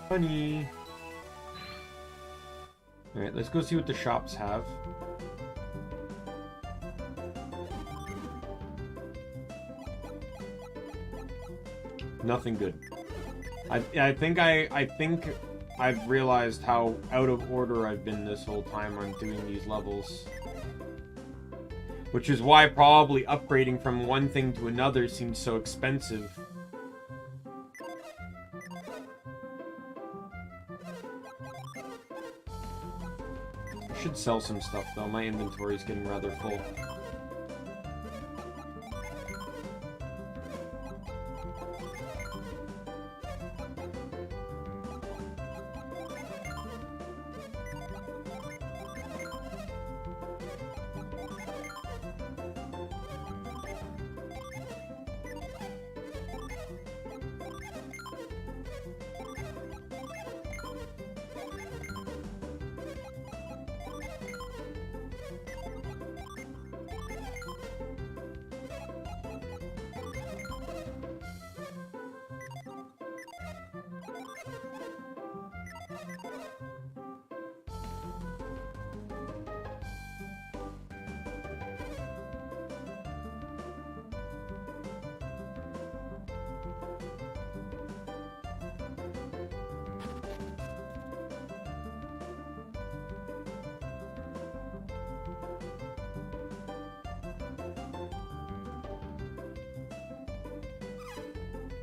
Funny. Alright, let's go see what the shops have. Nothing good. I think I've realized how out of order I've been this whole time on doing these levels. Which is why probably upgrading from one thing to another seems so expensive. I should sell some stuff though, my inventory is getting rather full.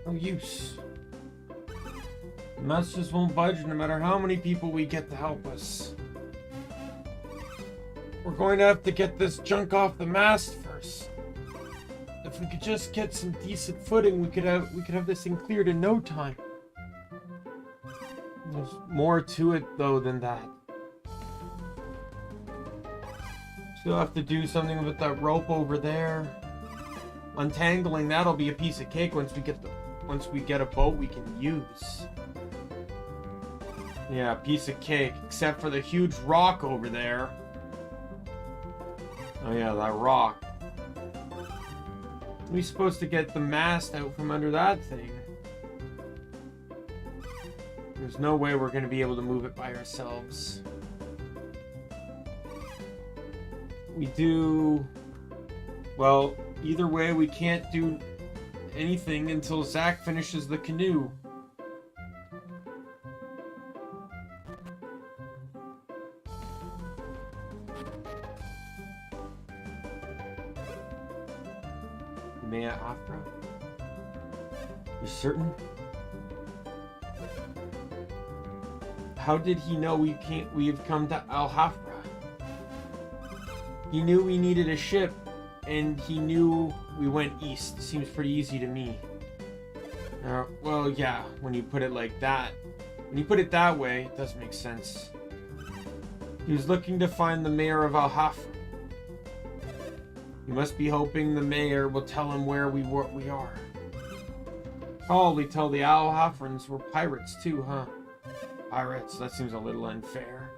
No use. The masters won't budge no matter how many people we get to help us. We're going to have to get this junk off the mast first. If we could just get some decent footing, we could have this thing cleared in no time. There's more to it though than that. Still have to do something with that rope over there. Untangling that'll be a piece of cake once we get a boat we can use. Yeah, piece of cake, except for the huge rock over there. Oh yeah, that rock. We're supposed to get the mast out from under that thing. There's no way we're going to be able to move it by ourselves. We do... Well, either way, we can't do anything until Zach finishes the canoe. Maya Afra? You certain? How did he know we have come to Al Hafra? He knew we needed a ship, and he knew we went east. Seems pretty easy to me. Well, yeah, when you put it like that. When you put it that way, it does make sense. He was looking to find the mayor of Al Hafra. He must be hoping the mayor will tell him where we are. Probably tell the Al Hafrans we're pirates too, huh? Pirates? That seems a little unfair.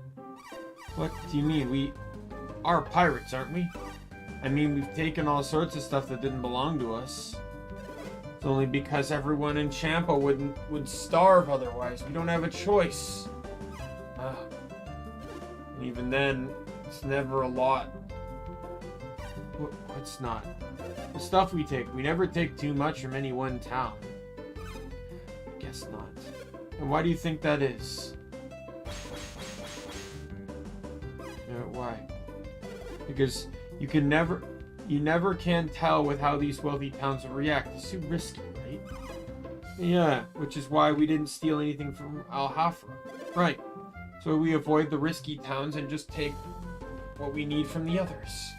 What do you mean? We are pirates, aren't we? I mean, we've taken all sorts of stuff that didn't belong to us. only because everyone in Champa would starve otherwise. We don't have a choice. And even then, it's never a lot. What's not? The stuff we take. We never take too much from any one town. I guess not. And why do you think that is? Why? Because you never can tell with how these wealthy towns will react. It's too risky, right? Yeah, which is why we didn't steal anything from Al-Hafra. Right. So we avoid the risky towns and just take what we need from the others.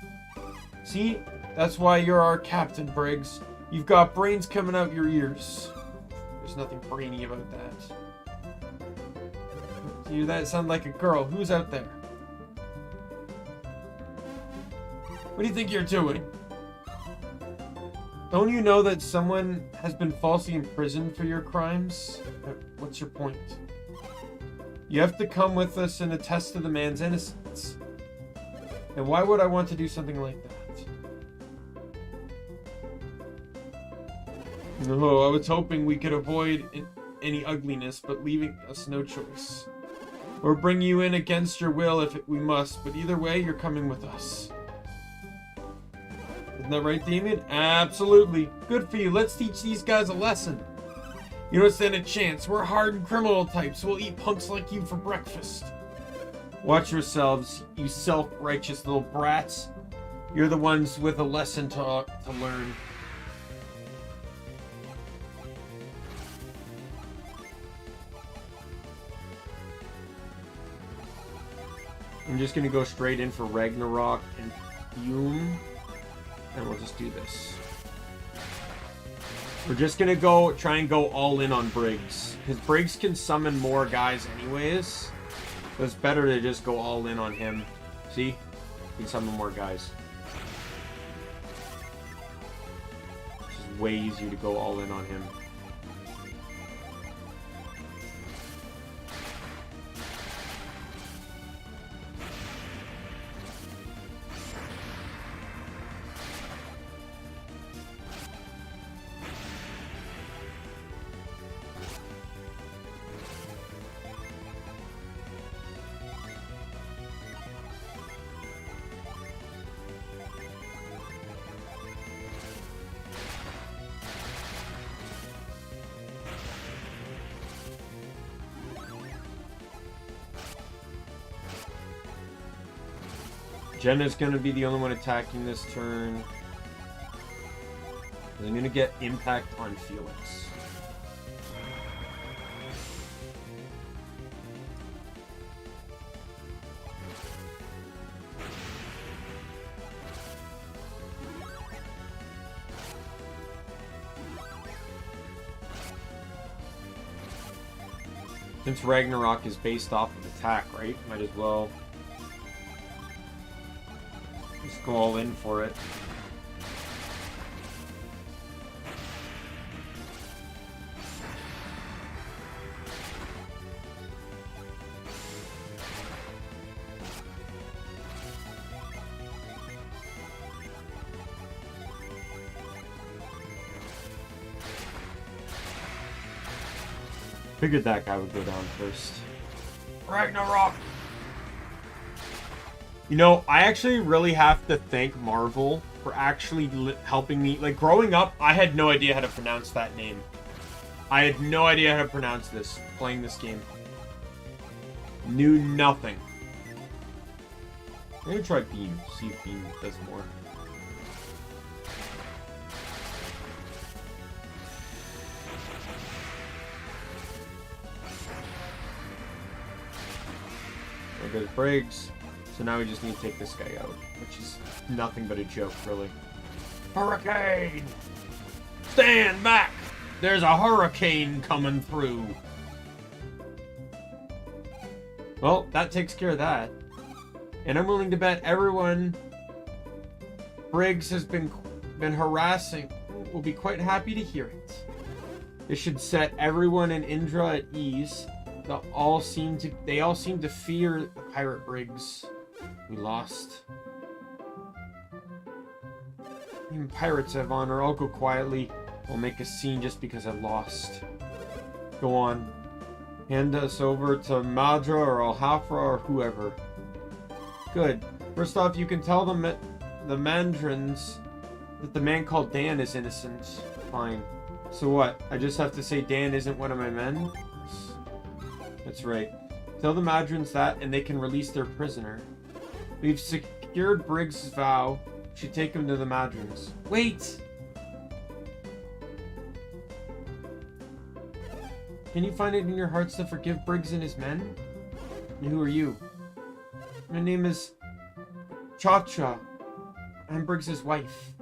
See? That's why you're our captain, Briggs. You've got brains coming out your ears. There's nothing brainy about that. Do you hear that? Sound like a girl. Who's out there? What do you think you're doing? Don't you know that someone has been falsely imprisoned for your crimes? What's your point? You have to come with us and attest to the man's innocence. And why would I want to do something like that? No, I was hoping we could avoid any ugliness, but leaving us no choice. Or bring you in against your will if we must, but either way, you're coming with us. Isn't that right, Daimien? Absolutely. Good for you. Let's teach these guys a lesson. You don't stand a chance. We're hardened criminal types. We'll eat punks like you for breakfast. Watch yourselves, you self-righteous little brats. You're the ones with a lesson to learn. I'm just gonna go straight in for Ragnarok and Fume. And we'll just do this. We're just gonna try and go all in on Briggs. Because Briggs can summon more guys anyways. So it's better to just go all in on him. See? He can summon more guys. It's way easier to go all in on him. Jenna's gonna be the only one attacking this turn. I'm gonna get impact on Felix. Since Ragnarok is based off of attack, right? Might as well just go all in for it. Figured that guy would go down first. Ragnarok! You know, I actually really have to thank Marvel for actually helping me. Like, growing up, I had no idea how to pronounce that name. I had no idea how to pronounce this, playing this game. Knew nothing. I'm gonna try Beam, see if Beam does more. There goes Briggs. So now we just need to take this guy out, which is nothing but a joke, really. Hurricane! Stand back! There's a hurricane coming through. Well, that takes care of that. And I'm willing to bet everyone Briggs has been harassing will be quite happy to hear it. This should set everyone in Indra at ease. They all seem to fear the pirate Briggs. We lost. Even pirates have honor. I'll go quietly. I'll make a scene just because I lost. Go on. Hand us over to Madra or Alhafra or whoever. Good. First off, you can tell the Mandarins that the man called Dan is innocent. Fine. So what? I just have to say Dan isn't one of my men? That's right. Tell the Mandarins that and they can release their prisoner. We've secured Briggs' vow. We should take him to the Mandarins. Wait! Can you find it in your hearts to forgive Briggs and his men? And who are you? My name is Cha-Cha. I'm Briggs' wife.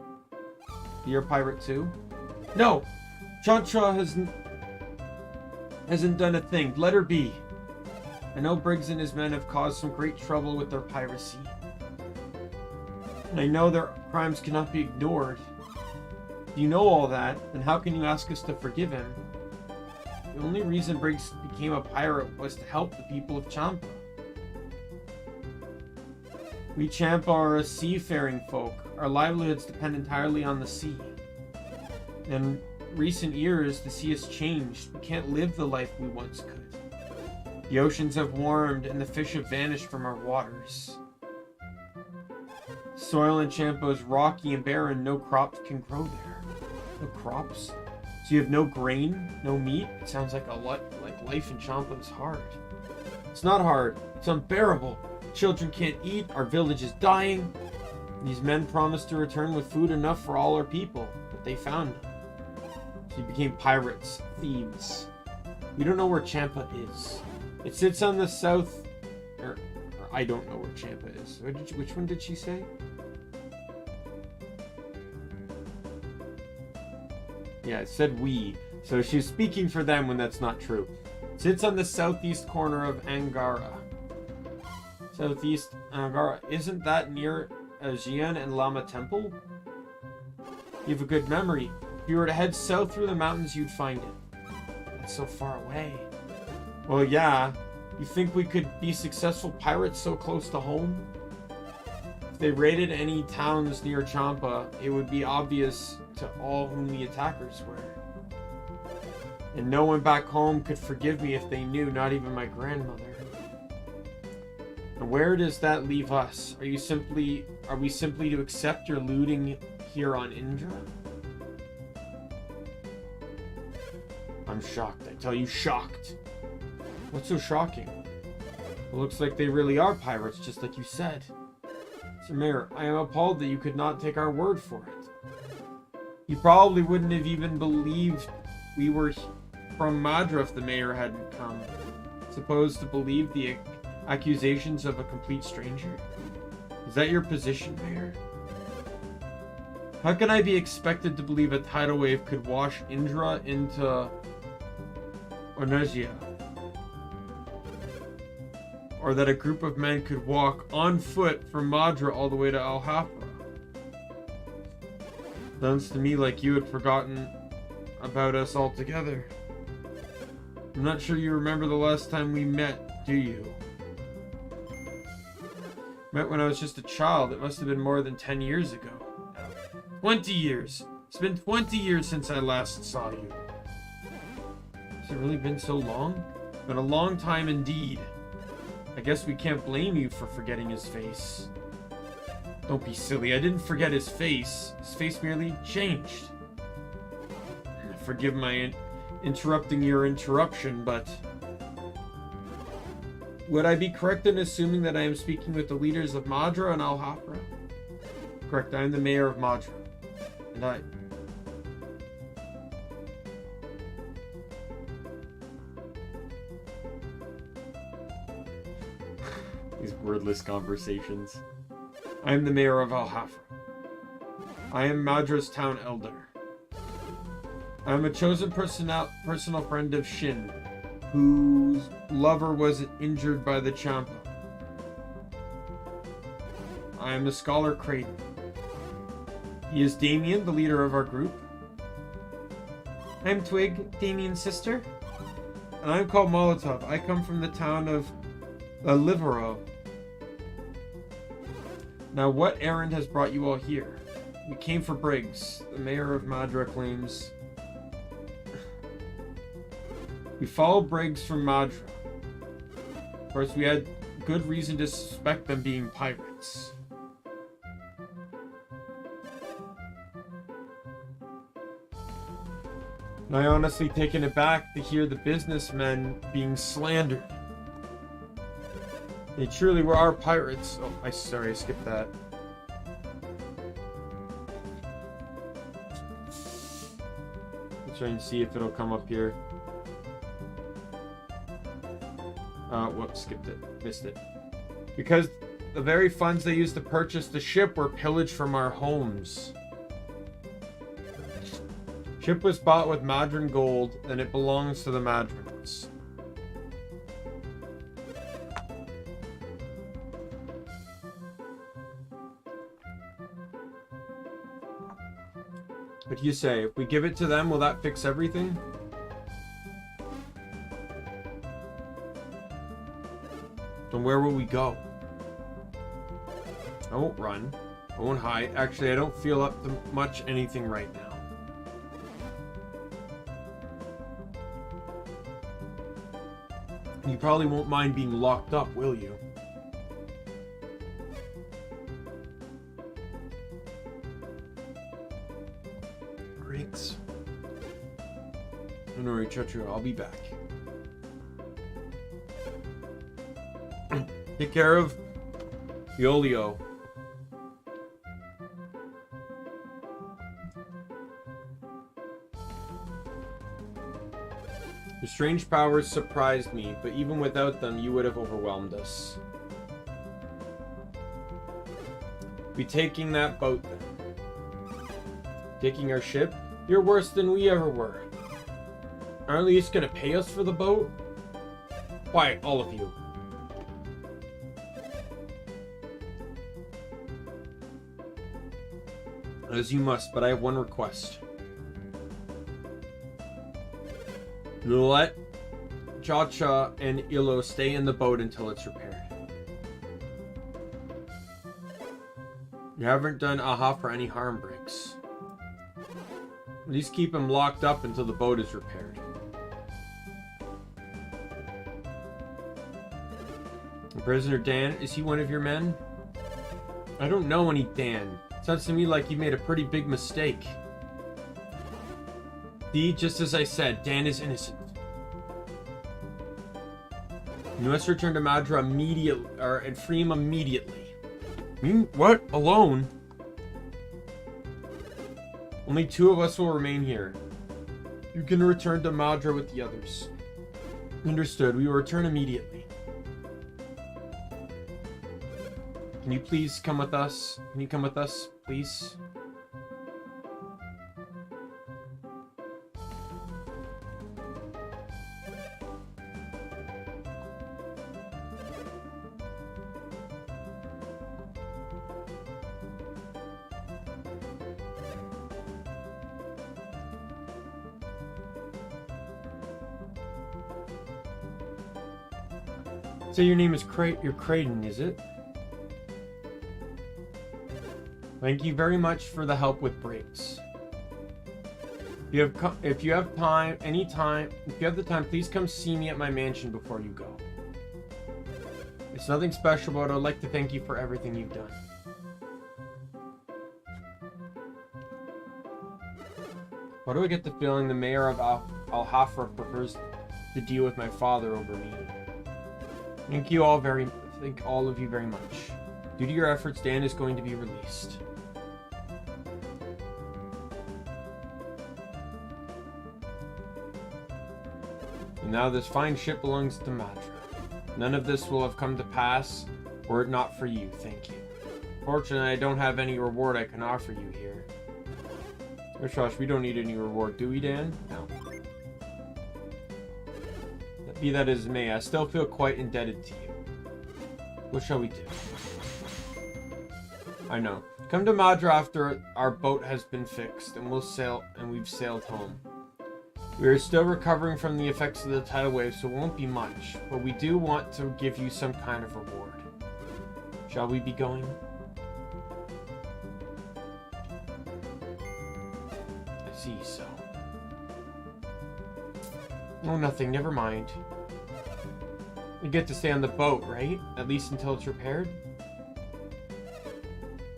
You're a pirate too? No! Cha-Cha hasn't done a thing. Let her be. I know Briggs and his men have caused some great trouble with their piracy. And I know their crimes cannot be ignored. If you know all that, then how can you ask us to forgive him? The only reason Briggs became a pirate was to help the people of Champa. We Champa are a seafaring folk. Our livelihoods depend entirely on the sea. In recent years, the sea has changed. We can't live the life we once could. The oceans have warmed and the fish have vanished from our waters. Soil in Champa is rocky and barren. No crops can grow there. No crops? So you have no grain, no meat? It sounds like life in Champa is hard. It's not hard. It's unbearable. Children can't eat. Our village is dying. These men promised to return with food enough for all our people, but they found none. So you became pirates, thieves. We don't know where Champa is. It sits on the south... Or I don't know where Champa is. Which one did she say? Yeah, it said we. So she's speaking for them when that's not true. It sits on the southeast corner of Angara. Southeast Angara. Isn't that near Aegean and Lama Temple? You have a good memory. If you were to head south through the mountains, you'd find it. That's so far away. Well, yeah. You think we could be successful pirates so close to home? If they raided any towns near Champa, it would be obvious to all whom the attackers were. And no one back home could forgive me if they knew, not even my grandmother. And where does that leave us? Are we simply to accept your looting here on Indra? I'm shocked. I tell you, shocked. What's so shocking? It looks like they really are pirates, just like you said. Sir Mayor, I am appalled that you could not take our word for it. You probably wouldn't have even believed we were from Madra if the mayor hadn't come. Supposed to believe the accusations of a complete stranger? Is that your position, Mayor? How can I be expected to believe a tidal wave could wash Indra into Onagia? Or that a group of men could walk on foot from Madra all the way to Alhafra? Sounds to me like you had forgotten about us altogether. I'm not sure you remember the last time we met, do you? Met when I was just a child. It must have been more than 10 years ago. 20 years! It's been 20 years since I last saw you. Has it really been so long? It's been a long time indeed. I guess we can't blame you for forgetting his face. Don't be silly. I didn't forget his face. His face merely changed. Forgive my interrupting your interruption, but... Would I be correct in assuming that I am speaking with the leaders of Madra and Alhafra? Correct, I am the mayor of Madra. And I... These wordless conversations. I am the mayor of Alhafra. I am Madra's town elder. I am a chosen personal friend of Shin, whose lover was injured by the Champa. I am the scholar Creighton. He is Daimien, the leader of our group. I'm Twig, Damien's sister. And I'm called Molotov. I come from the town of Livero. Now, what errand has brought you all here? We came for Briggs. The mayor of Madra claims We followed Briggs from Madra. Of course, we had good reason to suspect them being pirates. And I honestly taken aback to hear the businessmen being slandered. They truly were our pirates. Oh, sorry, I skipped that. Let's try and see if it'll come up here. Whoops, skipped it. Missed it. Because the very funds they used to purchase the ship were pillaged from our homes. Ship was bought with Madran gold, and it belongs to the Madrans. What do you say? If we give it to them, will that fix everything? Then where will we go? I won't run. I won't hide. Actually, I don't feel up to much anything right now. You probably won't mind being locked up, will you? Briggs. Don't worry, Chuchu, I'll be back. Take care of Yolio. Your strange powers surprised me, but even without them, you would have overwhelmed us. We taking that boat then? Taking our ship? You're worse than we ever were. Aren't you just gonna pay us for the boat? Quiet, all of you. As you must, but I have one request. Let Chacha and Ilo stay in the boat until it's repaired. You haven't done Aha for any harm, Briggs. At least keep him locked up until the boat is repaired. And Prisoner Dan, is he one of your men? I don't know any Dan. Sounds to me like you made a pretty big mistake. See, just as I said, Dan is innocent. You must return to Madra immediately, and free him immediately. What? Alone? Only 2 of us will remain here. You can return to Madra with the others. Understood. We will return immediately. Can you please come with us? Can you come with us, please? So your name is Creighton, is it? Thank you very much for the help with Briggs. If you have the time, please come see me at my mansion before you go. It's nothing special, but I'd like to thank you for everything you've done. Why do I get the feeling the mayor of Al-Hafra prefers to deal with my father over me? Thank all of you very much. Due to your efforts, Dan is going to be released. And now this fine ship belongs to Madra. None of this will have come to pass were it not for you. Thank you. Fortunately, I don't have any reward I can offer you here. Gosh, we don't need any reward, do we, Dan? No. Be that as it may, I still feel quite indebted to you. What shall we do? I know. Come to Madra after our boat has been fixed, and we've sailed home. We are still recovering from the effects of the tidal wave, so it won't be much, but we do want to give you some kind of reward. Shall we be going? I see, so. Oh, nothing. Never mind. You get to stay on the boat, right? At least until it's repaired?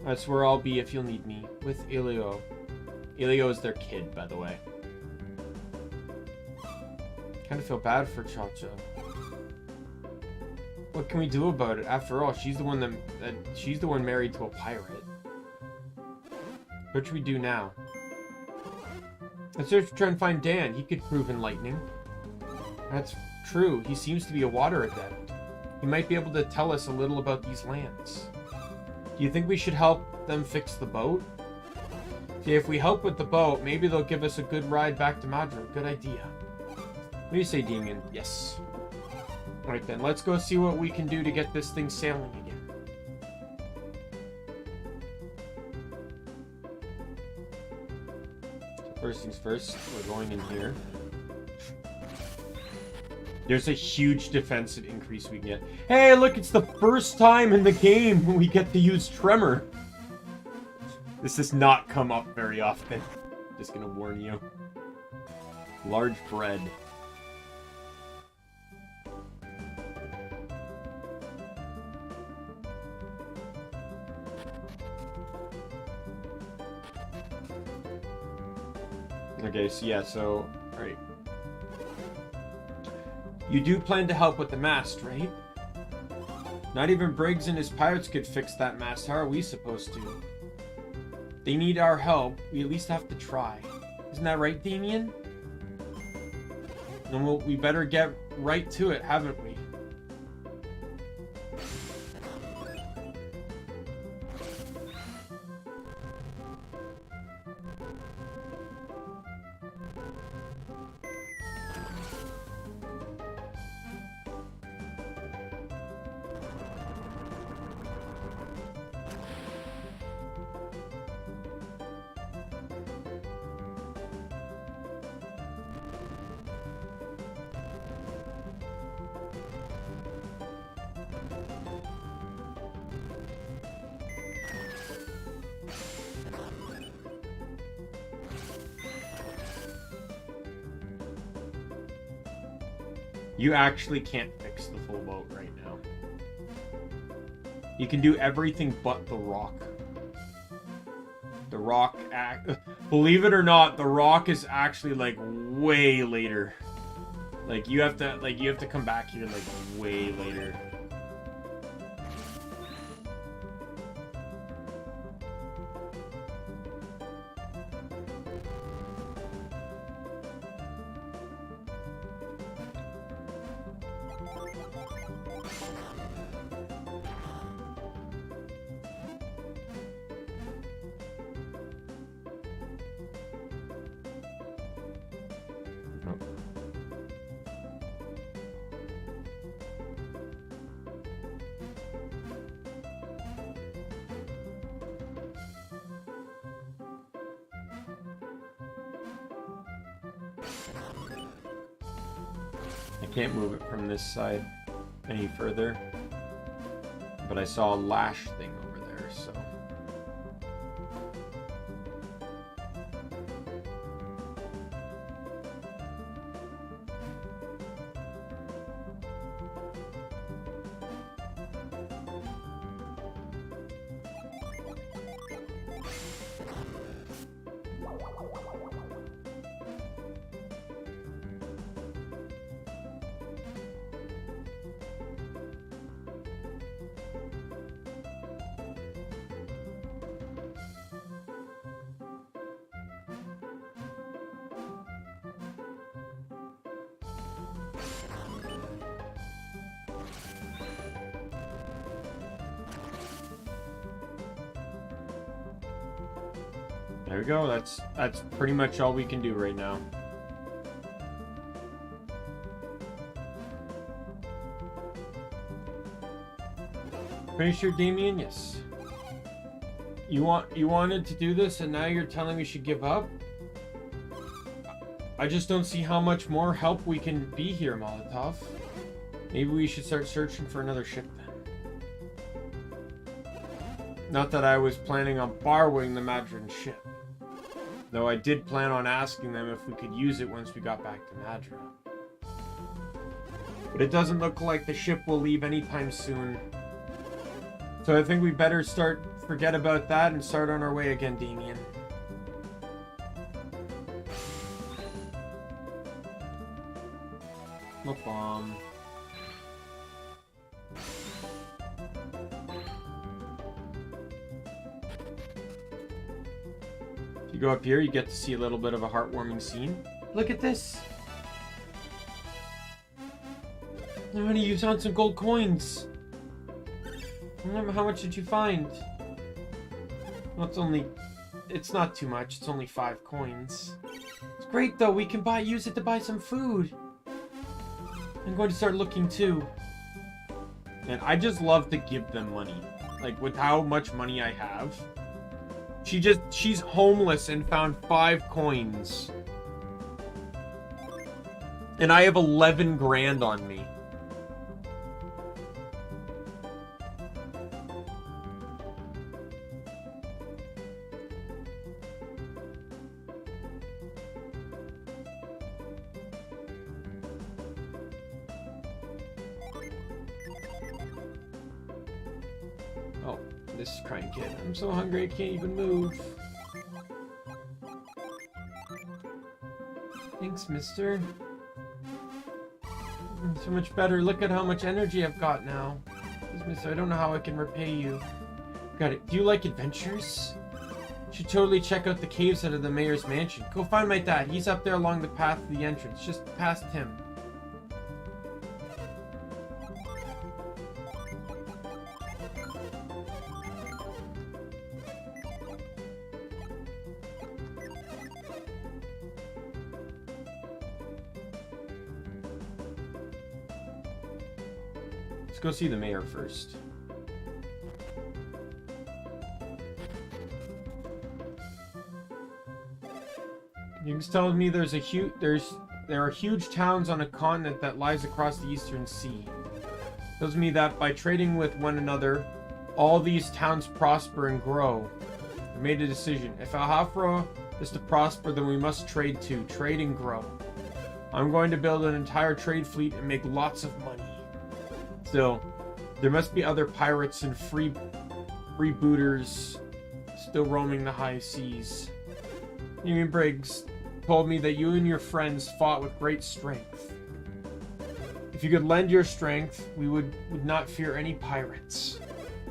That's where I'll be if you'll need me. With Elio. Elio is their kid, by the way. Kind of feel bad for Cha-Cha. What can we do about it? After all, she's the one she's the one married to a pirate. What should we do now? Let's search to try and find Dan. He could prove enlightening. That's true. He seems to be a water adept. He might be able to tell us a little about these lands. Do you think we should help them fix the boat? See, if we help with the boat, maybe they'll give us a good ride back to Madra. Good idea. What do you say, Daimien? Yes. Alright then, let's go see what we can do to get this thing sailing again. First things first, we're going in here. There's a huge defensive increase we can get. Hey, look, it's the first time in the game when we get to use Tremor. This does not come up very often. Just gonna warn you. Large bread. Okay, so yeah, alright. You do plan to help with the mast, right? Not even Briggs and his pirates could fix that mast. How are we supposed to? They need our help. We at least have to try. Isn't that right, Daimien? And we better get right to it, haven't we? You actually can't fix the full boat right now. You can do everything but the rock. The rock, believe it or not, the rock is actually like way later. Like you have to come back here like way later. I can't move it from this side any further, but I saw a lash thing over there, so. There we go. That's pretty much all we can do right now. Pretty sure, Daimien? Yes. You wanted to do this, and now you're telling me we should give up? I just don't see how much more help we can be here, Molotov. Maybe we should start searching for another ship then. Not that I was planning on borrowing the Madran ship. Though I did plan on asking them if we could use it once we got back to Madra. But it doesn't look like the ship will leave anytime soon. So I think we better forget about that and start on our way again, Daimien. Smoke bomb. If you go up here, you get to see a little bit of a heartwarming scene. Look at this! Honey, you found some gold coins! How much did you find? Well, it's not too much. It's only 5 coins. It's great though. We can use it to buy some food. I'm going to start looking too. And I just love to give them money. Like with how much money I have. She's homeless and found 5 coins. And I have 11 grand on me. Oh, this crying kid. I'm so hungry I can't even move. Thanks, mister. So much better. Look at how much energy I've got now. Mister, I don't know how I can repay you. Got it. Do you like adventures? Should totally check out the caves out of the mayor's mansion. Go find my dad. He's up there along the path to the entrance. Just past him. Let's go see the mayor first. He's telling me there are huge towns on a continent that lies across the Eastern Sea. Tells me that by trading with one another, all these towns prosper and grow. I made a decision. If Alhafra is to prosper, then we must trade too. Trade and grow. I'm going to build an entire trade fleet and make lots of money. Still, there must be other pirates and freebooters still roaming the high seas. Union Briggs told me that you and your friends fought with great strength. If you could lend your strength, we would not fear any pirates.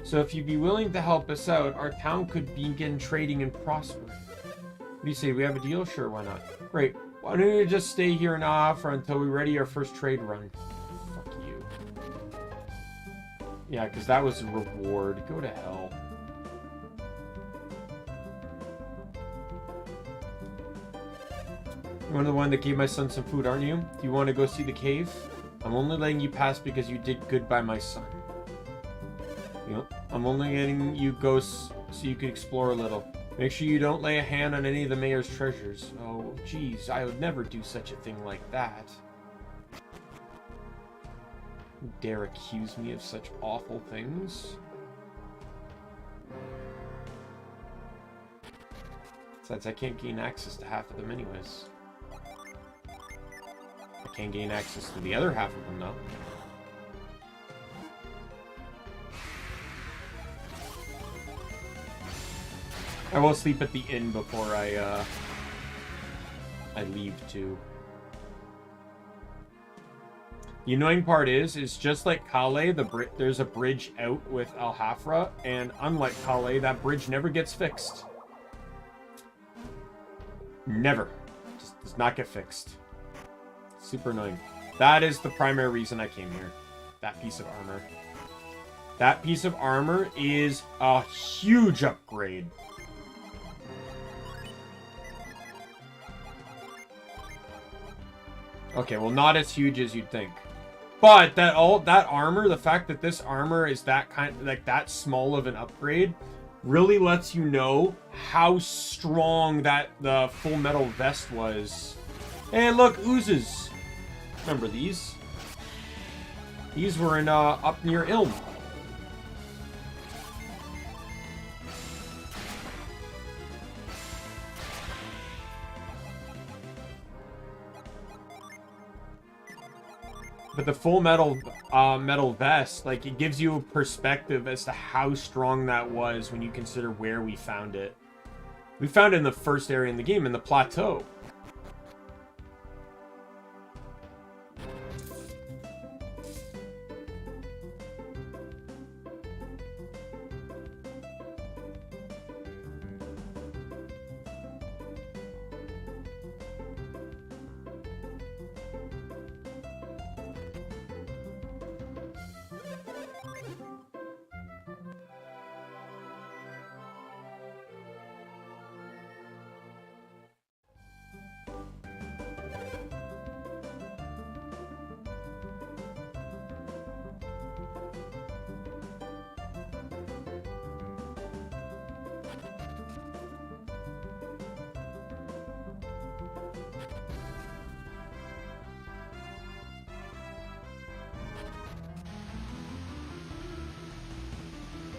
So if you'd be willing to help us out, our town could begin trading and prospering. What do you say? We have a deal? Sure, why not? Great. Why don't you just stay here in Alhafra until we ready our first trade run? Yeah, because that was a reward. Go to hell. You're the one that gave my son some food, aren't you? Do you want to go see the cave? I'm only letting you pass because you did good by my son. You know, I'm only letting you go so you can explore a little. Make sure you don't lay a hand on any of the mayor's treasures. Oh, geez, I would never do such a thing like that. You dare accuse me of such awful things? Besides, I can't gain access to half of them anyways. I can gain access to the other half of them, though. I will sleep at the inn before I leave, too. The annoying part is just like Calais, there's a bridge out with Alhafra, and unlike Calais, that bridge never gets fixed. Never. Just does not get fixed. Super annoying. That is the primary reason I came here. That piece of armor. That piece of armor is a huge upgrade. Okay, well, not as huge as you'd think. But that armor, the fact that this armor is that that small of an upgrade, really lets you know how strong the full metal vest was. Hey, look, oozes. Remember these? These were in up near Ilm. But the full metal vest, like, it gives you a perspective as to how strong that was when you consider where we found it. We found it in the first area in the game, in the plateau.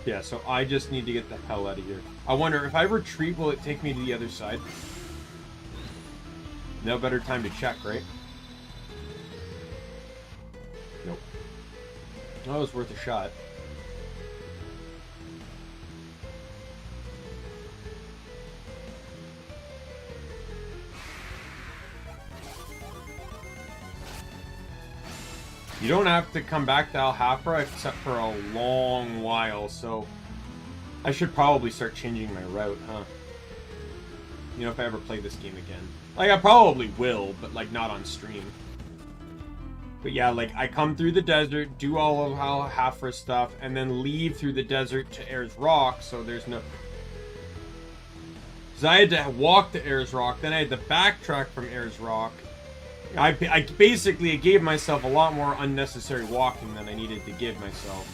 Yeah, so I just need to get the hell out of here. I wonder, if I retreat, will it take me to the other side? No better time to check, right? Nope. That was worth a shot. You don't have to come back to Al-Hafra except for a long while, so I should probably start changing my route, huh? You know, if I ever play this game again. Like, I probably will, but, like, not on stream. But yeah, like, I come through the desert, do all of Al-Hafra stuff, and then leave through the desert to Ayers Rock, so there's no... Because I had to walk to Ayers Rock, then I had to backtrack from Ayers Rock. I basically gave myself a lot more unnecessary walking than I needed to give myself.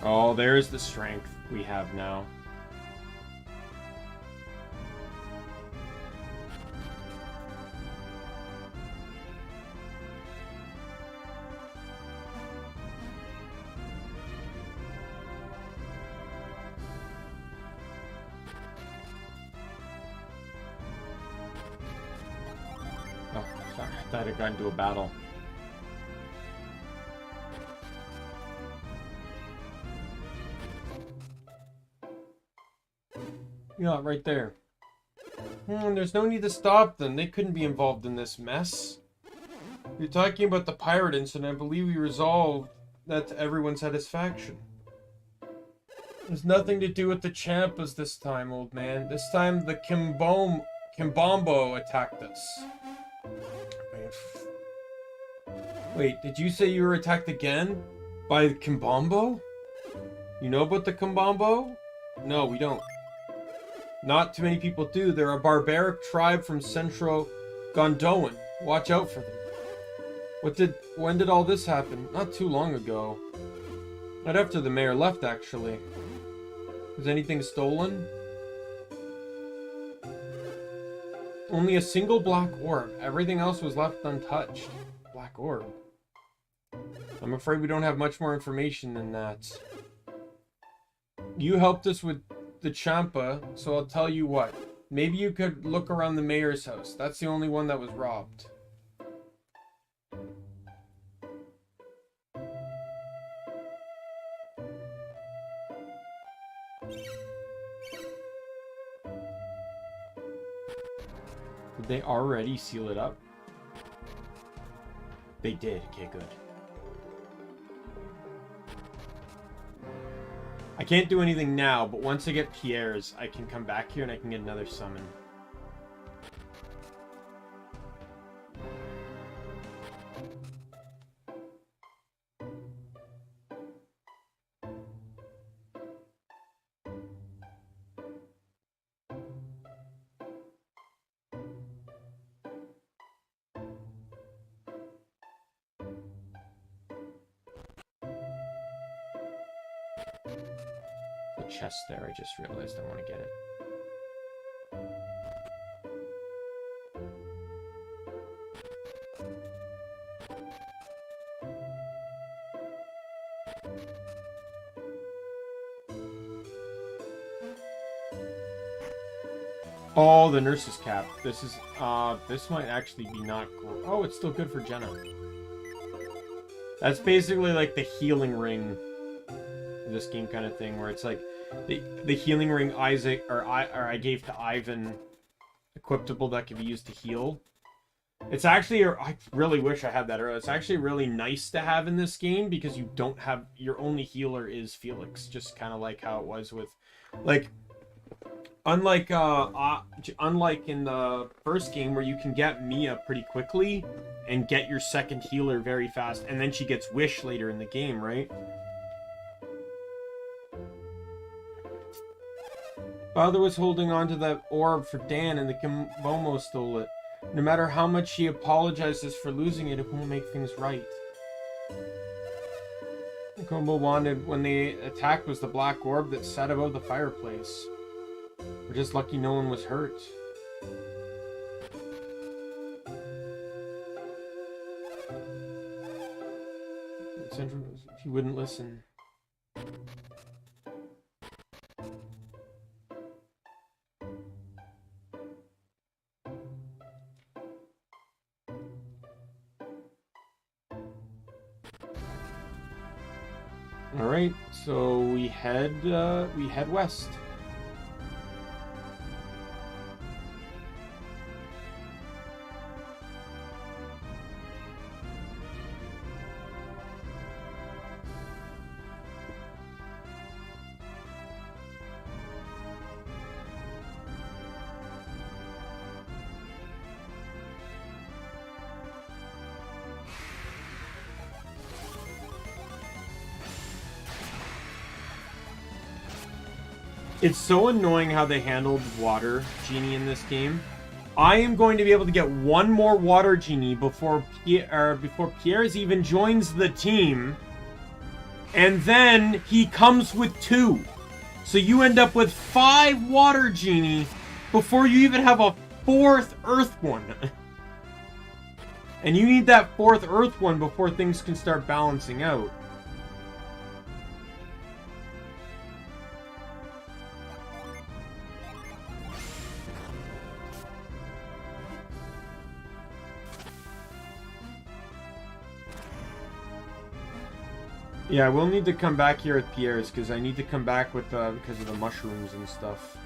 Oh, there's the strength we have now. Oh, sorry. I thought I got into a battle. Yeah, right there. There's no need to stop them. They couldn't be involved in this mess. You're talking about the pirate incident. I believe we resolved that to everyone's satisfaction. There's nothing to do with the Champas this time, old man. This time the Kimbombo attacked us. Wait, did you say you were attacked again? By Kimbombo? You know about the Kimbombo? No, we don't. Not too many people do. They're a barbaric tribe from central Gondowan. Watch out for them. When did all this happen? Not too long ago. Right after the mayor left, actually. Was anything stolen? Only a single black orb. Everything else was left untouched. Black orb. I'm afraid we don't have much more information than that. You helped us with the Champa, so I'll tell you what. Maybe you could look around the mayor's house. That's the only one that was robbed. Did they already seal it up? They did. Okay, good. I can't do anything now, but once I get Pierre's, I can come back here and I can get another summon. Chest there, I just realized I want to get it. Oh, the nurse's cap. This is this might actually be not cool. Oh, it's still good for Jenna. That's basically like the healing ring this game kind of thing, where it's like the healing ring I gave to Ivan, equipable that can be used to heal. It's actually, I really wish I had that earlier. It's actually really nice to have in this game because you don't have, your only healer is Felix, just kind of like how it was with, like, unlike in the first game where you can get Mia pretty quickly and get your second healer very fast, and then she gets Wish later in the game, right? Father was holding on to that orb for Dan, and the Kimomo stole it. No matter how much he apologizes for losing it, it won't make things right. The Kimomo wanted when they attacked was the black orb that sat above the fireplace. We're just lucky no one was hurt. He wouldn't listen. All right, so we head west. It's so annoying how they handled Water Genie in this game. I am going to be able to get one more Water Genie before Pierre's even joins the team. And then he comes with 2. So you end up with 5 Water Genie before you even have a 4th Earth one. And you need that 4th Earth one before things can start balancing out. Yeah, we'll need to come back here with Pierre's, because I need to come back with, because of the mushrooms and stuff.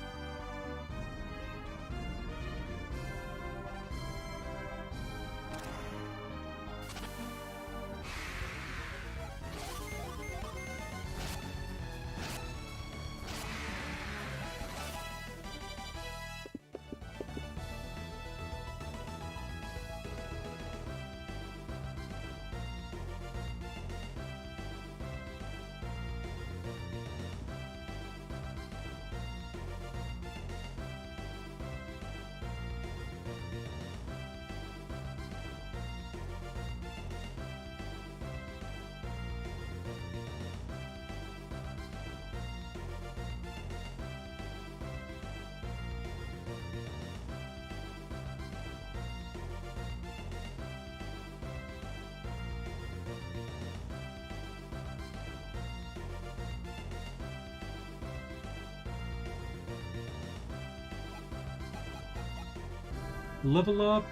Level up.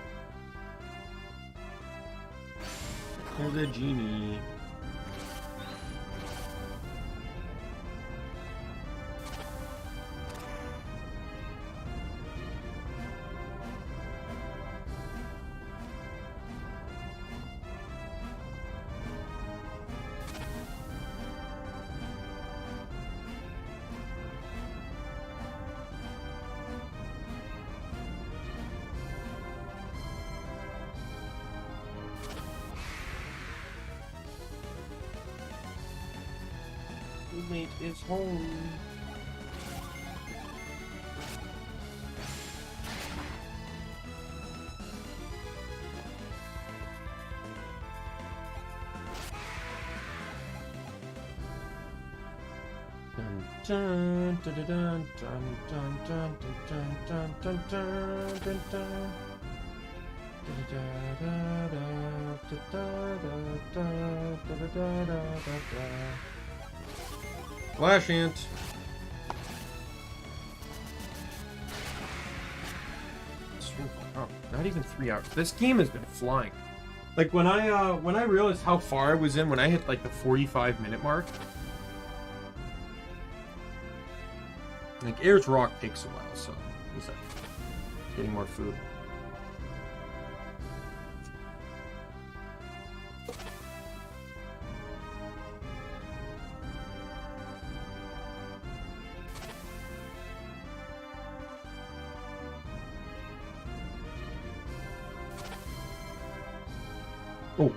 There's a genie. teammate is home. Dun, dun, dun, dun, dun, dun, dun, dun, dun, dun, dun. Flash Ant. Oh, not even 3 hours. This game has been flying. Like when I realized how far I was in when I hit like the 45-minute mark. Like Ayers Rock takes a while, so what's that? Getting more food. Oh.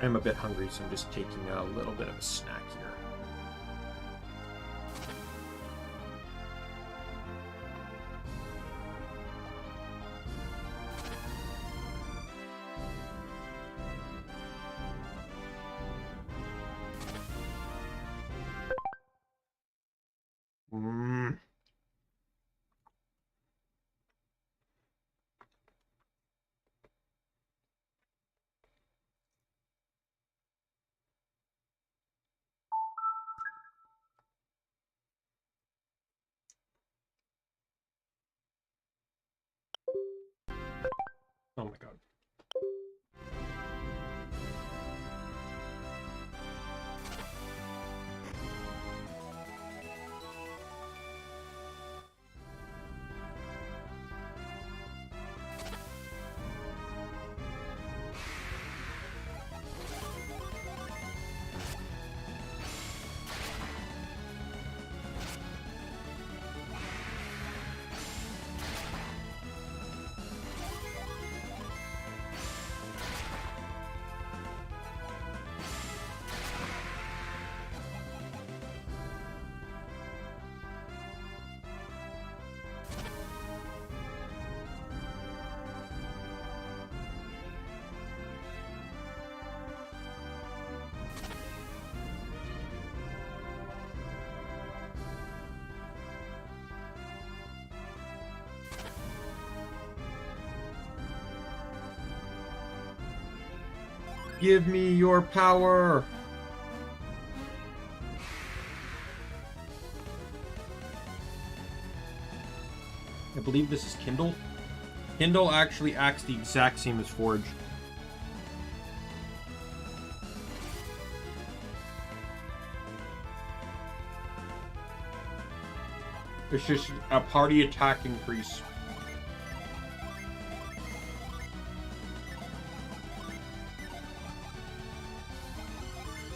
I'm a bit hungry, so I'm just taking a little bit of a snack here. Oh my god. Give me your power! I believe this is Kindle. Kindle actually acts the exact same as Forge. It's just a party attack increase.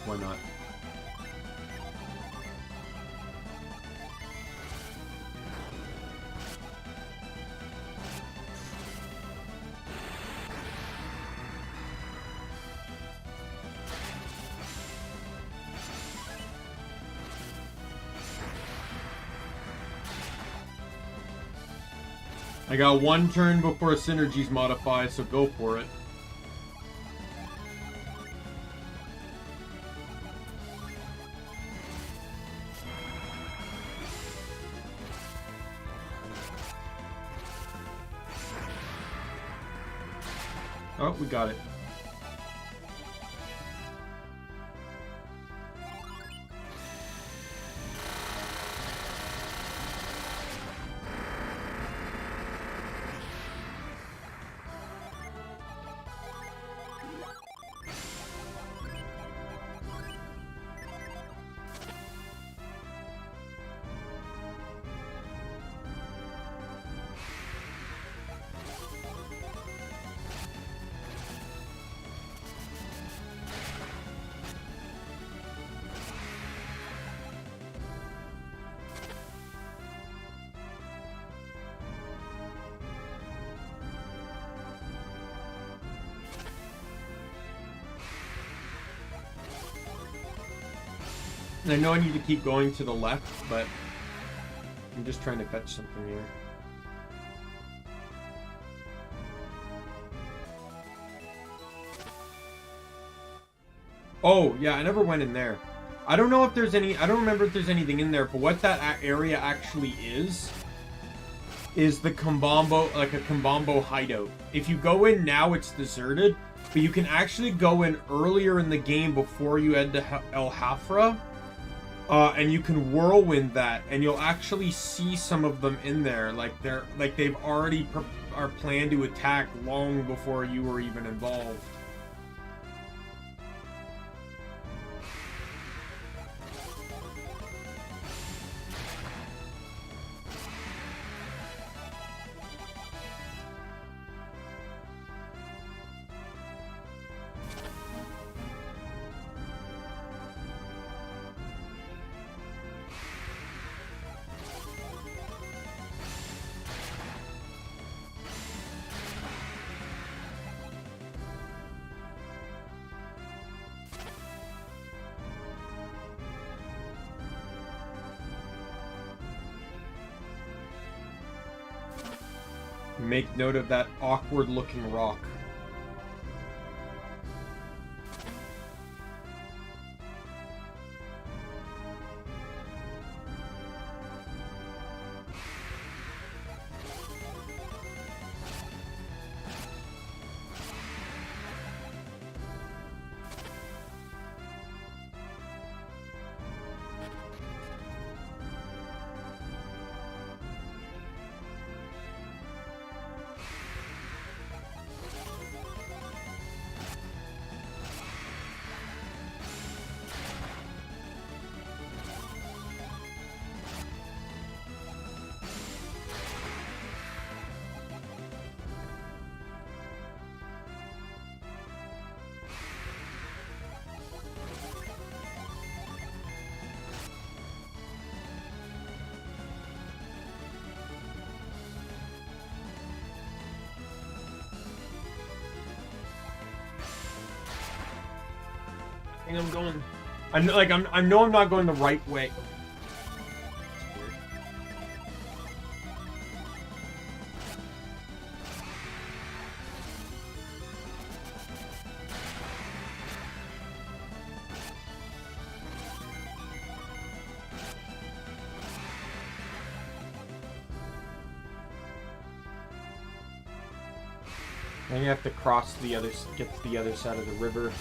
Why not? I got one turn before synergies modify, so go for it. Oh, we got it. I know I need to keep going to the left, but I'm just trying to fetch something here. Oh, yeah, I never went in there. I don't know if there's any... I don't remember if there's anything in there, but what that area actually is the Kambombo, like a Kambombo hideout. If you go in now, it's deserted, but you can actually go in earlier in the game before you head to El Hafra. And you can whirlwind that, and you'll actually see some of them in there, like they've already are planned to attack long before you were even involved. Make note of that awkward-looking rock. I think I'm going. I know I'm not going the right way. Then you have to cross the other, get to the other side of the river.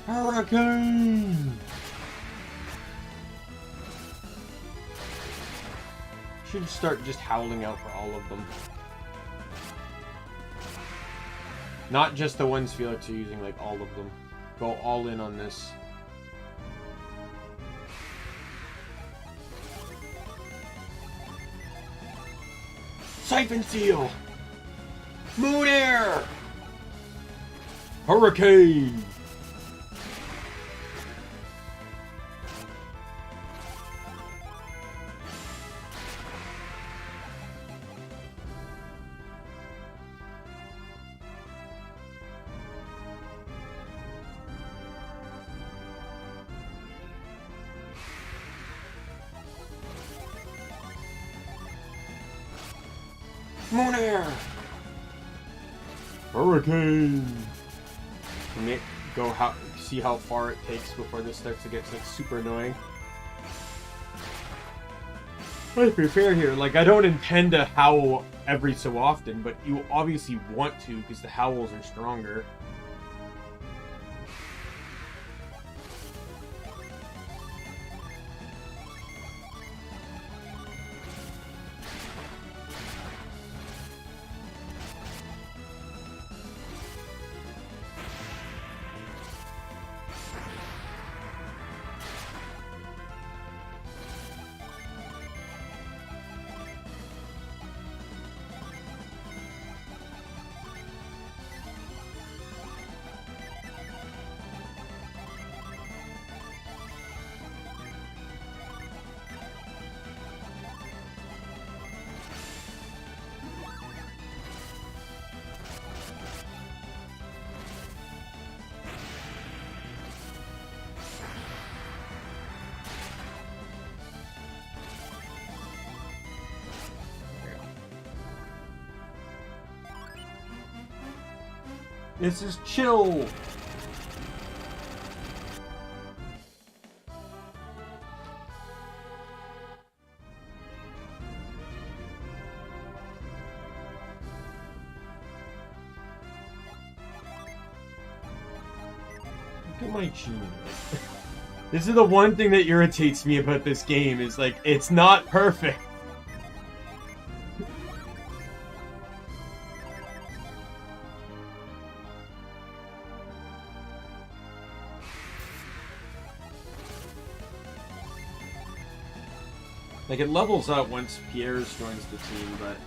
Hurricane! Should start just howling out for all of them. Not just the ones Felix are using, like all of them. Go all in on this. Siphon Seal! Moon Air! Hurricane! Moon Air! Hurricane! See how far it takes before this starts to get like super annoying. Let's be fair here, like I don't intend to howl every so often, but you obviously want to because the howls are stronger. This is chill. Look at my gene. This is the one thing that irritates me about this game is like it's not perfect. Like, it levels up once Pierre's joins the team, but...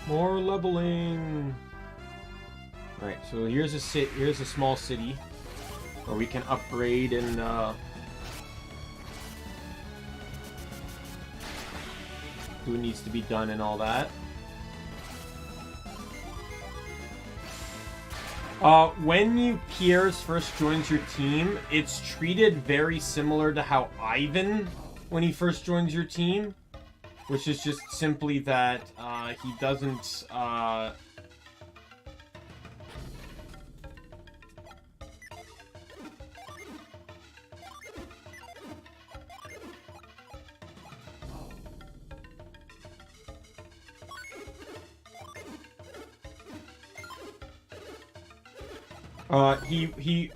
More leveling. Right, so here's a small city where we can upgrade and do what needs to be done and all that. When Pierre's first joins your team, it's treated very similar to how Ivan, when he first joins your team, which is just simply that he doesn't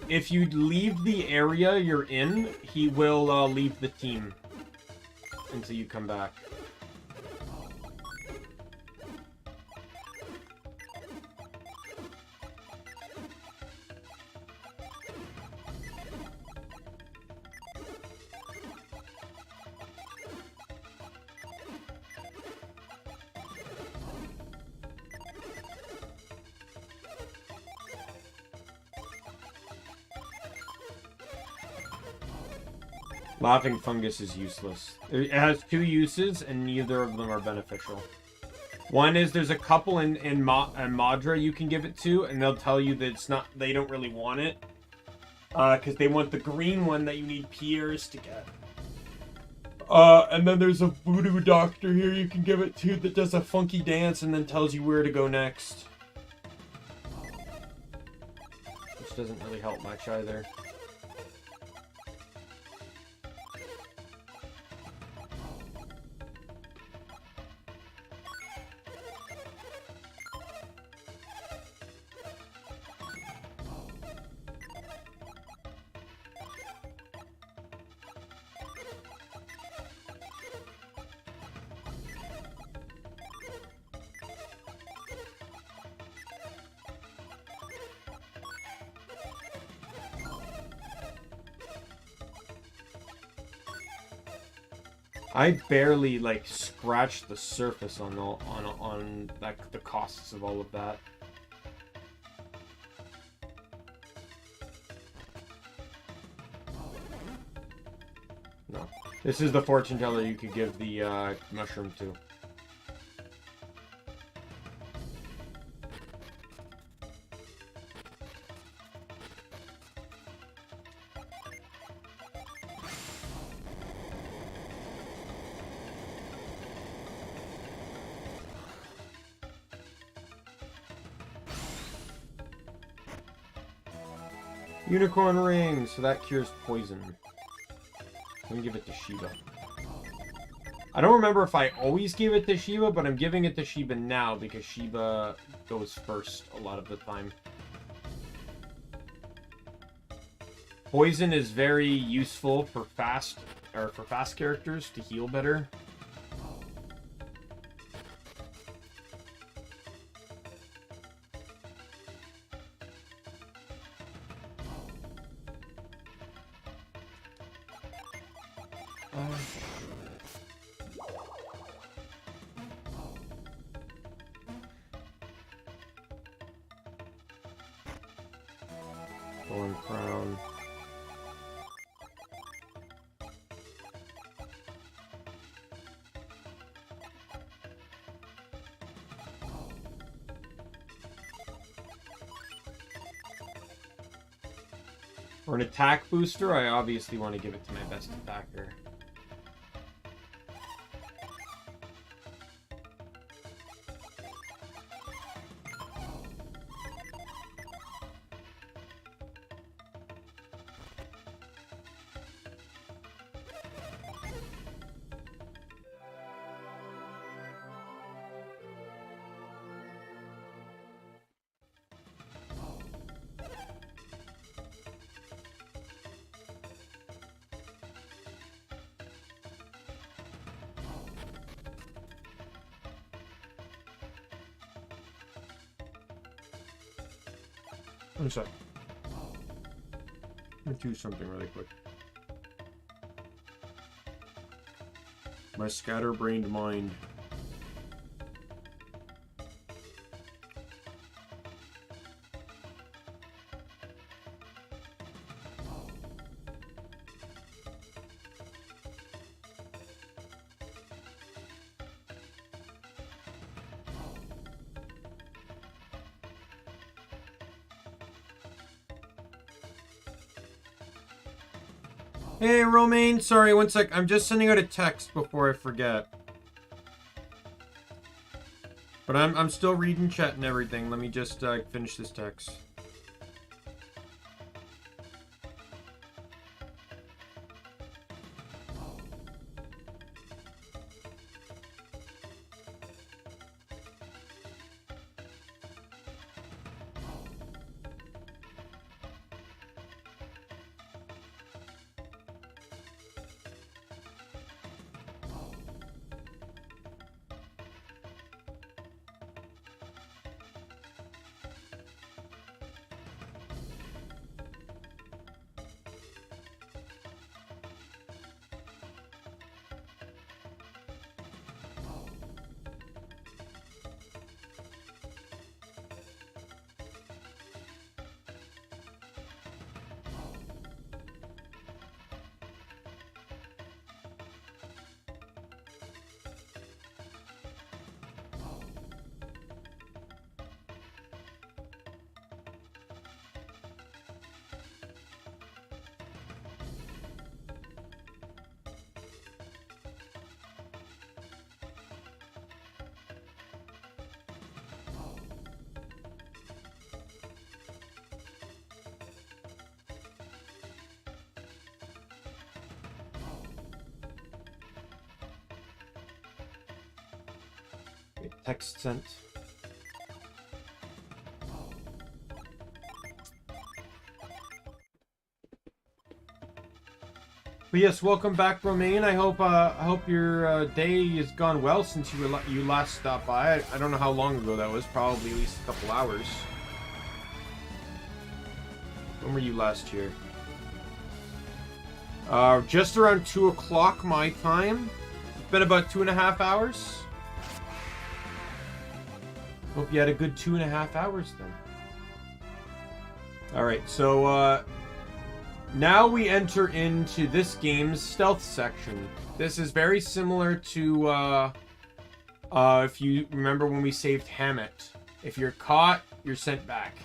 if you leave the area you're in, he will leave the team until you come back. Laughing fungus is useless. It has two uses, and neither of them are beneficial. One is there's a couple in Madra you can give it to, and they'll tell you that it's not. They don't really want it, because they want the green one that you need Pierre's to get. And then there's a voodoo doctor here you can give it to that does a funky dance and then tells you where to go next, which doesn't really help much either. I barely like scratched the surface on like the costs of all of that. No. This is the fortune teller you could give the mushroom to. Unicorn ring, so that cures poison. Let me give it to Shiba. I don't remember if I always gave it to Shiba, but I'm giving it to Shiba now because Shiba goes first a lot of the time. Poison is very useful for fast characters to heal better. Thorn crown. For an attack booster, I obviously want to give it to my best attacker. I'm sorry. Let me do something really quick. My scatterbrained mind. Hey, Romaine, sorry, one sec. I'm just sending out a text before I forget. But I'm still reading chat and everything. Let me just finish this text. Text sent. But yes, welcome back, Romaine. I hope your day has gone well since you last stopped by. I don't know how long ago that was. Probably at least a couple hours. When were you last here? Just around 2 o'clock my time. been about 2.5 hours. Hope you had a good 2.5 hours then. Alright, so now we enter into this game's stealth section. This is very similar to if you remember when we saved Hammett. If you're caught, you're sent back.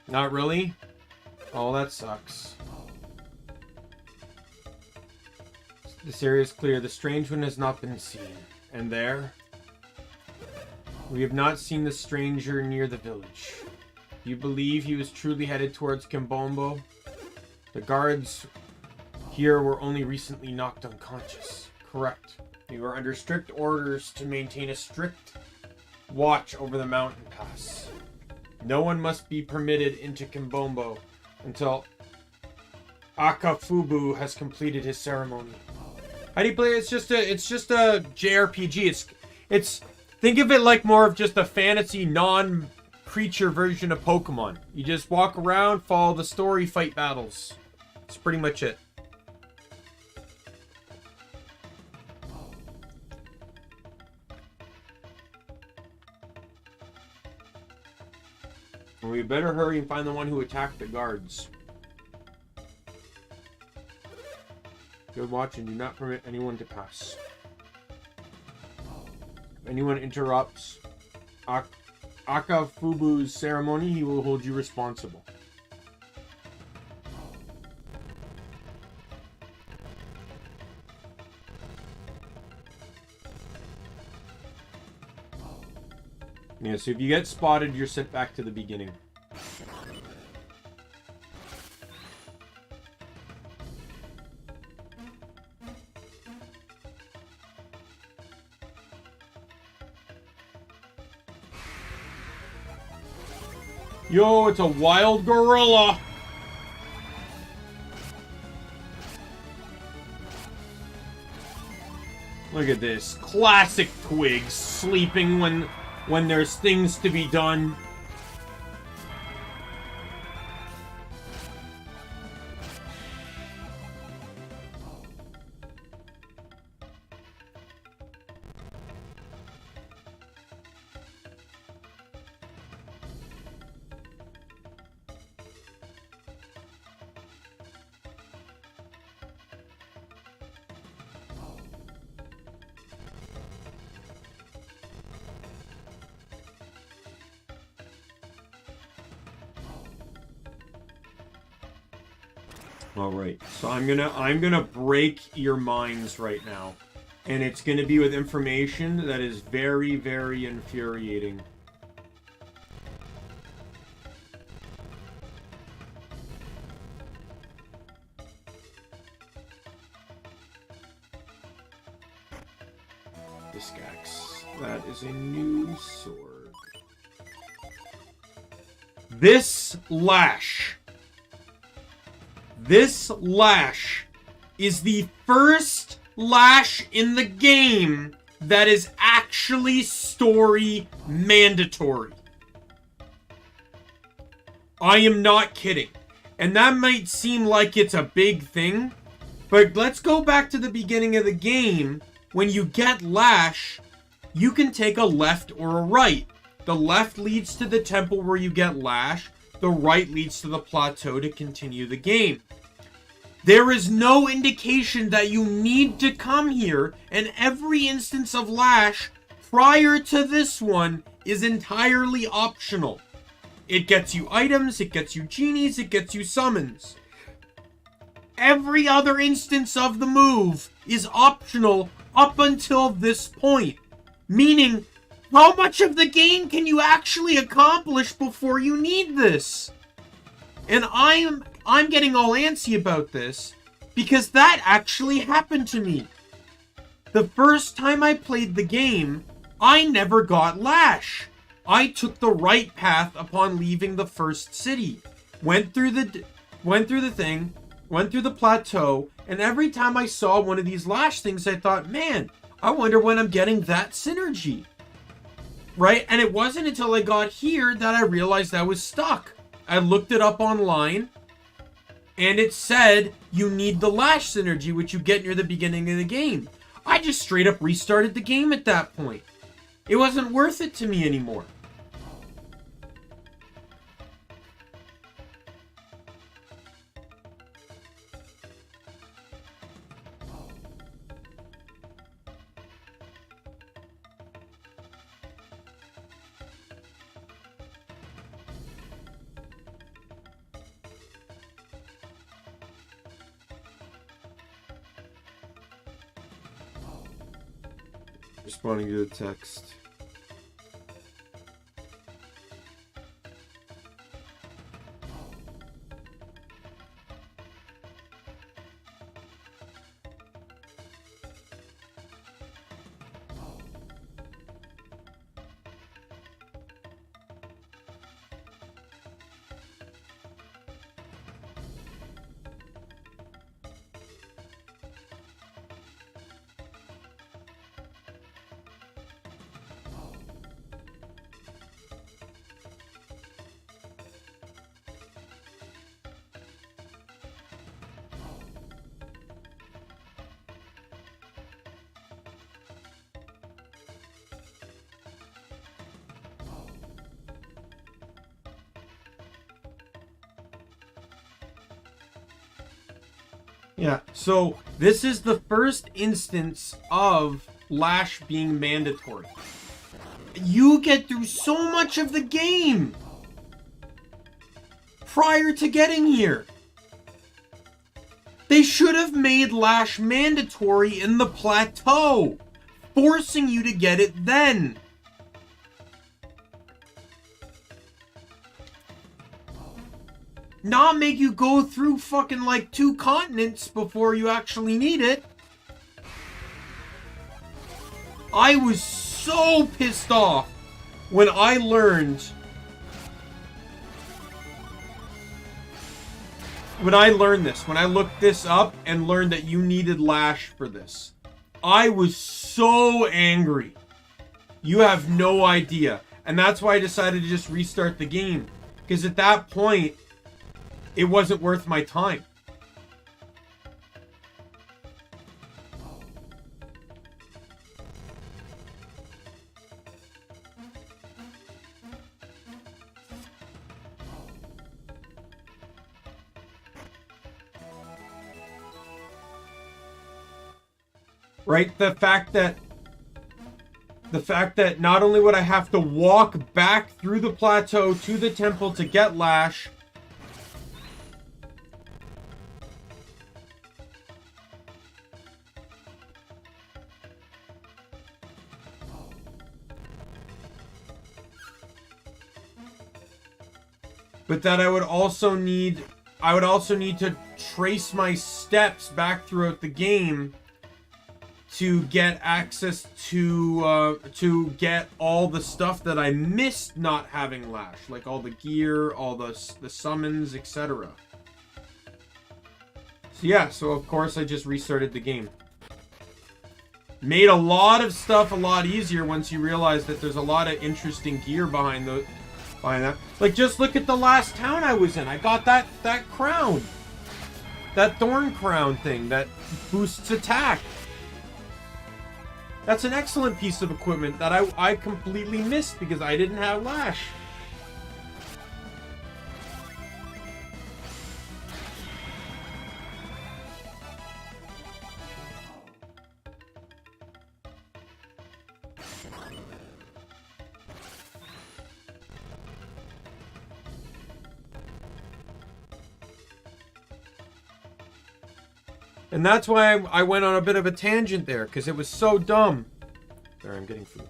Not really? Oh, that sucks. This area is clear. The strange one has not been seen. And there? We have not seen the stranger near the village. You believe he was truly headed towards Kimbombo? The guards here were only recently knocked unconscious. Correct. You are under strict orders to maintain a strict watch over the mountain pass. No one must be permitted into Kimbombo until Akafubu has completed his ceremony. How do you play it? It's just a JRPG. It's think of it like more of just a fantasy non-creature version of Pokemon. You just walk around, follow the story, fight battles. That's pretty much it. And we better hurry and find the one who attacked the guards. Good watch and do not permit anyone to pass. If anyone interrupts Akafubu's ceremony, he will hold you responsible. Yeah, so if you get spotted, you're sent back to the beginning. Yo, it's a wild gorilla! Look at this. Classic Twigs sleeping when there's things to be done. Alright, so I'm gonna break your minds right now. And it's gonna be with information that is very, very infuriating. Discax. That is a new sword. This lash is the first lash in the game that is actually story mandatory. I am not kidding. And that might seem like it's a big thing, but let's go back to the beginning of the game. When you get lash, you can take a left or a right. The left leads to the temple where you get lash. The right leads to the plateau to continue the game. There is no indication that you need to come here, and every instance of lash prior to this one is entirely optional. It gets you items, it gets you genies, it gets you summons. Every other instance of the move is optional up until this point. Meaning, how much of the game can you actually accomplish before you need this? And I'm getting all antsy about this because that actually happened to me. The first time I played the game, I never got lash. I took the right path upon leaving the first city. Went through the plateau, and every time I saw one of these lash things, I thought, man, I wonder when I'm getting that synergy. Right? And it wasn't until I got here that I realized I was stuck. I looked it up online, And it said you need the lash synergy, which you get near the beginning of the game. I just straight up restarted the game at that point. It wasn't worth it to me anymore. Responding to the text. Yeah, so this is the first instance of Lash being mandatory. You get through so much of the game prior to getting here. They should have made Lash mandatory in the plateau, forcing you to get it then. Not make you go through fucking like 2 continents before you actually need it. I was so pissed off when I learned this, when I looked this up and learned that you needed Lash for this. I was so angry. You have no idea. And that's why I decided to just restart the game. Because at that point, it wasn't worth my time. Right? The fact that not only would I have to walk back through the plateau to the temple to get Lash, but that I would also need to trace my steps back throughout the game to get access to get all the stuff that I missed not having Lash, like all the gear, all the summons, etc. So yeah, so of course I just restarted the game. Made a lot of stuff a lot easier once you realize that there's a lot of interesting gear behind that. Like, just look at the last town I was in. I got that crown. That thorn crown thing that boosts attack. That's an excellent piece of equipment that I completely missed because I didn't have Lash. And that's why I went on a bit of a tangent there, because it was so dumb. There, I'm getting food.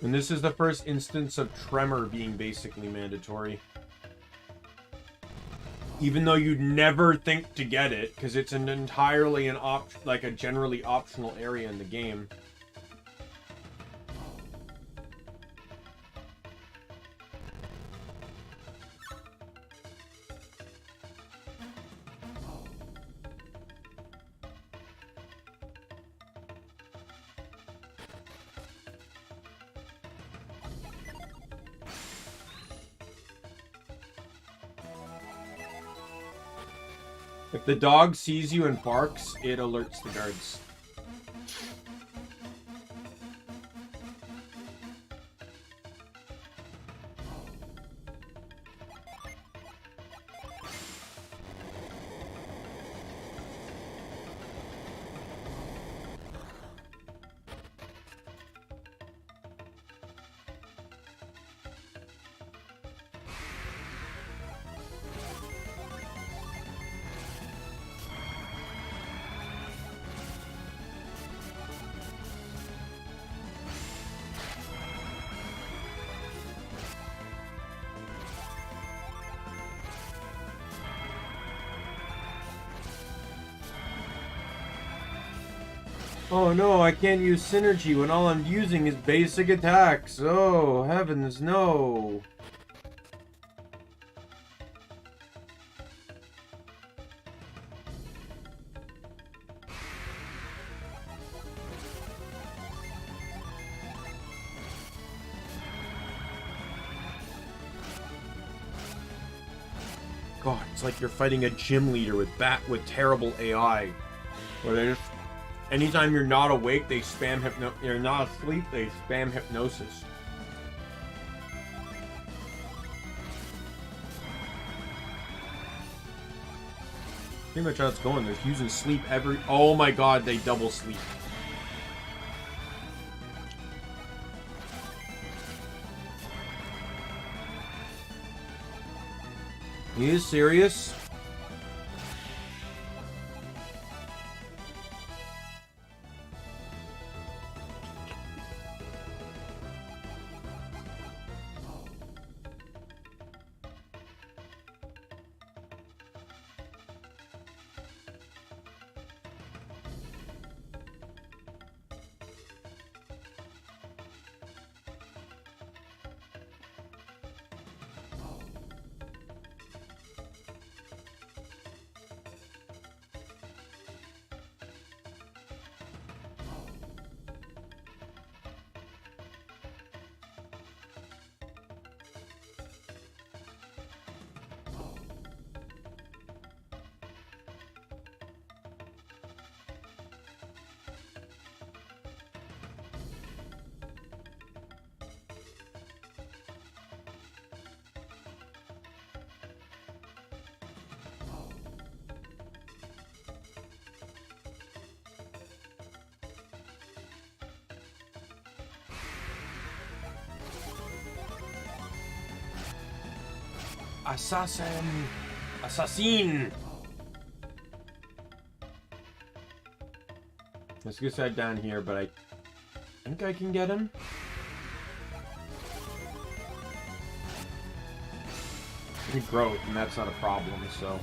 And this is the first instance of Tremor being basically mandatory. Even though you'd never think to get it, because it's an entirely a generally optional area in the game. If the dog sees you and barks, it alerts the guards. Oh no, I can't use synergy when all I'm using is basic attacks. Oh, heavens, no. God, it's like you're fighting a gym leader with terrible AI. Where they just, anytime you're not awake, they spam you're not asleep, they spam hypnosis. Pretty much how it's going. They're using sleep every... Oh my god, they double sleep. He is serious? Assassin! Let's get that down here, but I think I can get him. He growth, and that's not a problem, so...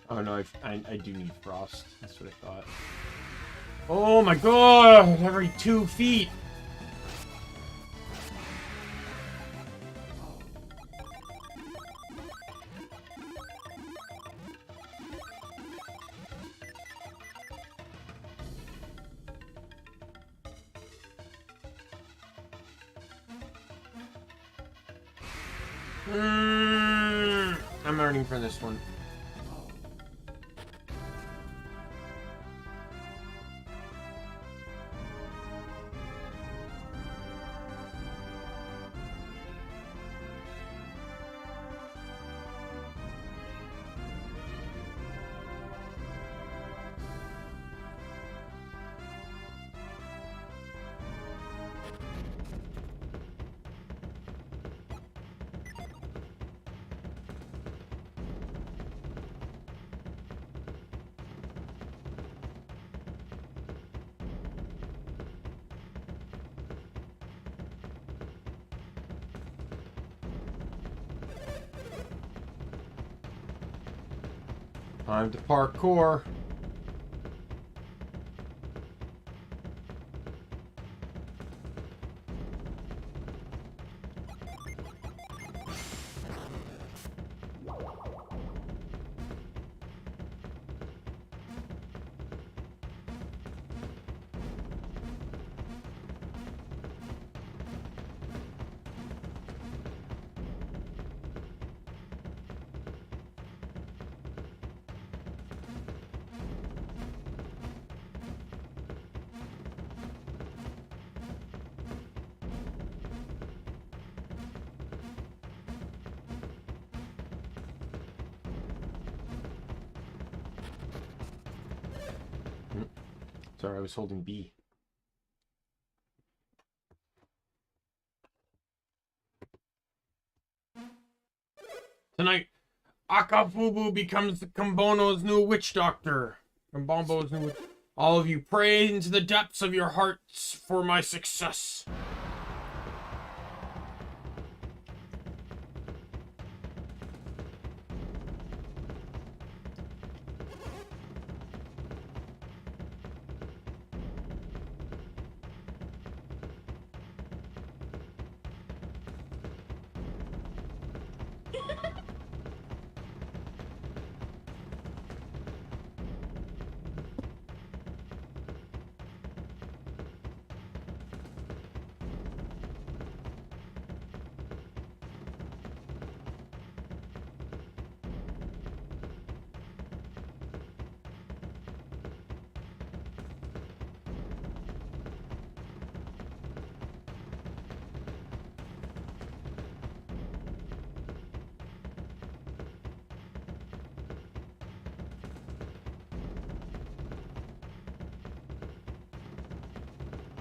Oh no, I do need frost. That's what I thought. Oh my god! Every 2 feet! I'm learning from this one. Time to parkour. Sorry, I was holding B. Tonight, Akafubu becomes Kambono's new witch doctor. Kambombo's new witch. All of you pray into the depths of your hearts for my success.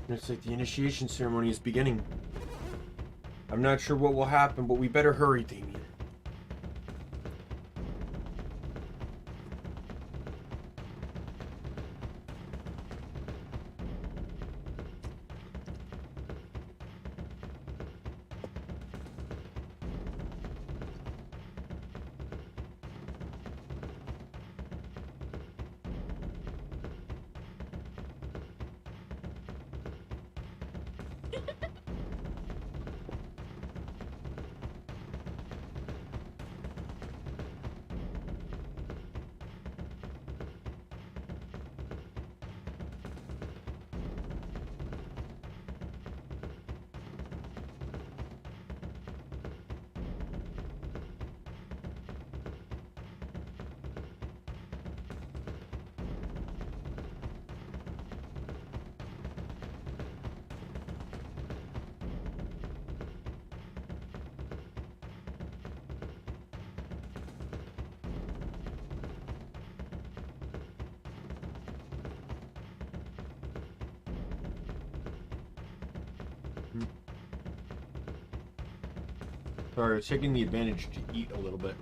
Looks like the initiation ceremony is beginning. I'm not sure what will happen, but we better hurry, Daimien. Sorry, I was taking the advantage to eat a little bit.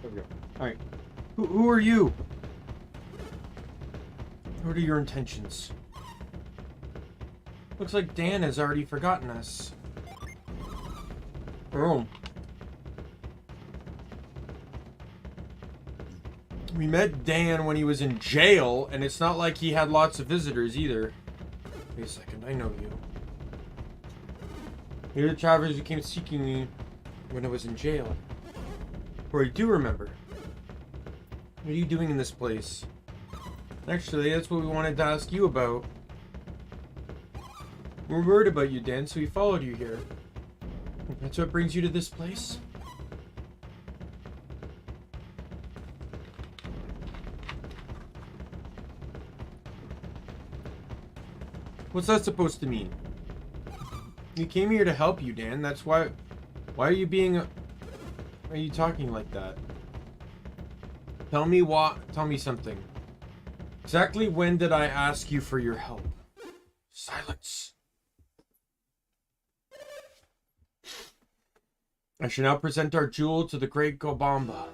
There we go. Alright. Who are you? What are your intentions? Looks like Dan has already forgotten us. Oh. We met Dan when he was in jail, and it's not like he had lots of visitors either. Wait a second, I know you. You're the travelers who came seeking me when I was in jail. Or I do remember. What are you doing in this place? Actually, that's what we wanted to ask you about. We're worried about you, Dan, so we followed you here. That's what brings you to this place? What's that supposed to mean? We came here to help you, Dan. That's why... Why are you being... Why are you talking like that? Tell me what... Tell me something. Exactly when did I ask you for your help? Silence. I shall now present our jewel to the great Gobamba.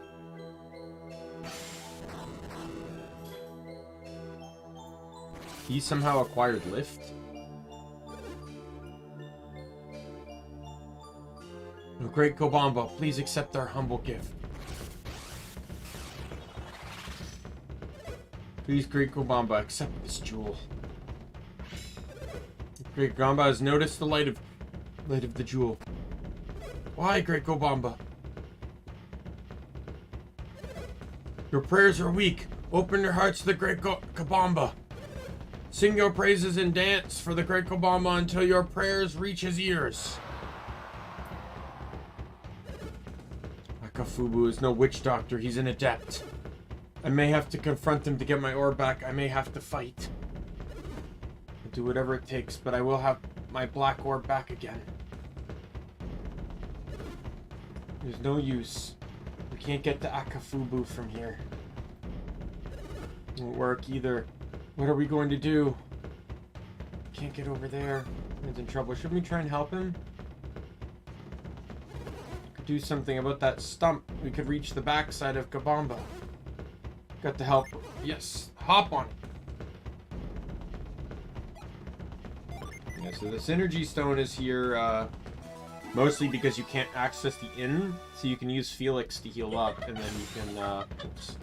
He somehow acquired lift? The great Gobamba, please accept our humble gift. Please, great Gobamba, accept this jewel. Great Gobamba has noticed the light of the jewel. Why, great Gobamba? Your prayers are weak. Open your hearts to the great Gobamba. Sing your praises and dance for the great Gobamba until your prayers reach his ears. Akafubu is no witch doctor. He's an adept. I may have to confront him to get my ore back. I may have to fight. I'll do whatever it takes, but I will have my black ore back again. There's no use. We can't get to Akafubu from here. It won't work either. What are we going to do? Can't get over there. He's in trouble. Shouldn't we try and help him? Could do something about that stump. We could reach the backside of Kabamba. Got to help. Yes. Hop on it. Yeah, so the synergy stone is here mostly because you can't access the inn. So you can use Felix to heal up and then you can oops.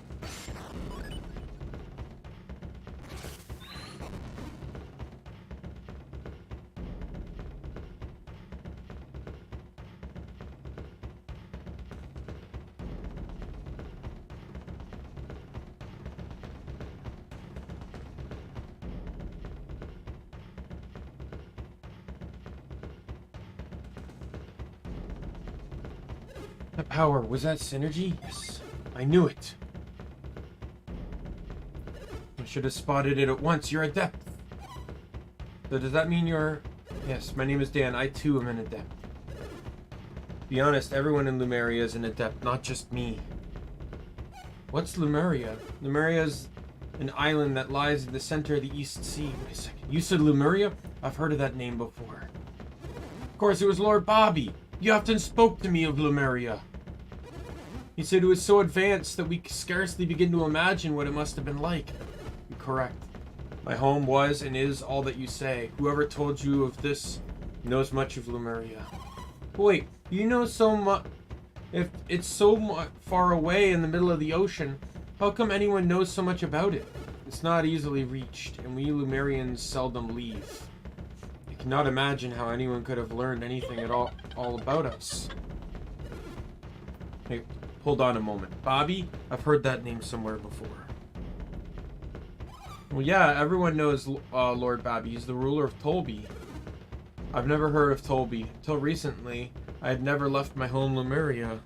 That power, was that synergy? Yes, I knew it. I should have spotted it at once. You're adept. So does that mean you're... Yes, my name is Dan. I too am an adept. Be honest, everyone in Lumeria is an adept, not just me. What's Lumeria? Lumeria is an island that lies in the center of the East Sea. Wait a second. You said Lumeria? I've heard of that name before. Of course, it was Lord Bobby. You often spoke to me of Lumeria. He said it was so advanced that we scarcely begin to imagine what it must have been like. You're correct. My home was and is all that you say. Whoever told you of this knows much of Lumeria. Wait, you know so much... If it's so far away in the middle of the ocean, how come anyone knows so much about it? It's not easily reached, and we Lumerians seldom leave. I cannot imagine how anyone could have learned anything at all about us. Hey, hold on a moment. Bobby? I've heard that name somewhere before. Well, yeah, everyone knows Lord Bobby. He's the ruler of Tolby. I've never heard of Tolby. Until recently, I had never left my home Lumeria.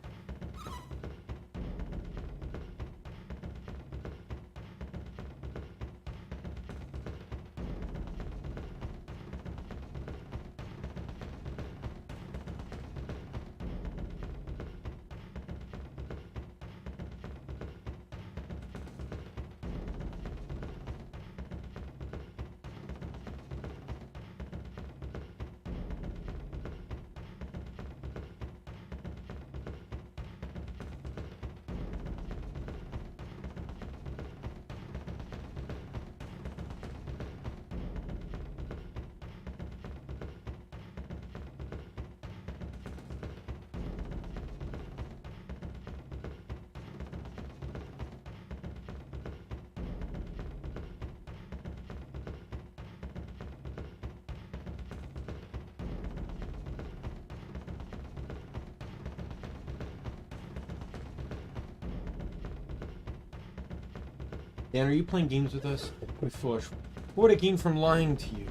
Dan, are you playing games with us? We're foolish. What would I gain from lying to you?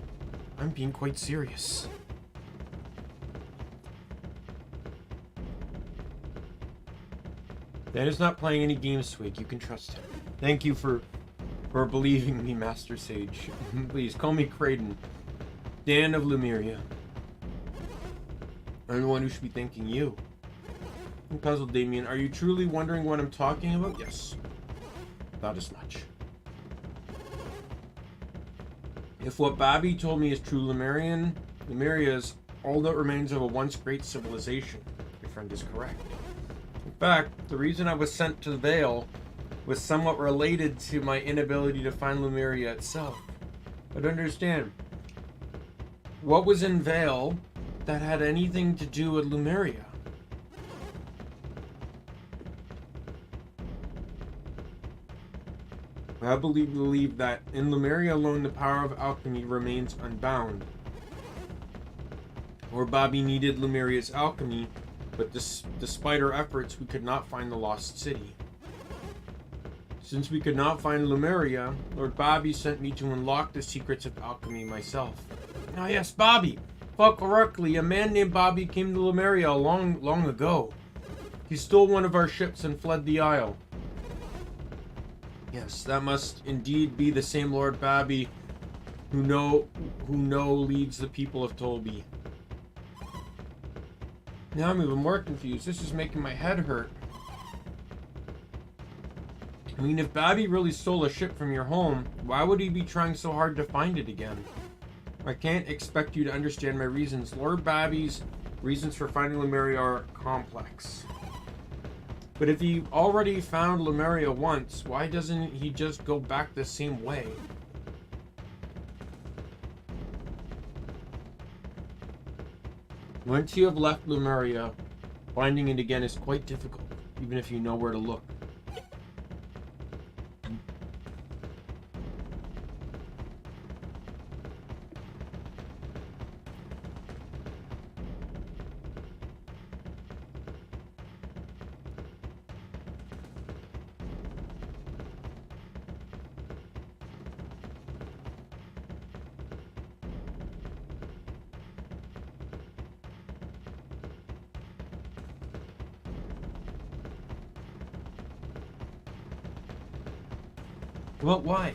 I'm being quite serious. Dan is not playing any games, Swig. You can trust him. Thank you for believing me, Master Sage. Please, call me Kraden. Dan of Lemuria. I'm the one who should be thanking you. I'm puzzled, Daimien. Are you truly wondering what I'm talking about? Yes. Not as much. If what Bobby told me is true, Lemuria is all that remains of a once great civilization. Your friend is correct. In fact, the reason I was sent to Vale was somewhat related to my inability to find Lemuria itself. But understand, what was in Vale that had anything to do with Lemuria? I believe that in Lemuria alone the power of alchemy remains unbound. Or Bobby needed Lemuria's alchemy, but despite our efforts we could not find the lost city. Since we could not find Lemuria, Lord Bobby sent me to unlock the secrets of alchemy myself. Ah yes, Bobby! Thought correctly, a man named Bobby came to Lemuria long ago. He stole one of our ships and fled the isle. Yes, that must indeed be the same Lord Bobby who leads the people of Tolby. Now I'm even more confused. This is making my head hurt. I mean, if Bobby really stole a ship from your home, why would he be trying so hard to find it again? I can't expect you to understand my reasons. Lord Bobby's reasons for finding Lemuria are complex. But if he already found Lemuria once, why doesn't he just go back the same way? Once you have left Lemuria, finding it again is quite difficult, even if you know where to look. Well, why?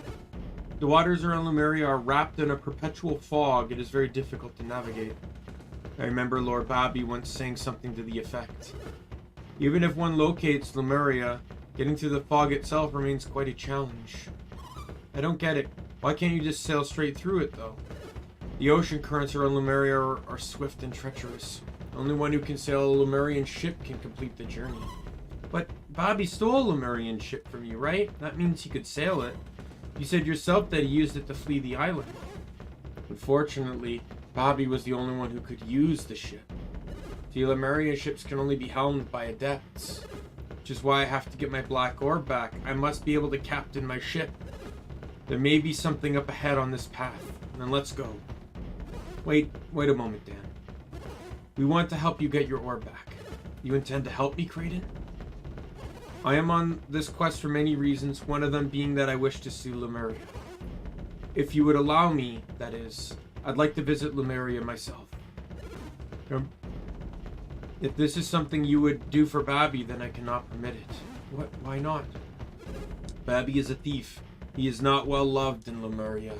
The waters around Lemuria are wrapped in a perpetual fog. It is very difficult to navigate. I remember Lord Bobby once saying something to the effect. Even if one locates Lemuria, getting through the fog itself remains quite a challenge. I don't get it. Why can't you just sail straight through it, though? The ocean currents around Lemuria are swift and treacherous. Only one who can sail a Lemurian ship can complete the journey. But Bobby stole a Lemurian ship from you, right? That means he could sail it. You said yourself that he used it to flee the island. Unfortunately, Bobby was the only one who could use the ship. The Lemurian ships can only be helmed by adepts, which is why I have to get my black orb back. I must be able to captain my ship. There may be something up ahead on this path. Then let's go. Wait a moment, Dan. We want to help you get your orb back. You intend to help me, Kraden? I am on this quest for many reasons, one of them being that I wish to see Lemuria. If you would allow me, that is, I'd like to visit Lemuria myself. If this is something you would do for Bobby, then I cannot permit it. What? Why not? Bobby is a thief. He is not well loved in Lemuria.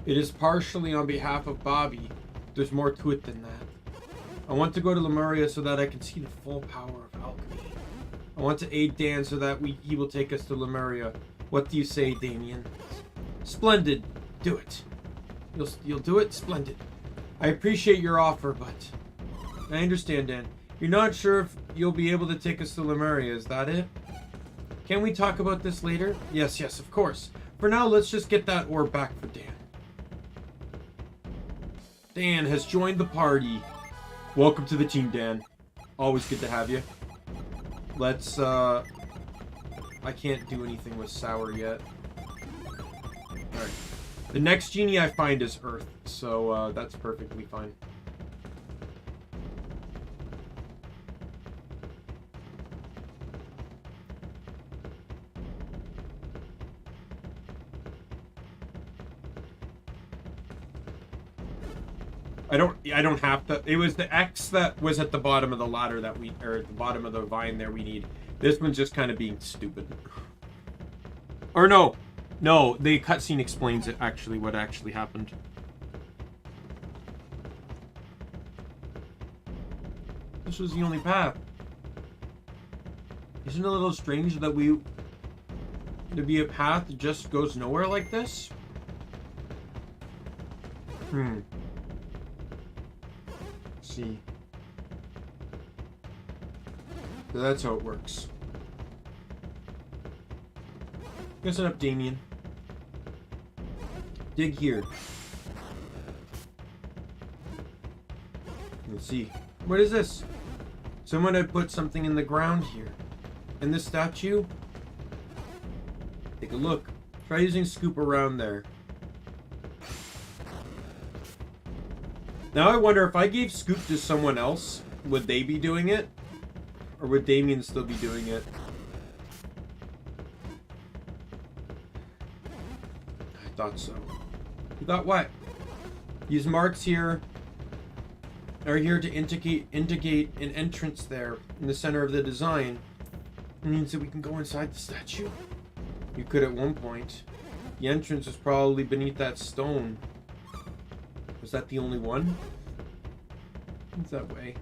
It is partially on behalf of Bobby. There's more to it than that. I want to go to Lemuria so that I can see the full power of alchemy. I want to aid Dan so that he will take us to Lemuria. What do you say, Daimien? Splendid. Do it. You'll do it? Splendid. I appreciate your offer, but I understand, Dan. You're not sure if you'll be able to take us to Lemuria, is that it? Can we talk about this later? Yes, of course. For now, let's just get that orb back for Dan. Dan has joined the party. Welcome to the team, Dan. Always good to have you. Let's, I can't do anything with Sour yet. Alright. The next genie I find is Earth, so, that's perfectly fine. I don't have to. It was the X that was at the bottom of the ladder that we, or at the bottom of the vine there we need. This one's just kind of being stupid. Or no, the cutscene explains it actually, what actually happened. This was the only path. Isn't it a little strange that to be a path that just goes nowhere like this? Let's see. So that's how it works. Listen up, Daimien. Dig here. Let's see. What is this? Someone had put something in the ground here. And this statue? Take a look. Try using scoop around there. Now I wonder if I gave scoop to someone else, would they be doing it? Or would Daimien still be doing it? I thought so. You thought what? These marks here are here to indicate an entrance there in the center of the design. It means that we can go inside the statue. You could at one point. The entrance is probably beneath that stone. Was that the only one? It's that way.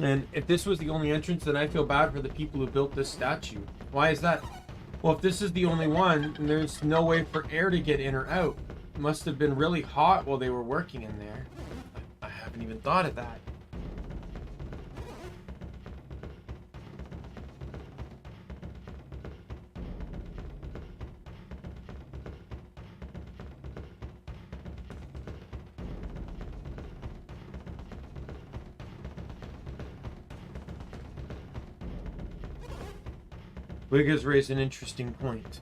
And if this was the only entrance, then I feel bad for the people who built this statue. Why is that? Well, if this is the only one, then there's no way for air to get in or out. It must have been really hot while they were working in there. I haven't even thought of that. Wig has raised an interesting point.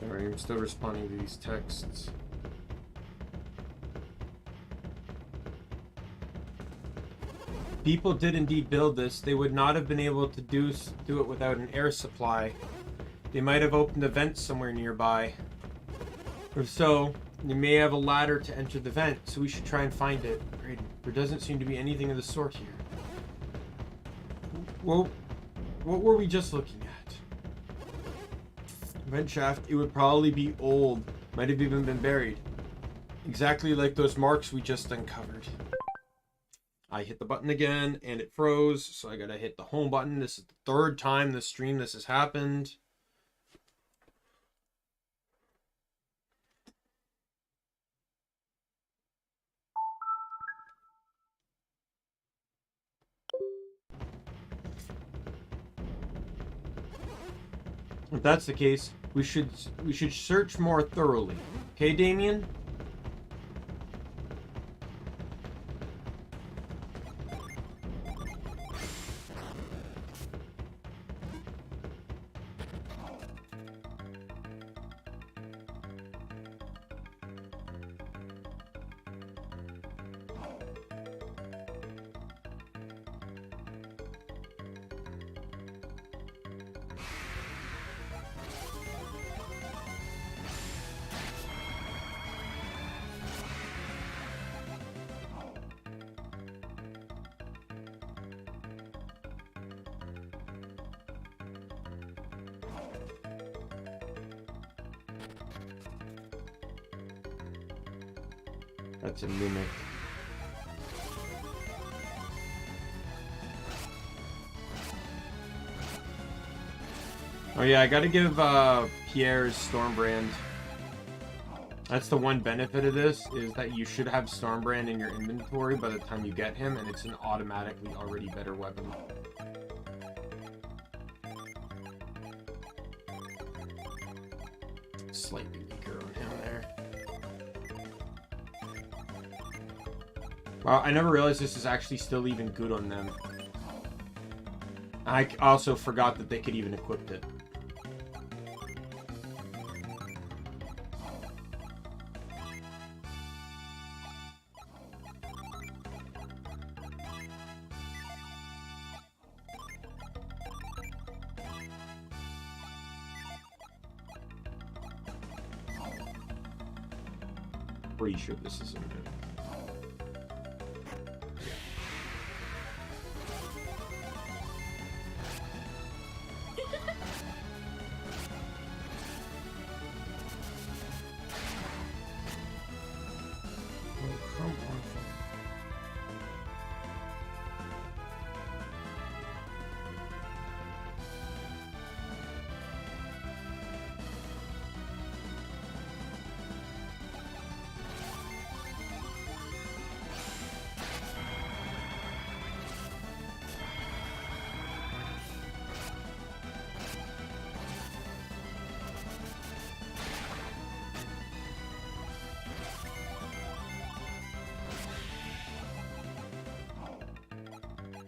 Sorry, I'm still responding to these texts. People did indeed build this. They would not have been able to do it without an air supply. They might have opened a vent somewhere nearby. If so, they may have a ladder to enter the vent, so we should try and find it. There doesn't seem to be anything of the sort here. Well, what were we just looking at? Vent shaft, it would probably be old. Might have even been buried. Exactly like those marks we just uncovered. I hit the button again and it froze, so I gotta hit the home button. This is the third time this stream this has happened. If that's the case, we should search more thoroughly. Okay, Daimien? That's a mimic. Oh yeah, I gotta give Pierre's Stormbrand. That's the one benefit of this, is that you should have Stormbrand in your inventory by the time you get him, and it's an automatically already better weapon. Slightly weaker on him there. Wow, I never realized this is actually still even good on them. I also forgot that they could even equip it. Pretty sure this is in there.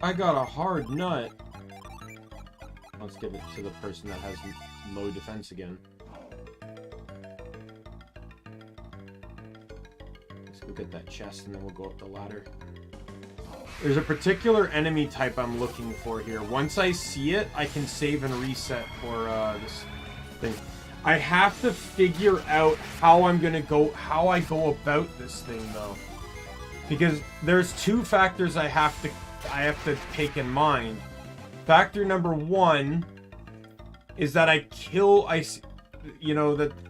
I got a hard nut. Let's give it to the person that has low defense again. Let's go get that chest and then we'll go up the ladder. There's a particular enemy type I'm looking for here. Once I see it, I can save and reset for this thing. I have to figure out how I go about this thing though. Because there's two factors I have to take in mind. Factor number one is that that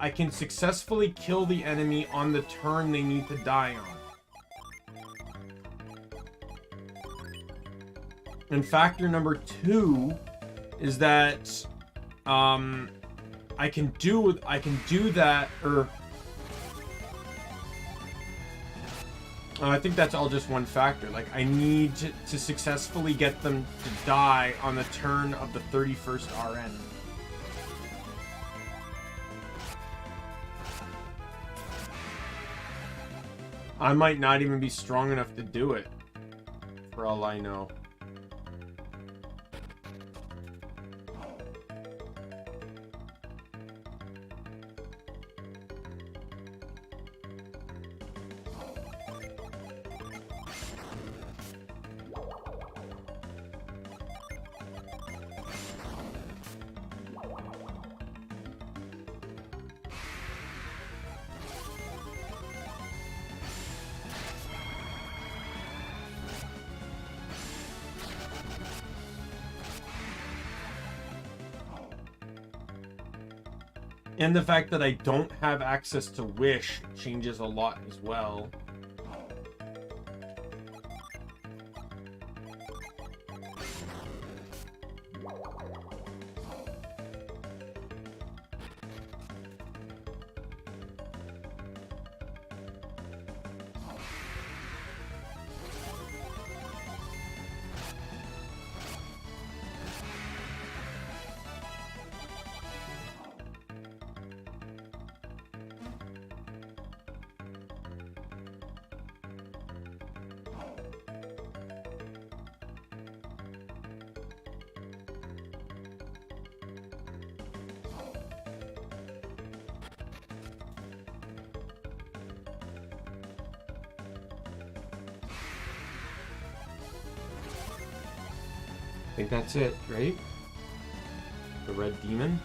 I can successfully kill the enemy on the turn they need to die on. And factor number two is that I can do that, or I think that's all just one factor. Like, I need to successfully get them to die on the turn of the 31st RN. I might not even be strong enough to do it, for all I know. And the fact that I don't have access to Wish changes a lot as well. I think that's it, right? The red demon.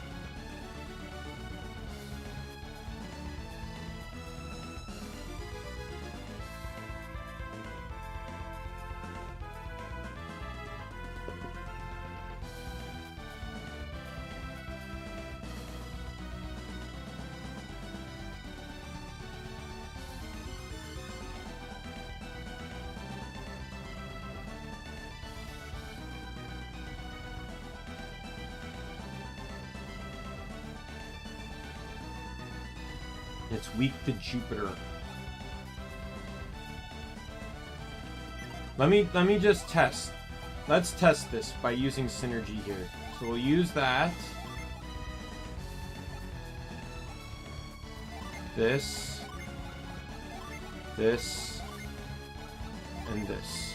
It's weak to Jupiter. Let me just test. Let's test this by using synergy here. So we'll use that. This, and this.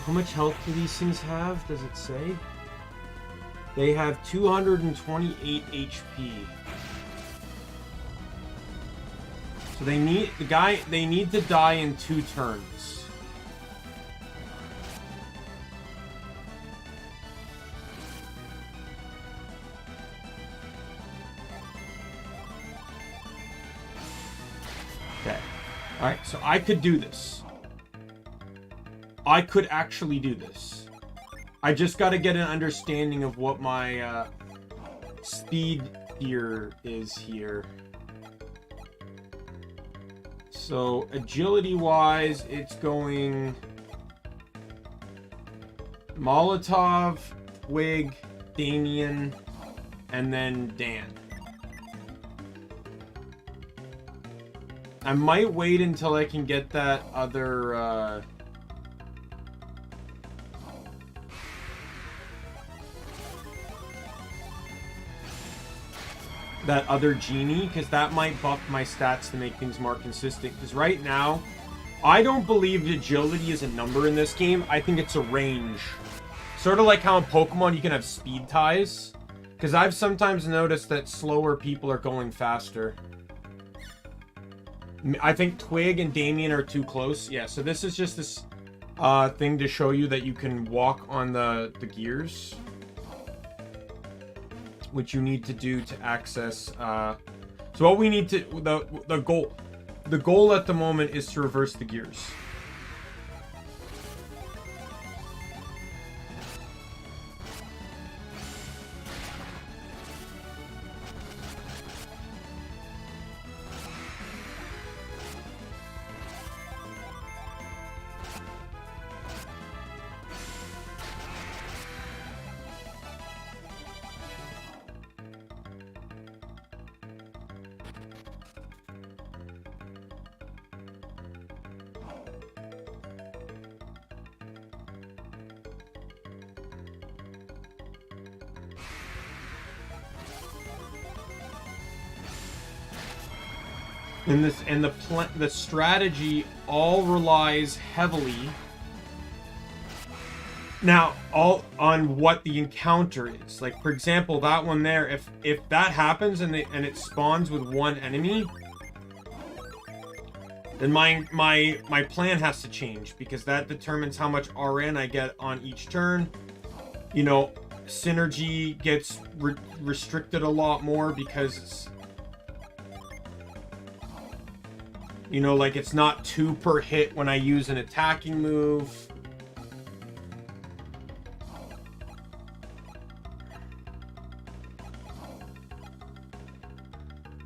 How much health do these things have? Does it say? They have 228 HP. So they need to die in 2 turns. Okay. Alright, so I could do this. I could actually do this. I just got to get an understanding of what my speed here is here. So agility wise, it's going Molotov, Twig, Daimien, and then Dan. I might wait until I can get that other genie, because that might buff my stats to make things more consistent. Because right now, I don't believe agility is a number in this game. I think it's a range. Sort of like how in Pokemon you can have speed ties. Because I've sometimes noticed that slower people are going faster. I think Twig and Daimien are too close. Yeah, so this is just this thing to show you that you can walk on the gears, which you need to do to access. So what we need to, the goal at the moment is to reverse the gears. And the strategy all relies heavily now all on what the encounter is. Like for example, that one there, if that happens and it spawns with one enemy, then my plan has to change, because that determines how much RN I get on each turn. You know, synergy gets restricted a lot more because it's You know, like it's not 2 per hit when I use an attacking move.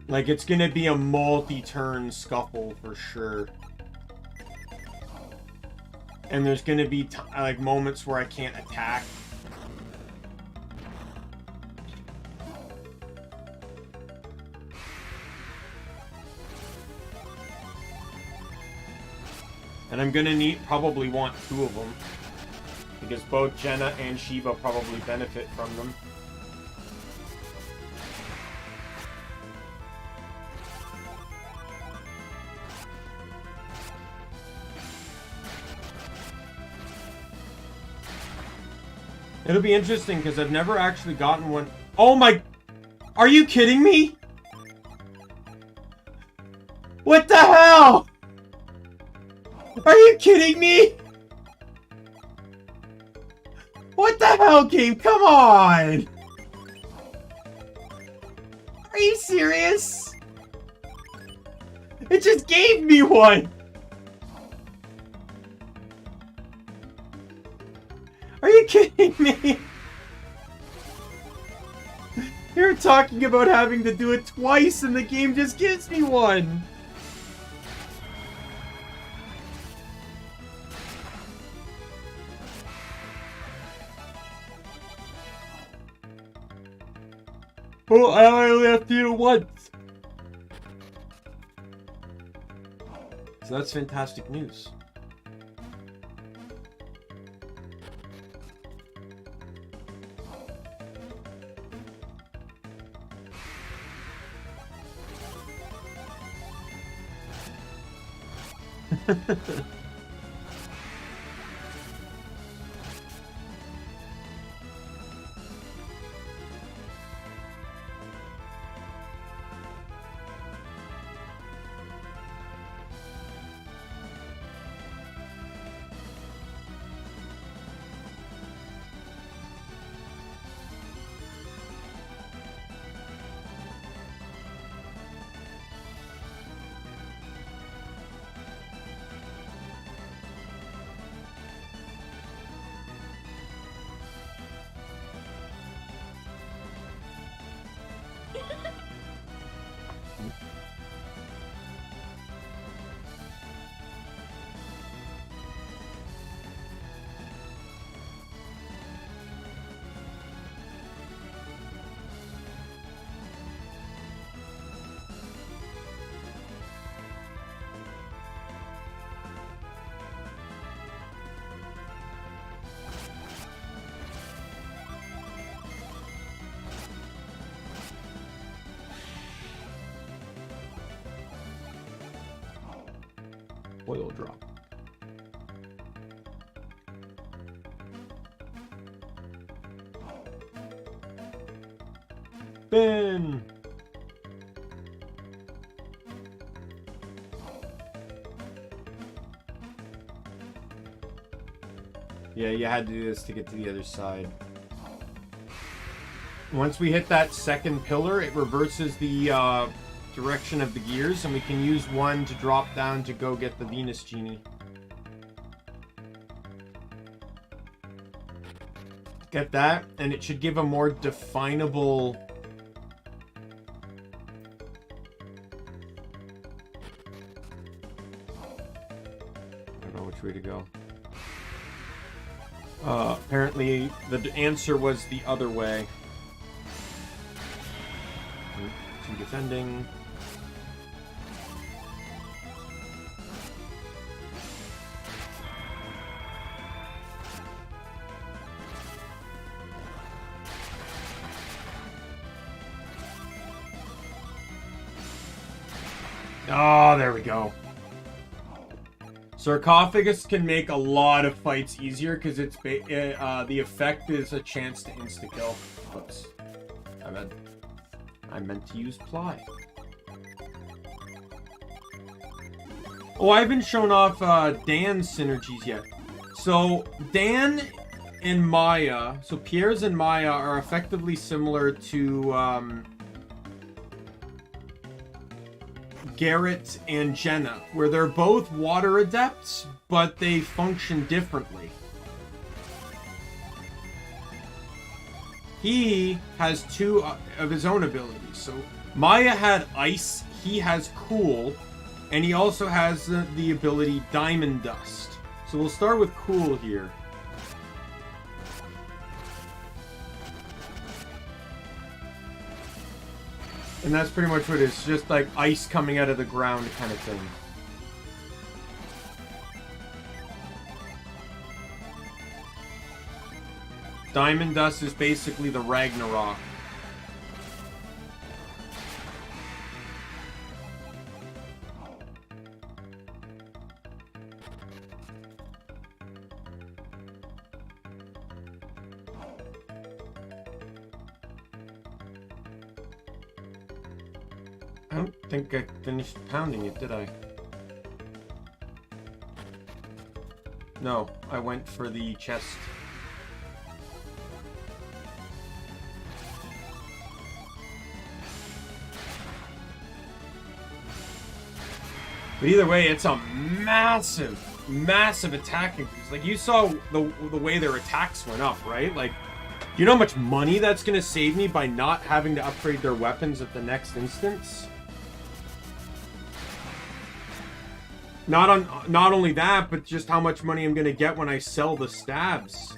Like, it's gonna be a multi-turn scuffle for sure. And there's gonna be, like, moments where I can't attack. And I'm gonna probably want 2 of them. Because both Jenna and Shiva probably benefit from them. It'll be interesting because I've never actually gotten one. Oh my... Are you kidding me? What the hell? Are you kidding me? What the hell, game? Come on! Are you serious? It just gave me one! Are you kidding me? You're talking about having to do it twice and the game just gives me one! Oh, I only have to do it once! So that's fantastic news. Oil drop. Ben! Yeah, you had to do this to get to the other side. Once we hit that second pillar, it reverses the direction of the gears, and we can use one to drop down to go get the Venus Genie. Get that, and it should give a more definable... I don't know which way to go. Apparently, the answer was the other way. Two defending. Oh, there we go. Sarcophagus can make a lot of fights easier because it's the effect is a chance to insta-kill. Whoops. I meant to use Ply. Oh, I haven't shown off Dan's synergies yet. So, Dan and Maya, so Pierre's and Maya are effectively similar to Garrett and Jenna, where they're both water adepts, but they function differently. He has two of his own abilities. So Maya had ice, he has cool, and he also has the ability Diamond Dust. So we'll start with cool here. And that's pretty much what it is. It's just like ice coming out of the ground kind of thing. Diamond Dust is basically the Ragnarok. I don't think I finished pounding it, did I? No, I went for the chest. But either way, it's a massive, massive attack increase. Like, you saw the way their attacks went up, right? Like, you know how much money that's going to save me by not having to upgrade their weapons at the next instance? Not only that, but just how much money I'm going to get when I sell the stabs.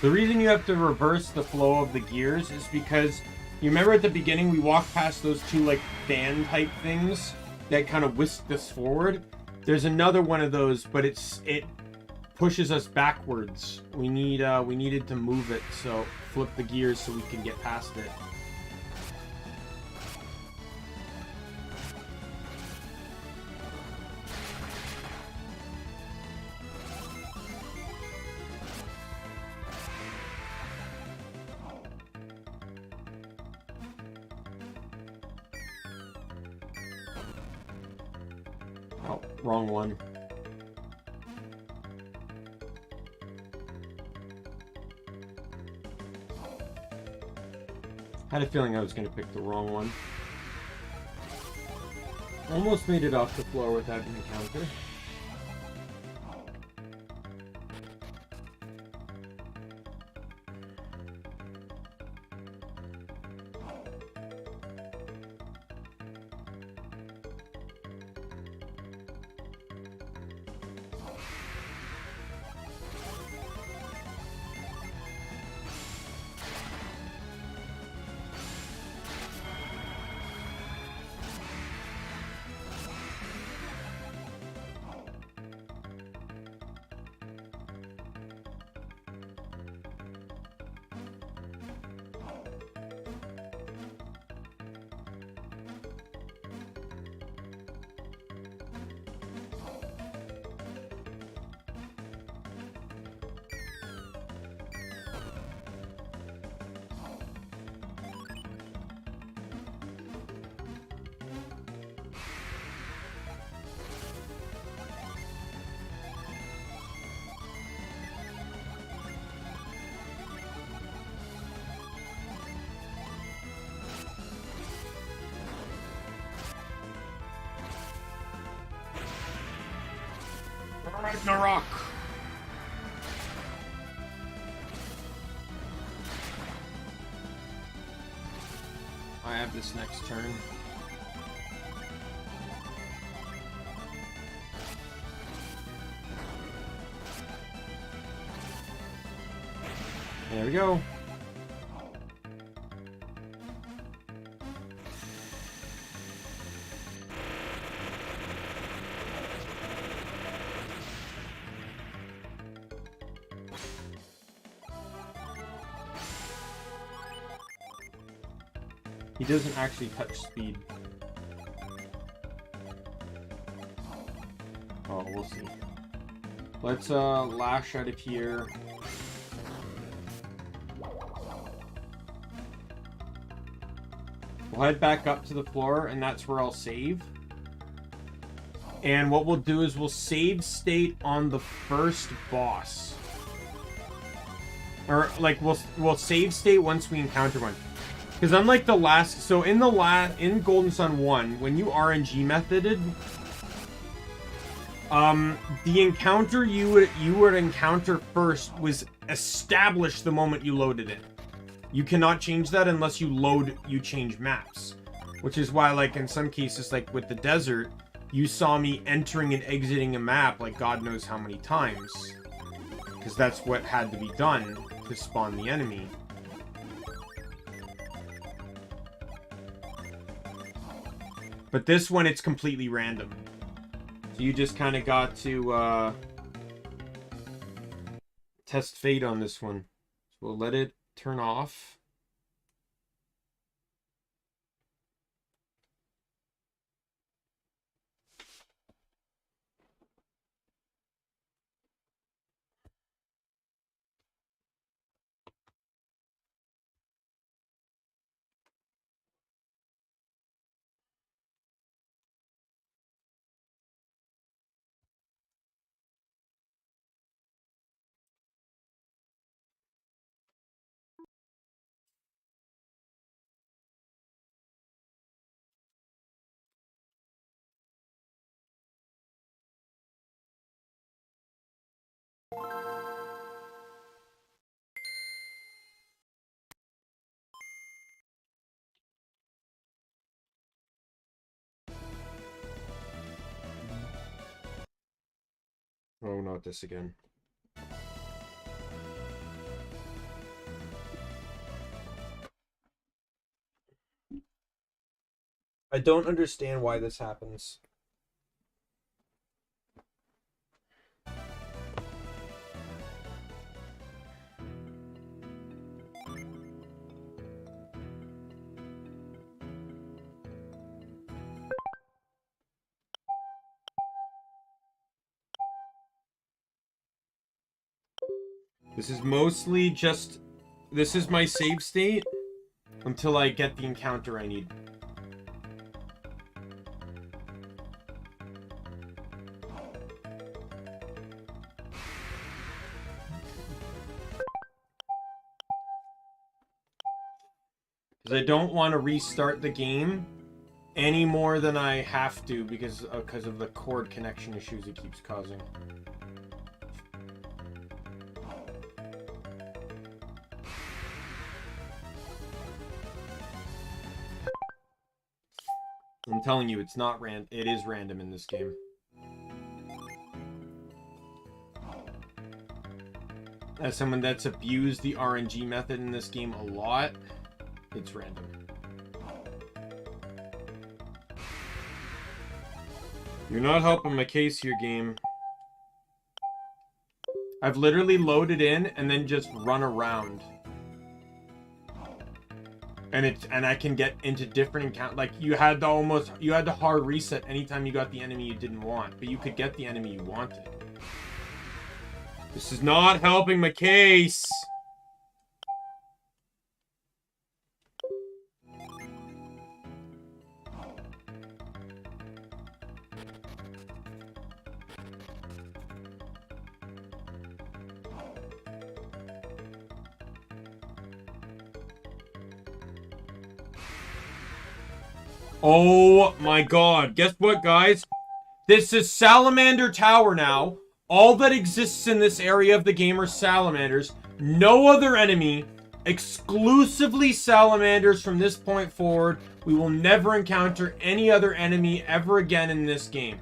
The reason you have to reverse the flow of the gears is because you remember at the beginning we walked past those two like fan type things that kind of whisked us forward. There's another one of those, but it pushes us backwards. We needed to move it, so flip the gears so we can get past it. Oh, wrong one. Had a feeling I was going to pick the wrong one. Almost made it off the floor without an encounter. Ragnarok. I have this next turn. There we go. He doesn't actually touch speed. Oh, we'll see. Let's lash out of here. We'll head back up to the floor, and that's where I'll save. And what we'll do is we'll save state on the first boss. Or, like, we'll save state once we encounter one. Because unlike the last... So, in Golden Sun 1, when you RNG methoded... the encounter you would encounter first was established the moment you loaded it. You cannot change that unless you change maps. Which is why, like, in some cases, like with the desert, you saw me entering and exiting a map like God knows how many times. Because that's what had to be done to spawn the enemy. But this one, it's completely random. So you just kind of got to test fate on this one. So we'll let it turn off. Oh, not this again. I don't understand why this happens. This is mostly just... This is my save state until I get the encounter I need. Because I don't want to restart the game any more than I have to because of the cord connection issues it keeps causing. I'm telling you, it's not random. It is random in this game. As someone that's abused the RNG method in this game a lot, it's random. You're not helping my case here, game. I've literally loaded in and then just run around. And I can get into different encounters. Like, you had to hard reset anytime you got the enemy you didn't want. But you could get the enemy you wanted. This is not helping my case. Oh my god. Guess what, guys? This is Salamander Tower now. All that exists in this area of the game are salamanders. No other enemy. Exclusively salamanders from this point forward. We will never encounter any other enemy ever again in this game.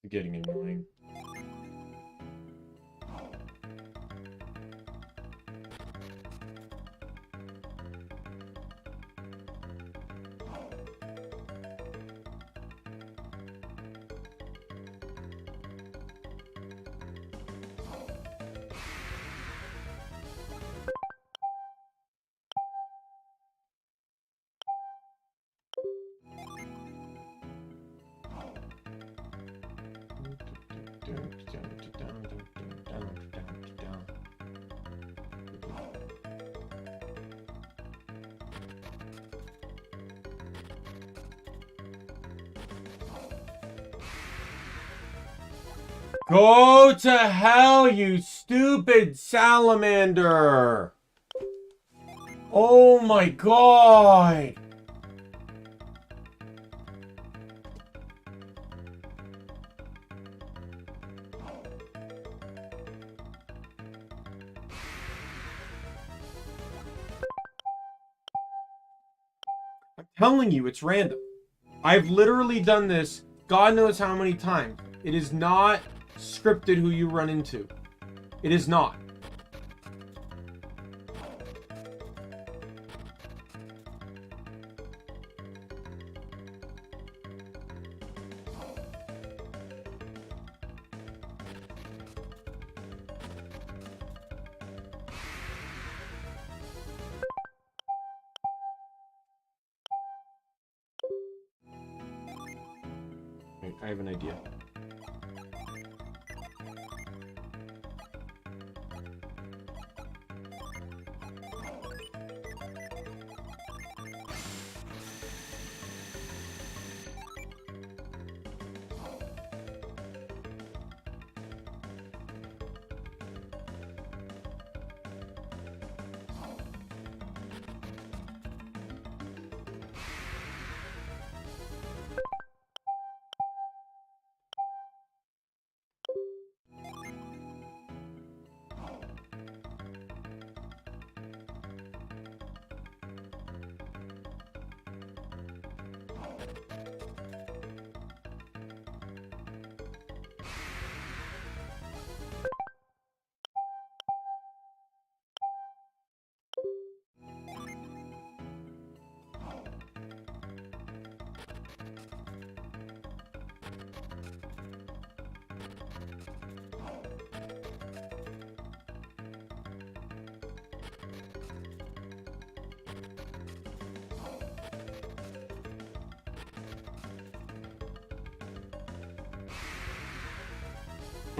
Getting annoying. Go to hell, you stupid salamander! Oh my god! I'm telling you, it's random. I've literally done this God knows how many times. It is not scripted who you run into. It is not. Wait, I have an idea.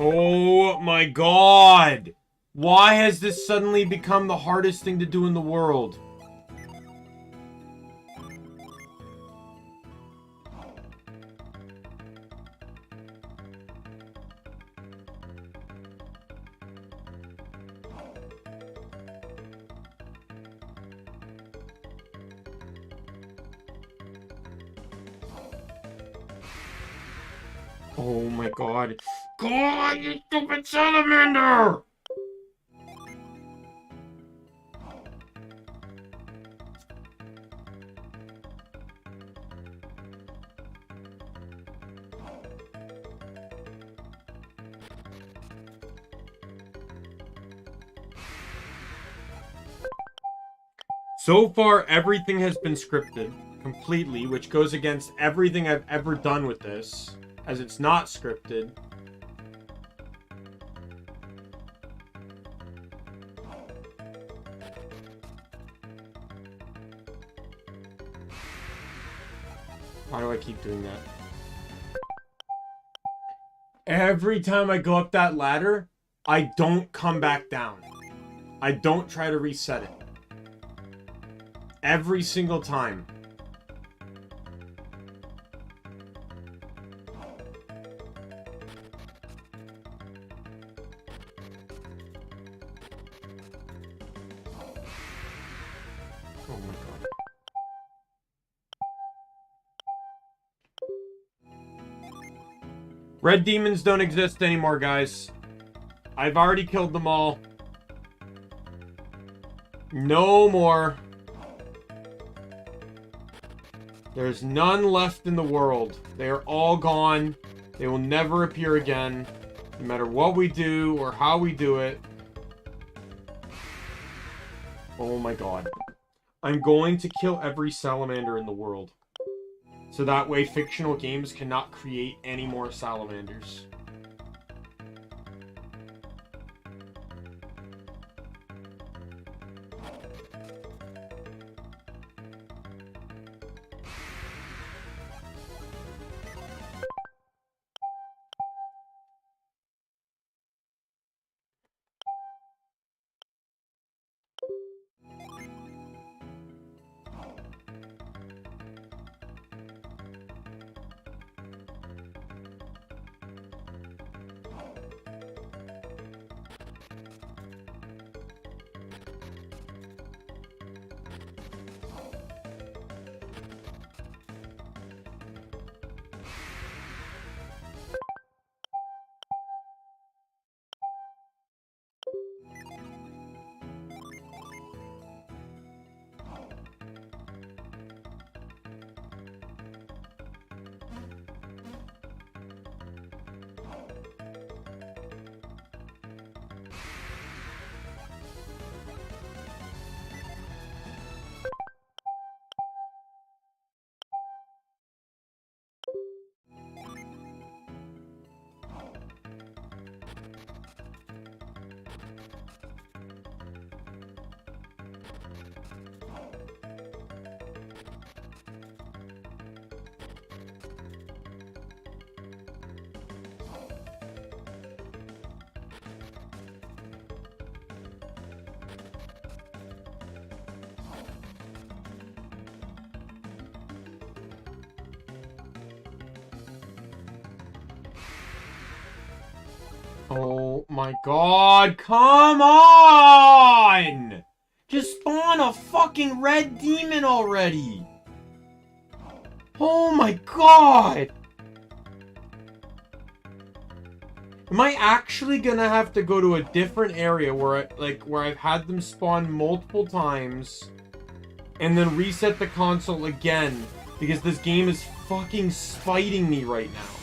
Oh my god! Why has this suddenly become the hardest thing to do in the world? Oh my god. God, you stupid salamander! So far, everything has been scripted completely, which goes against everything I've ever done with this, as it's not scripted. Why do I keep doing that? Every time I go up that ladder, I don't come back down. I don't try to reset it. Every single time. Oh my god. Red demons don't exist anymore, guys. I've already killed them all. No more. There's none left in the world. They are all gone. They will never appear again. No matter what we do or how we do it. Oh my god. I'm going to kill every salamander in the world. So that way fictional games cannot create any more salamanders. Oh my god, come on! Just spawn a fucking red demon already! Oh my god! Am I actually gonna have to go to a different area where where I've had them spawn multiple times and then reset the console again because this game is fucking spiting me right now?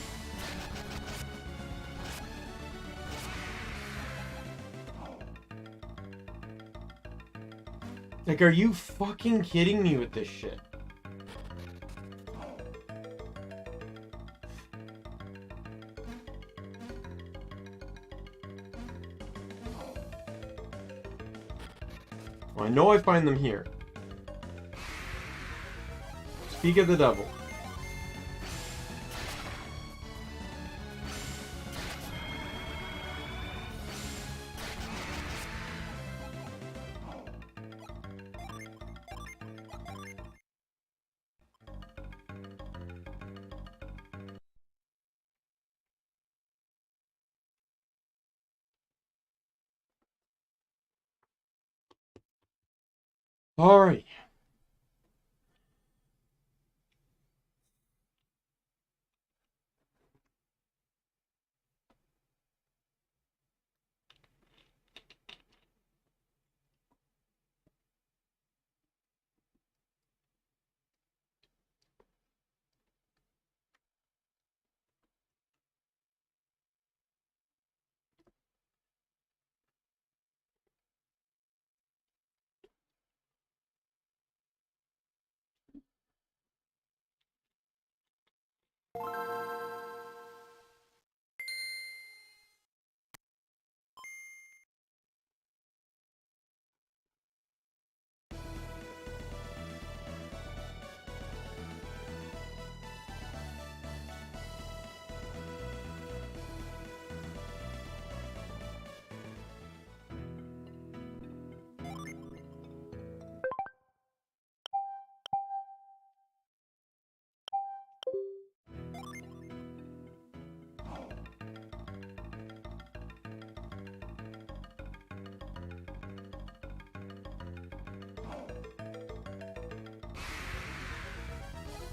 Like, are you fucking kidding me with this shit? Well, I know I find them here. Speak of the devil. Alright.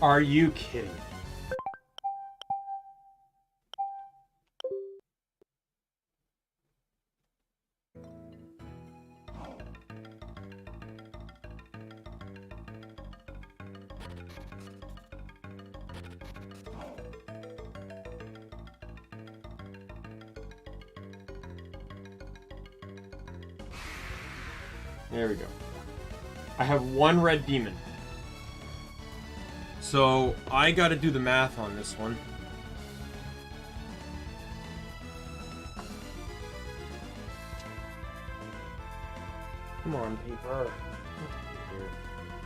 Are you kidding? There we go. I have one red demon. So I gotta do the math on this one. Come on, paper.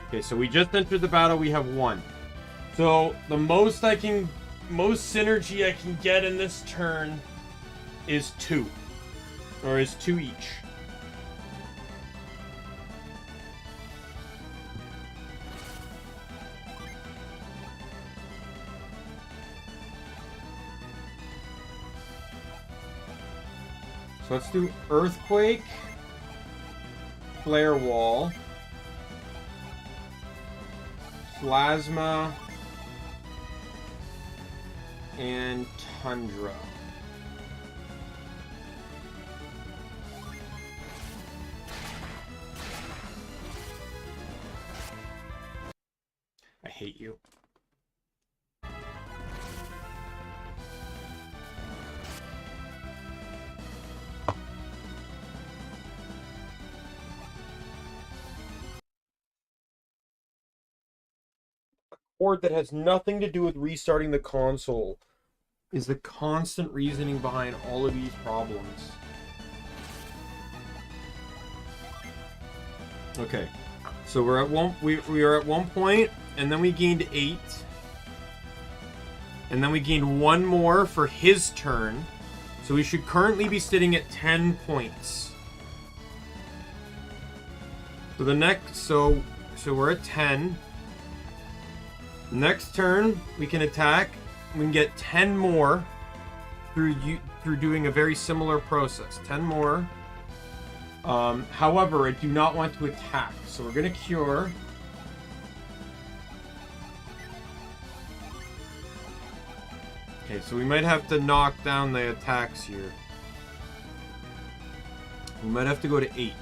Okay, so we just entered the battle. We have one. So the most synergy I can get in this turn is 2. Or is 2 each. So let's do Earthquake, Flare Wall, Plasma, and Tundra. I hate you. Or that has nothing to do with restarting the console is the constant reasoning behind all of these problems. Okay, so we're at one. We are at 1 point, and then we gained 8, and then we gained 1 more for his turn. So we should currently be sitting at 10 points. So the next, so we're at 10. Next turn, we can attack. We can get 10 more through doing a very similar process. 10 more. However, I do not want to attack, so we're going to cure. Okay, so we might have to knock down the attacks here. We might have to go to 8.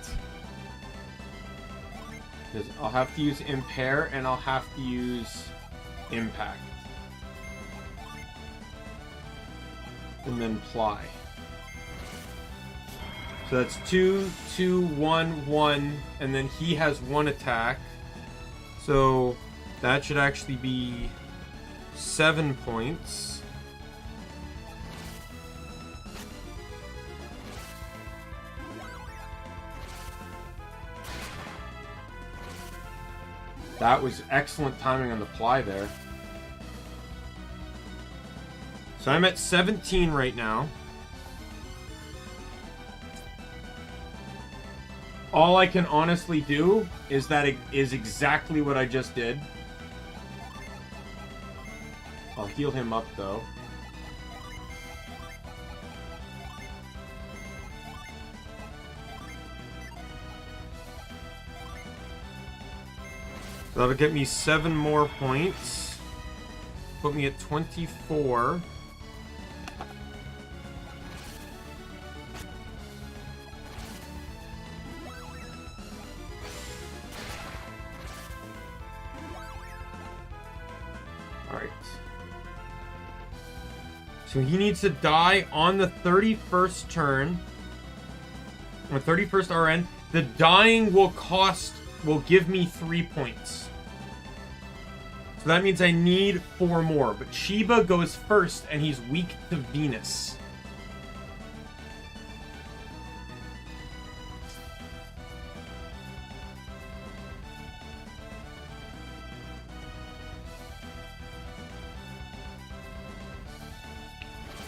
Because I'll have to use Impair, and I'll have to use Impact. And then Ply. So that's 2, 2, 1, 1, and then he has 1 attack. So that should actually be 7 points. That was excellent timing on the Ply there. So I'm at 17 right now. All I can honestly do is that it is exactly what I just did. I'll heal him up though. So that'll get me 7 more points. Put me at 24. Alright. So he needs to die on the 31st turn. Or 31st RN. The dying will give me 3 points. So that means I need 4 more. But Shiba goes first, and he's weak to Venus.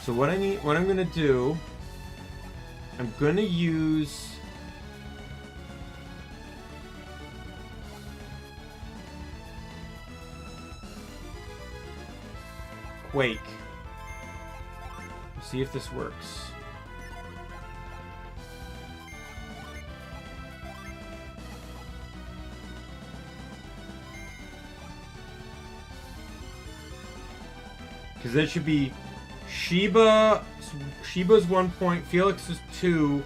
So what I'm gonna do, I'm gonna use Quake. See if this works. Because that should be Shiba. Shiba's 1 point, Felix is 2,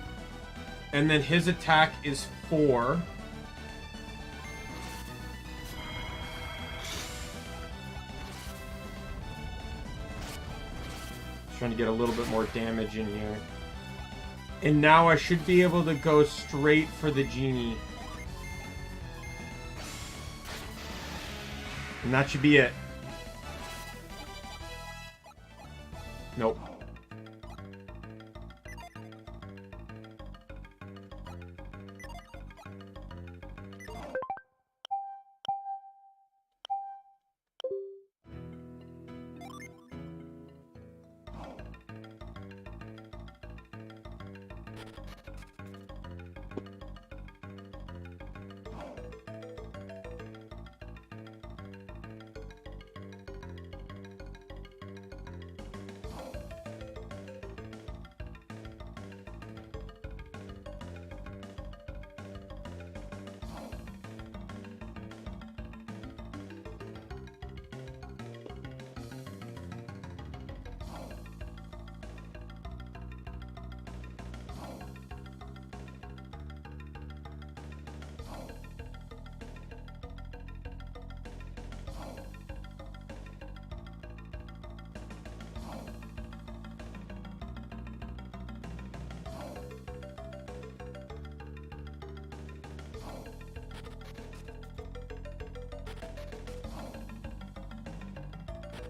and then his attack is 4. Trying to get a little bit more damage in here. And now I should be able to go straight for the genie. And that should be it. Nope.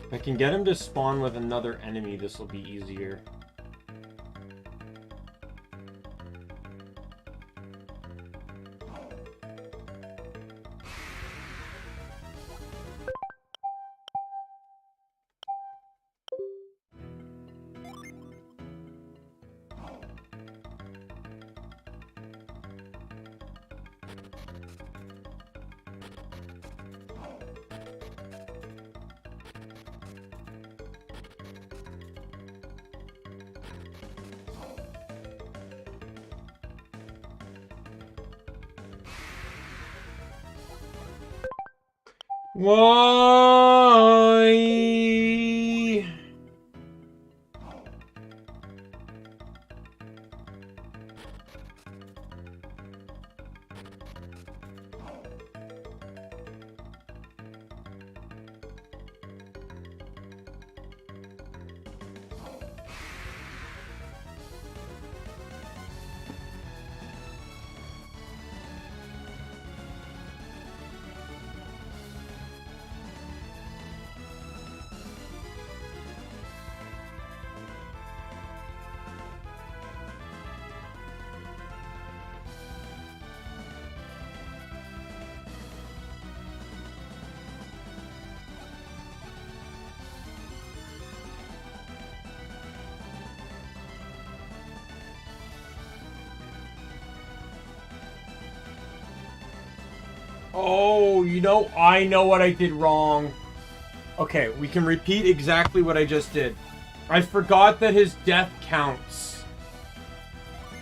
If I can get him to spawn with another enemy, this will be easier. Why? Oh, you know, I know what I did wrong. Okay, we can repeat exactly what I just did. I forgot that his death counts.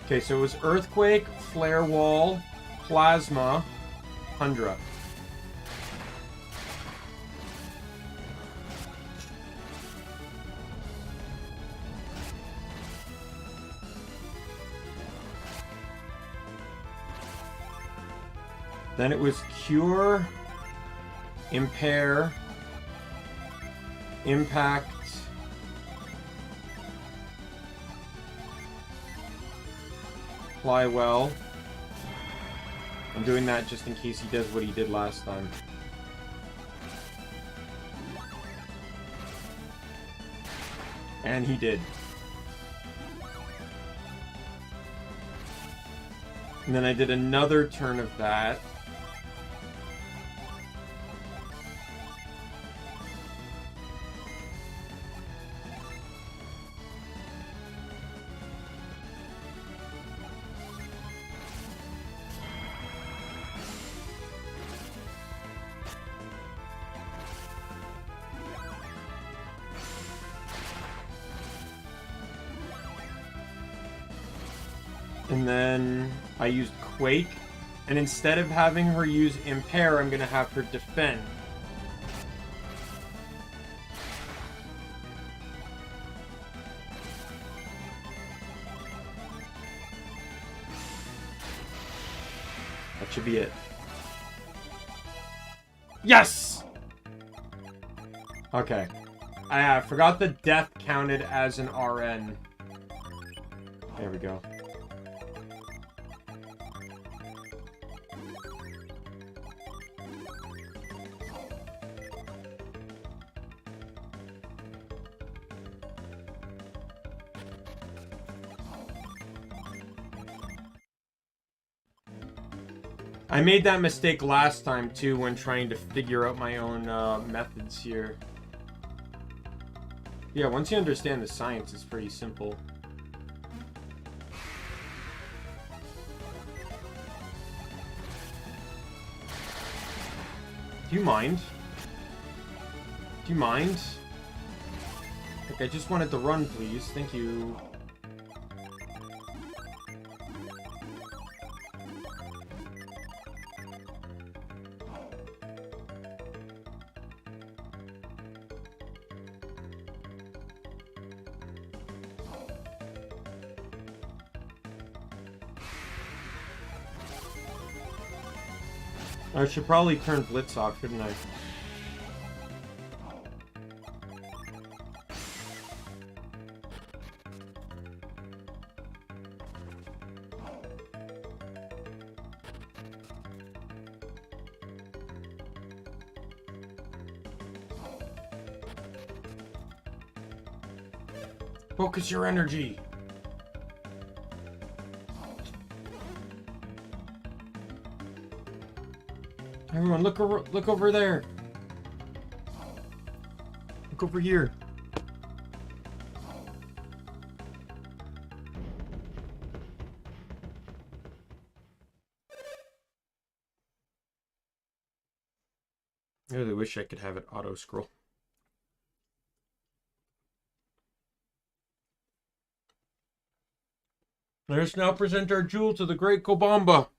Okay, so it was Earthquake, Flare Wall, Plasma, Tundra. Then it was Cure, Impair, Impact, Fly Well. I'm doing that just in case he does what he did last time. And he did. And then I did another turn of that. And then I used Quake, and instead of having her use Impair, I'm going to have her defend. That should be it. Yes! Okay. I forgot the death counted as an RN. There we go. I made that mistake last time too when trying to figure out my own methods here. Yeah, once you understand the science, it's pretty simple. Do you mind? Do you mind? Like, I just wanted to run, please. Thank you. I should probably turn Blitz off, shouldn't I? Focus your energy. Everyone, look over there. Look over here. I really wish I could have it auto scroll. Let us now present our jewel to the great Kobamba.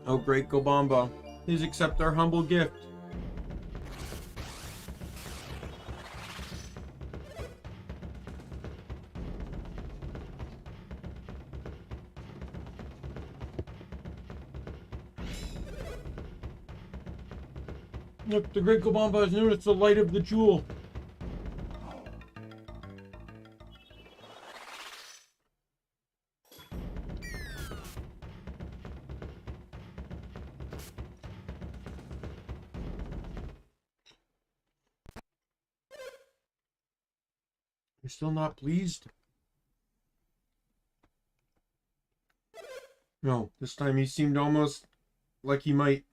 Oh, great Kobamba, please accept our humble gift. Look, the great Kobamba has noticed the light of the jewel. You're still not pleased? No, this time he seemed almost like he might.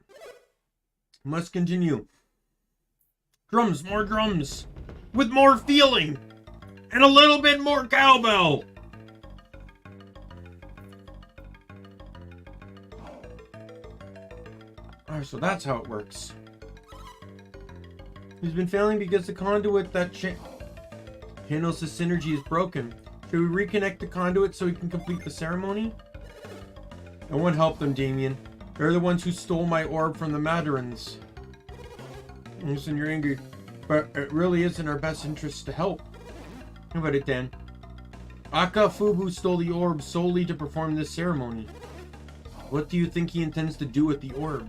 Must continue. Drums, more drums. With more feeling. And a little bit more cowbell. Alright, so that's how it works. He's been failing because the conduit that handles the synergy is broken. Should we reconnect the conduit so we can complete the ceremony? I won't help them, Daimien. They're the ones who stole my orb from the Mandarins. Listen, you're angry, but it really is in our best interest to help. How about it, Dan? Akafubu stole the orb solely to perform this ceremony. What do you think he intends to do with the orb?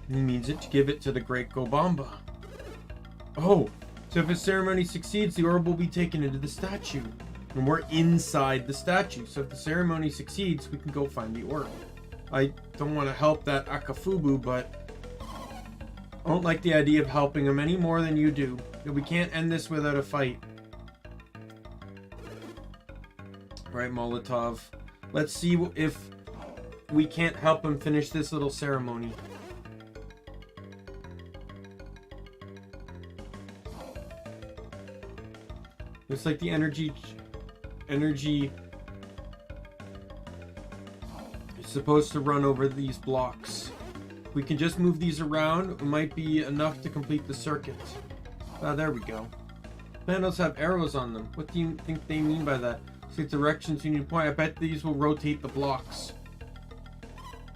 He means it to give it to the great Kobamba. Oh, so if his ceremony succeeds, the orb will be taken into the statue. And we're inside the statue, so if the ceremony succeeds, we can go find the orb. I don't want to help that Akafubu, but I don't like the idea of helping him any more than you do. We can't end this without a fight. Right, Molotov. Let's see if we can't help him finish this little ceremony. Looks like the energy is supposed to run over these blocks. If we can just move these around, it might be enough to complete the circuit. Ah, there we go. Panels have arrows on them. What do you think they mean by that? See directions you need to point. I bet these will rotate the blocks.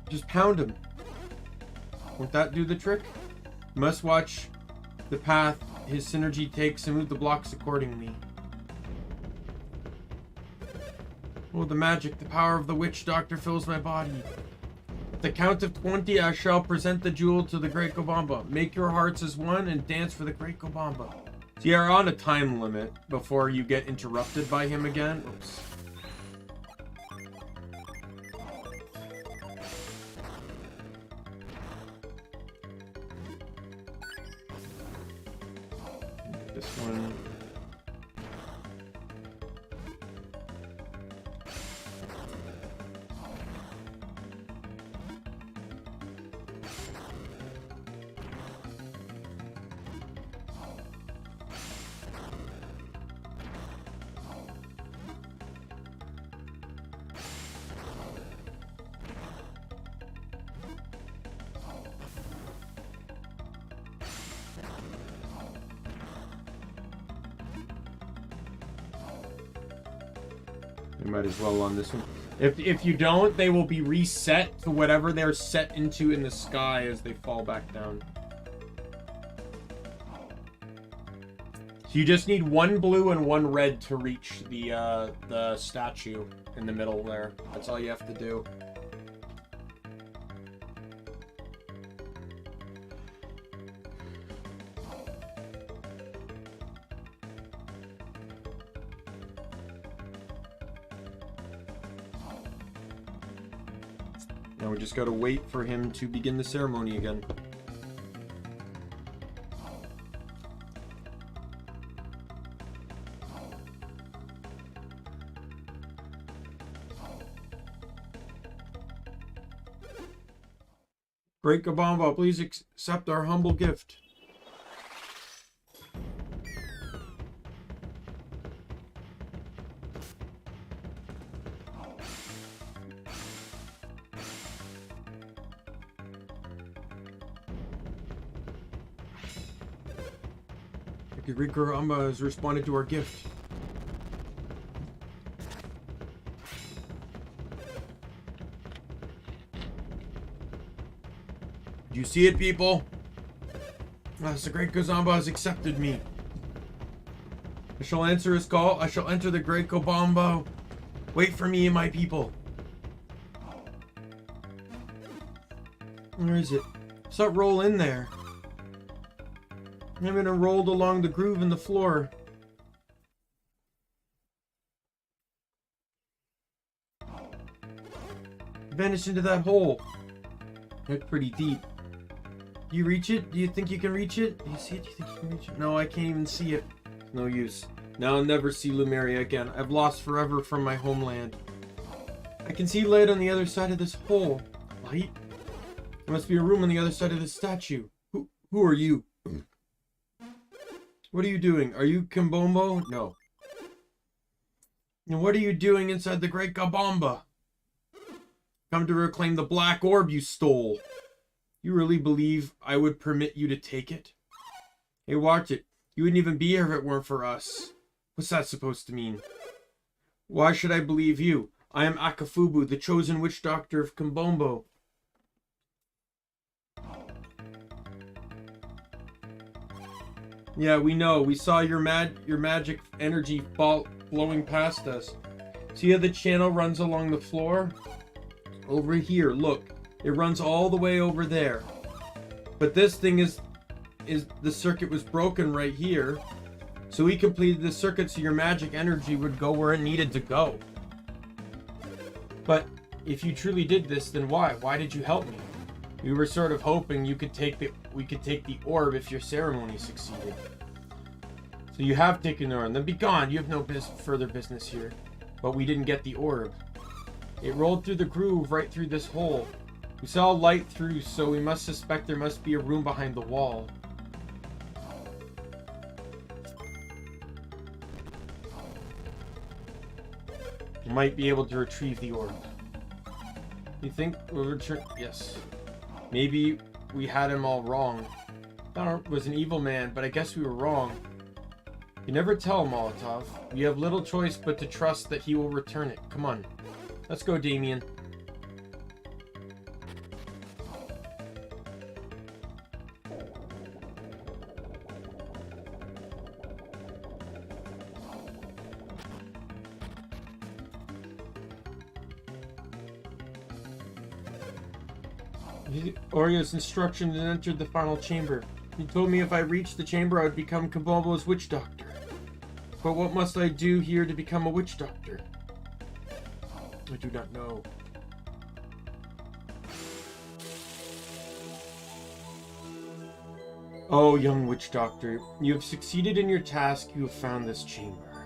Just pound them. Won't that do the trick? You must watch the path his synergy takes and move the blocks accordingly. Oh, the magic, the power of the witch doctor fills my body. At the count of 20, I shall present the jewel to the Great Kobamba. Make your hearts as one and dance for the Great Kobamba. So you're on a time limit before you get interrupted by him again. Oops. This one. You might as well on this one. If you don't, they will be reset to whatever they're set into in the sky as they fall back down. So you just need one blue and one red to reach the statue in the middle there. That's all you have to do. Now we just gotta wait for him to begin the ceremony again. Great Kobamba, please accept our humble gift. Great Kobamba has responded to our gift. Do you see it, people? The Great Kobamba has accepted me. I shall answer his call. I shall enter the Great Kobamba. Wait for me and my people. Where is it? So roll in there. I'm gonna roll along the groove in the floor. Vanish into that hole. It's pretty deep. Do you reach it? Do you think you can reach it? Do you see it? Do you think you can reach it? No, I can't even see it. No use. Now I'll never see Lumeria again. I've lost forever from my homeland. I can see light on the other side of this hole. Light? There must be a room on the other side of the statue. Who are you? What are you doing? Are you Kimbombo? No. And what are you doing inside the Great Kobamba? Come to reclaim the black orb you stole. You really believe I would permit you to take it? Hey, watch it. You wouldn't even be here if it weren't for us. What's that supposed to mean? Why should I believe you? I am Akafubu, the chosen witch doctor of Kimbombo. Yeah, we know. We saw your magic energy flowing past us. See how the channel runs along the floor? Over here, look. It runs all the way over there. But this thing is the circuit was broken right here. So we completed the circuit so your magic energy would go where it needed to go. But if you truly did this, then why? Why did you help me? We were sort of hoping we could take the orb if your ceremony succeeded. So you have taken the orb, then be gone. You have no further business here. But we didn't get the orb. It rolled through the groove right through this hole. We saw light through, so we must suspect there must be a room behind the wall. You might be able to retrieve the orb. You think we'll return? Yes. Maybe we had him all wrong. That was an evil man, but I guess we were wrong. You never tell, Molotov. You have little choice but to trust that he will return it. Come on. Let's go, Daimien. Orio's instructions and entered the final chamber. He told me if I reached the chamber, I would become Kabombo's witch doctor. But what must I do here to become a witch doctor? I do not know. Oh, young witch doctor, you have succeeded in your task. You have found this chamber.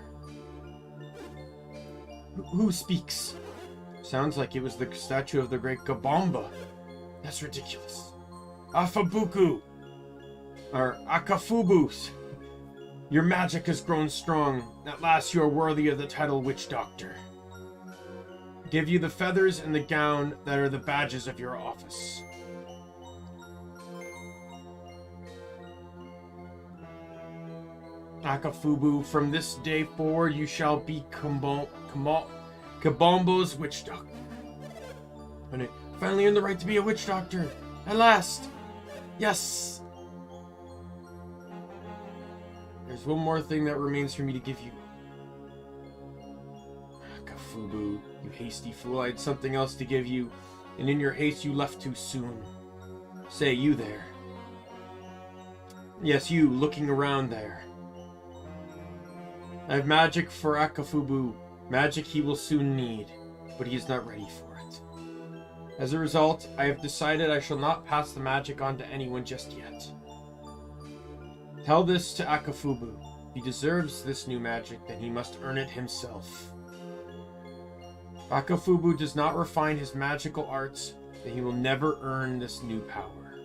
Who speaks? Sounds like it was the statue of the great Kabomba. That's ridiculous. Afabuku! Or Akafubus! Your magic has grown strong. At last you are worthy of the title Witch Doctor. Give you the feathers and the gown that are the badges of your office. Akafubu, from this day forward you shall be Kabombo's witch doctor. And I finally earned the right to be a witch doctor. At last! Yes! There's one more thing that remains for me to give you. Akafubu, you hasty fool, I had something else to give you, and in your haste you left too soon. Say, you there. Yes, you, looking around there. I have magic for Akafubu, magic he will soon need, but he is not ready for it. As a result, I have decided I shall not pass the magic on to anyone just yet. Tell this to Akafubu. If he deserves this new magic, then he must earn it himself. If Akafubu does not refine his magical arts, then he will never earn this new power.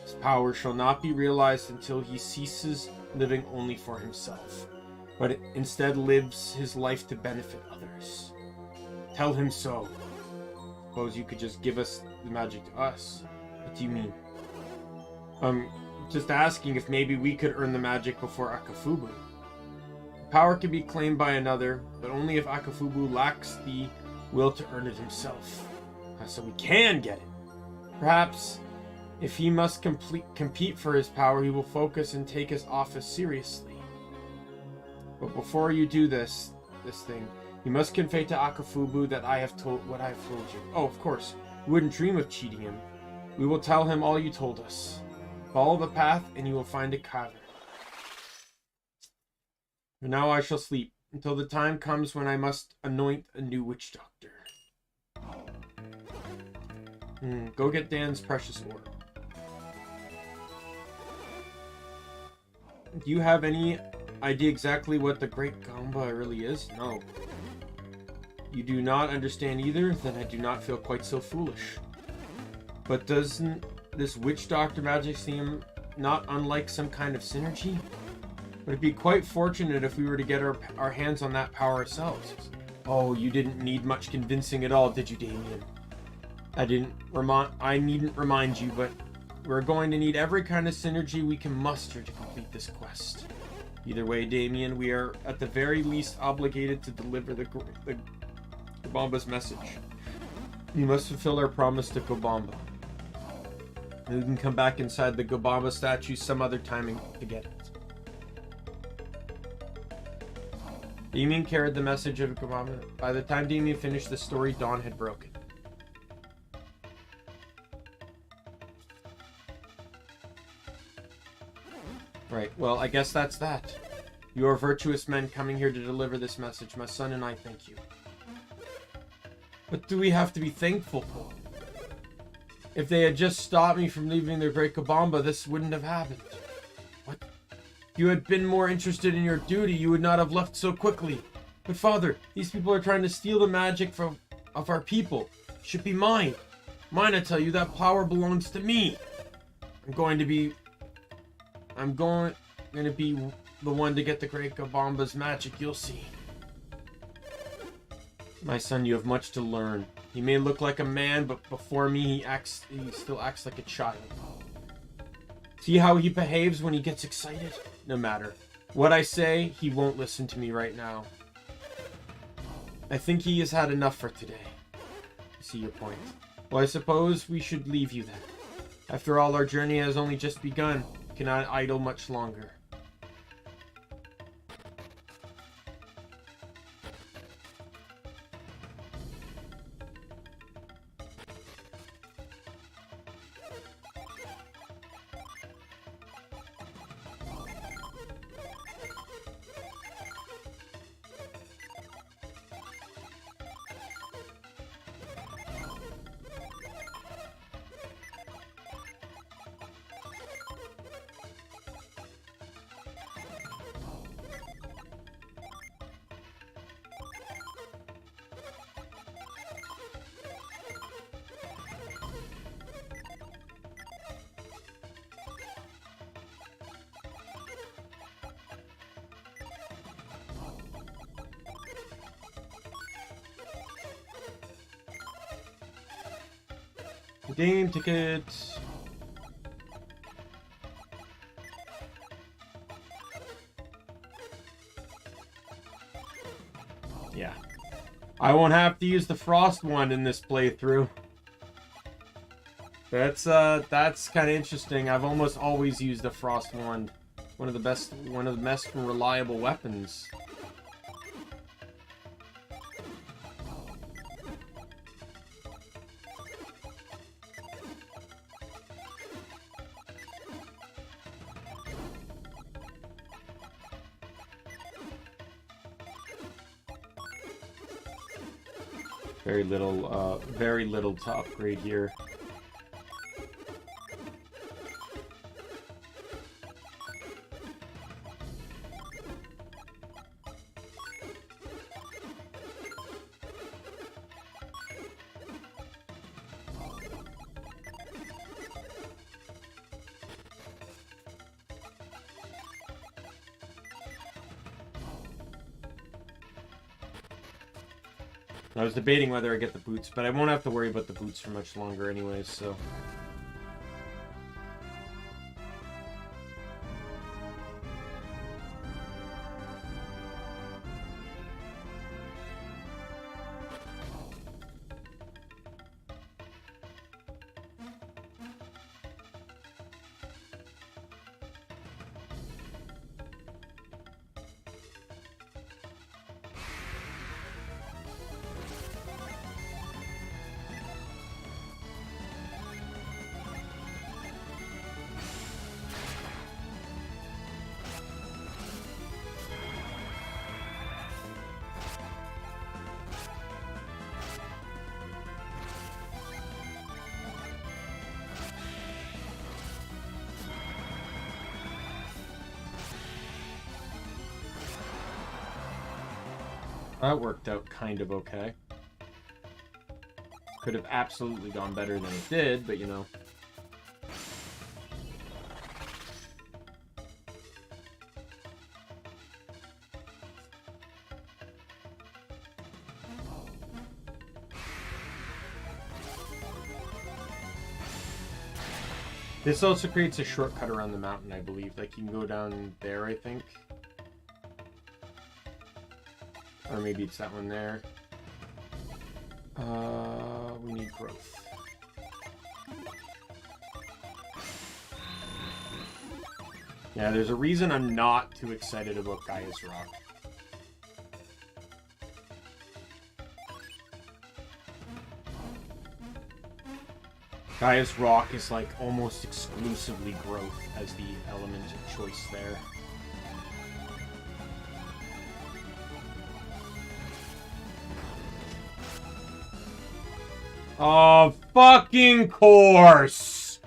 His power shall not be realized until he ceases living only for himself, but instead lives his life to benefit others. Tell him so. Suppose you could just give us the magic to us. What do you mean? Just asking if maybe we could earn the magic before Akafubu. The power can be claimed by another, but only if Akafubu lacks the will to earn it himself. So we can get it. Perhaps, if he must compete for his power, he will focus and take his office seriously. But before you do this thing, you must convey to Akafubu that I have told what I have told you. Oh, of course, we wouldn't dream of cheating him. We will tell him all you told us. Follow the path, and you will find a cavern. For now I shall sleep, until the time comes when I must anoint a new witch doctor. Go get Dan's precious ore. Do you have any idea exactly what the Great Gamba really is? No. You do not understand either? Then I do not feel quite so foolish. But doesn't this witch doctor magic seem not unlike some kind of synergy? Would it be quite fortunate if we were to get our hands on that power ourselves? Oh, you didn't need much convincing at all, did you, Daimien? I needn't remind you, but we're going to need every kind of synergy we can muster to complete this quest. Either way, Daimien, we are at the very least obligated to deliver the Kabomba's message. We must fulfill our promise to Kabomba. We can come back inside the Kabomba statue some other time to get it. Daimien carried the message of Kabomba. By the time Daimien finished the story, dawn had broken. Right, well, I guess that's that. You are virtuous men coming here to deliver this message. My son and I thank you. What do we have to be thankful for? If they had just stopped me from leaving the Great Kabomba, this wouldn't have happened. What? If you had been more interested in your duty, you would not have left so quickly. But father, these people are trying to steal the magic of our people. It should be mine. Mine, I tell you, that power belongs to me. I'm going to be the one to get the Great Kabomba's magic, you'll see. My son, you have much to learn. He may look like a man, but before me, he still acts like a child. See how he behaves when he gets excited? No matter what I say, he won't listen to me right now. I think he has had enough for today. I see your point. Well, I suppose we should leave you then. After all, our journey has only just begun. We cannot idle much longer. Game ticket. Yeah. I won't have to use the frost wand in this playthrough. That's kind of interesting. I've almost always used the frost wand. One of the best reliable weapons. Very little to upgrade here. I was debating whether I get the boots, but I won't have to worry about the boots for much longer anyways, so... That worked out kind of okay. Could have absolutely gone better than it did, but you know. This also creates a shortcut around the mountain, I believe. Like, you can go down there, I think. Or maybe it's that one there. We need growth. Yeah, there's a reason I'm not too excited about Gaia's Rock. Gaia's Rock is like almost exclusively growth as the element of choice there. Oh, fucking course!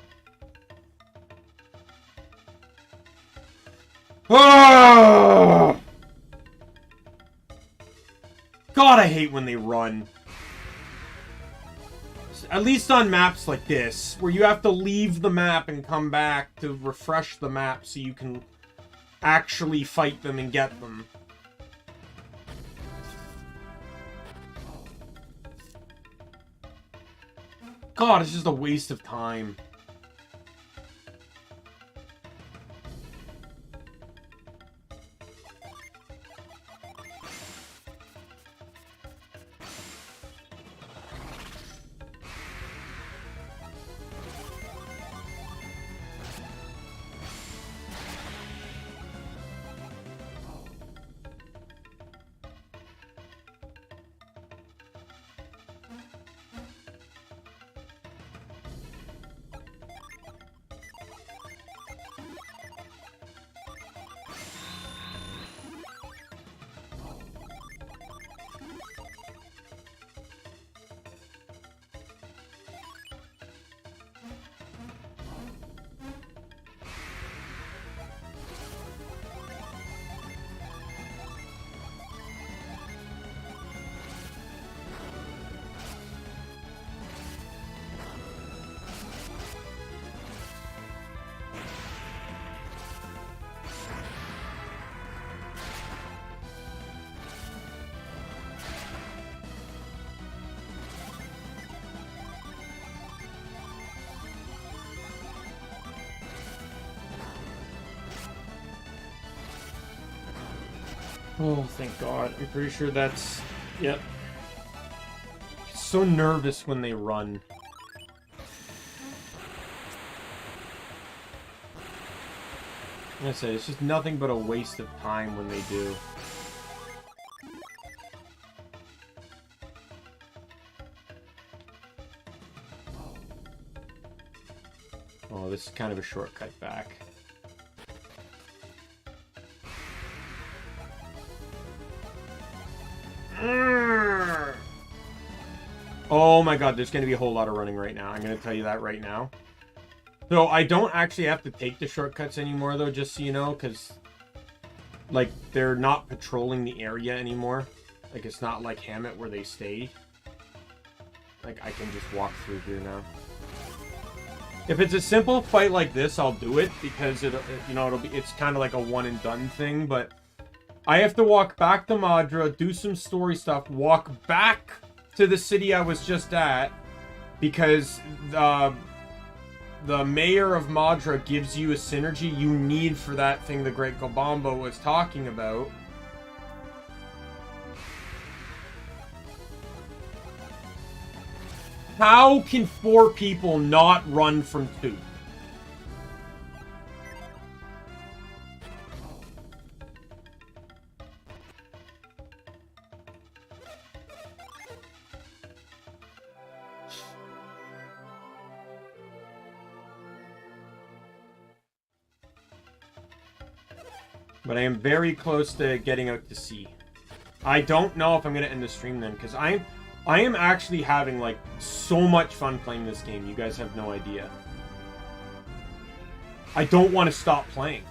Oh! God, I hate when they run. At least on maps like this, where you have to leave the map and come back to refresh the map so you can actually fight them and get them. God, it's just a waste of time. Oh, thank God. I'm pretty sure that's... Yep. So nervous when they run. Like I said, it's just nothing but a waste of time when they do. Oh, this is kind of a shortcut back. Oh my God, there's going to be a whole lot of running right now. I'm going to tell you that right now. So I don't actually have to take the shortcuts anymore, though, just so you know, because, like, they're not patrolling the area anymore. Like, it's not like Hammett where they stay. Like, I can just walk through here now. If it's a simple fight like this, I'll do it, because, it's kind of like a one-and-done thing, but I have to walk back to Madra, do some story stuff, walk back to the city I was just at, because the mayor of Madra gives you a synergy you need for that thing the Great Gobamba was talking about. How can 4 people not run from 2? But I am very close to getting out to sea. I don't know if I'm going to end the stream then, because I am actually having, like, so much fun playing this game. You guys have no idea. I don't want to stop playing.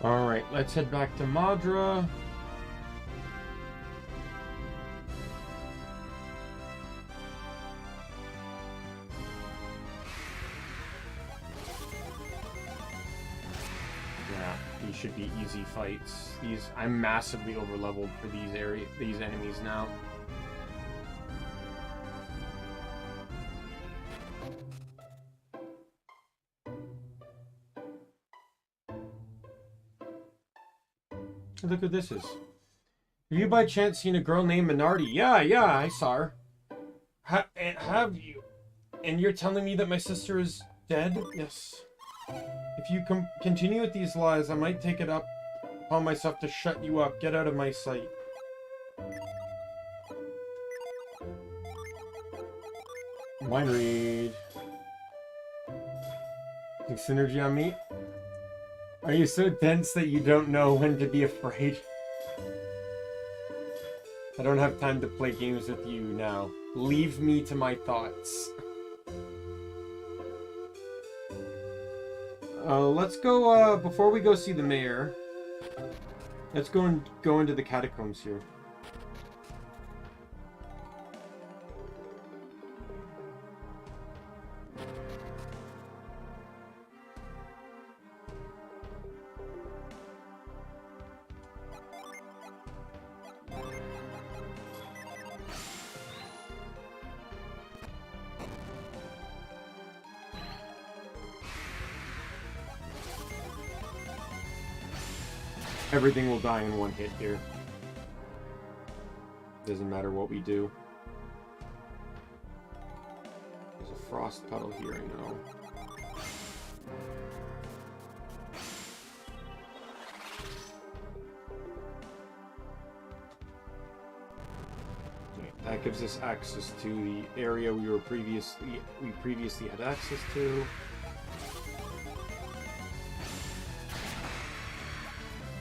Alright, let's head back to Madra. Yeah, these should be easy fights. I'm massively overleveled for these enemies now. Look what this is. Have you by chance seen a girl named Minardi? Yeah, I saw her. Have you? And you're telling me that my sister is dead? Yes. If you continue with these lies, I might take it upon myself to shut you up. Get out of my sight. Mind read. Think synergy on me? Are you so dense that you don't know when to be afraid? I don't have time to play games with you now. Leave me to my thoughts. Let's go, before we go see the mayor, let's go into the catacombs here. Everything will die in one hit here. Doesn't matter what we do. There's a frost puddle here, I know. That gives us access to the area we previously had access to.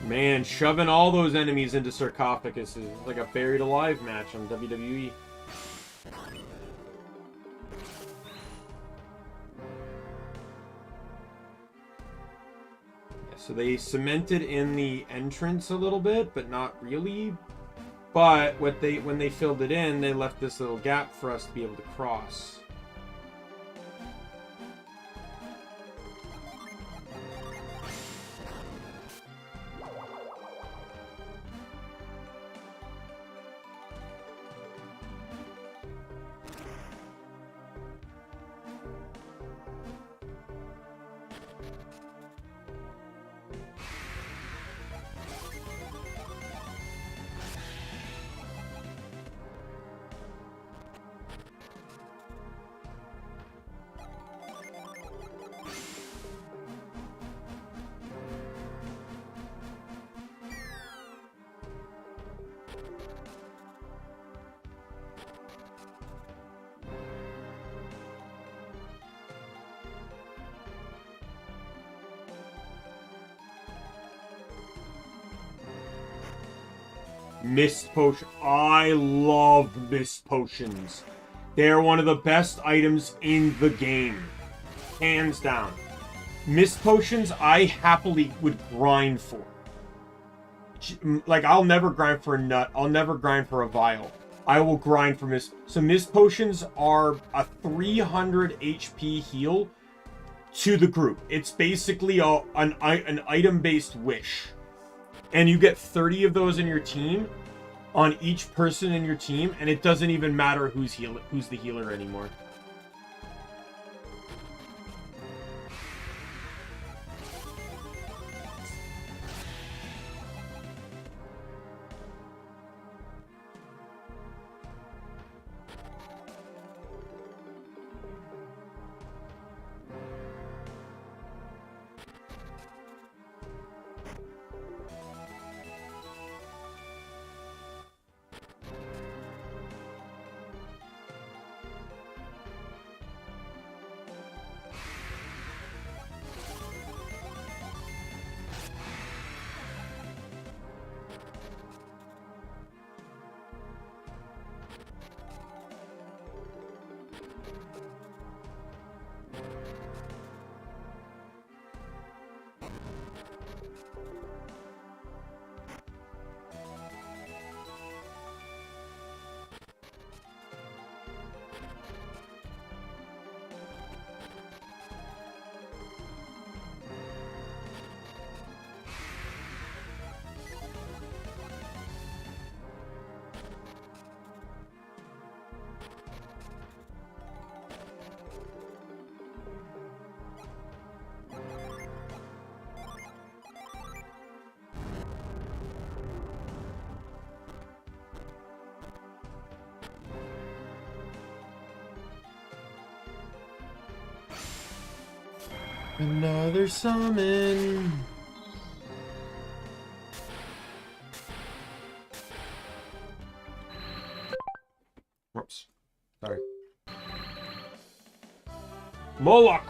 Man, shoving all those enemies into sarcophagus is like a buried alive match on WWE. Yeah, so they cemented in the entrance a little bit, but not really. But when they filled it in, they left this little gap for us to be able to cross. Mist potion. I love mist potions. They're one of the best items in the game. Hands down. Mist potions, I happily would grind for. Like, I'll never grind for a nut. I'll never grind for a vial. I will grind for mist. So mist potions are a 300 HP heal to the group. It's basically an item-based wish. And you get 30 of those in your team, on each person in your team, and it doesn't even matter who's the healer anymore. Another summon. Whoops. Sorry. Moloch!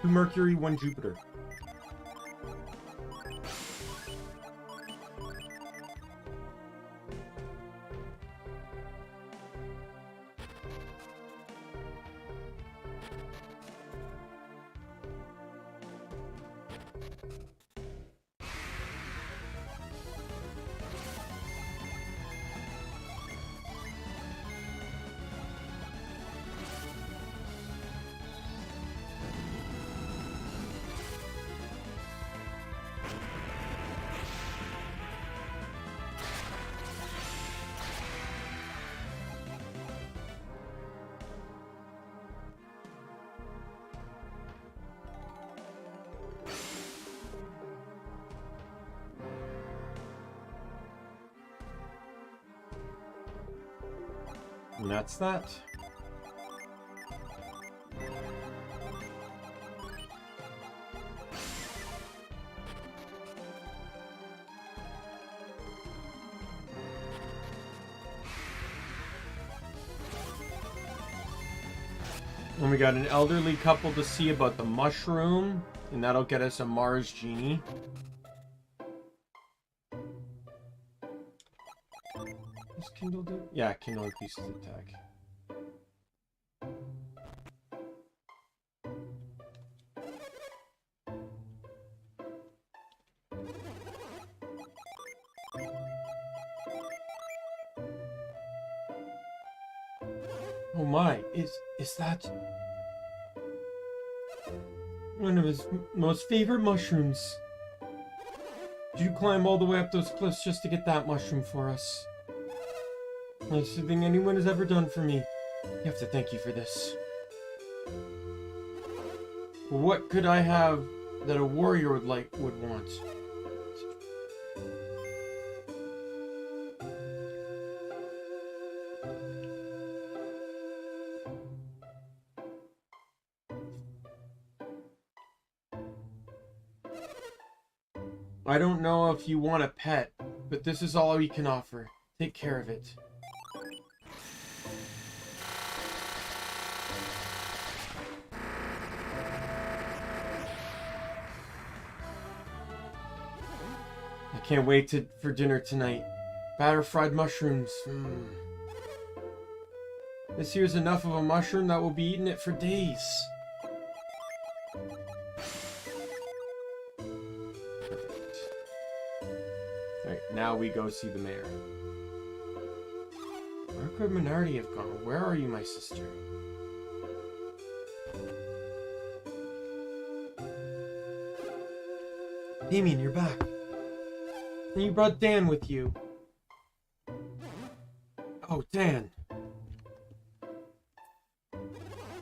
2 Mercury, 1 Jupiter. And that's that. And we got an elderly couple to see about the mushroom, and that'll get us a Mars genie. Does Kindle do? Yeah, Kindle increases attack. Oh my, is that one of his most favorite mushrooms? Did you climb all the way up those cliffs just to get that mushroom for us? Nicest thing anyone has ever done for me. You have to thank you for this. What could I have that a warrior would want? I don't know if you want a pet, but this is all we can offer. Take care of it. I can't wait for dinner tonight. Batter fried mushrooms. This here's enough of a mushroom that we'll be eating it for days. Alright, now we go see the mayor. Where could Minardi have gone? Where are you, my sister? Daimien, you're back. And you brought Dan with you. Oh, Dan.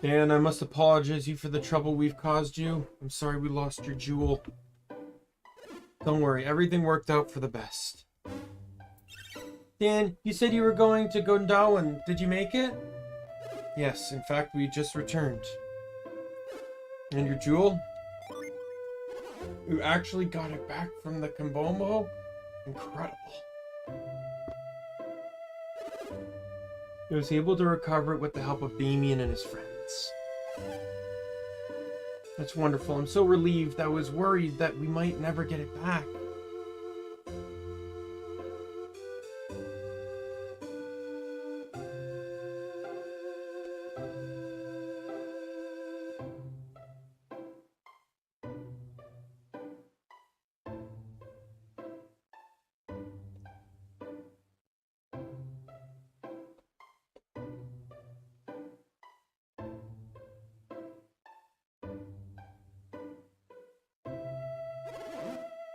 Dan, I must apologize you for the trouble we've caused you. I'm sorry we lost your jewel. Don't worry, everything worked out for the best. Dan, you said you were going to Gondawan. Did you make it? Yes, in fact, we just returned. And your jewel? You actually got it back from the Kambomo? Incredible. He was able to recover it with the help of Daimien and his friends. That's wonderful. I'm so relieved. I was worried that we might never get it back.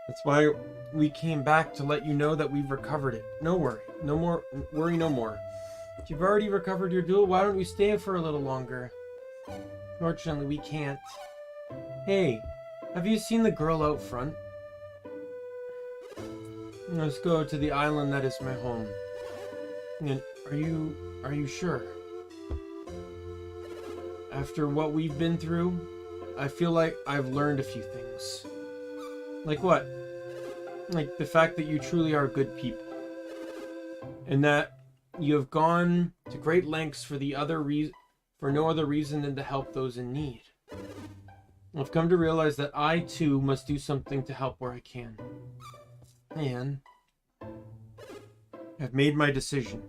That's why we came back to let you know that we've recovered it. No worry. No more. Worry no more. If you've already recovered your jewel, why don't you stay for a little longer? Fortunately, we can't. Hey, have you seen the girl out front? Let's go to the island that is my home. And are you sure? After what we've been through, I feel like I've learned a few things. Like what? Like the fact that you truly are good people. And that you have gone to great lengths for no other reason than to help those in need. I've come to realize that I too must do something to help where I can. And I've made my decision.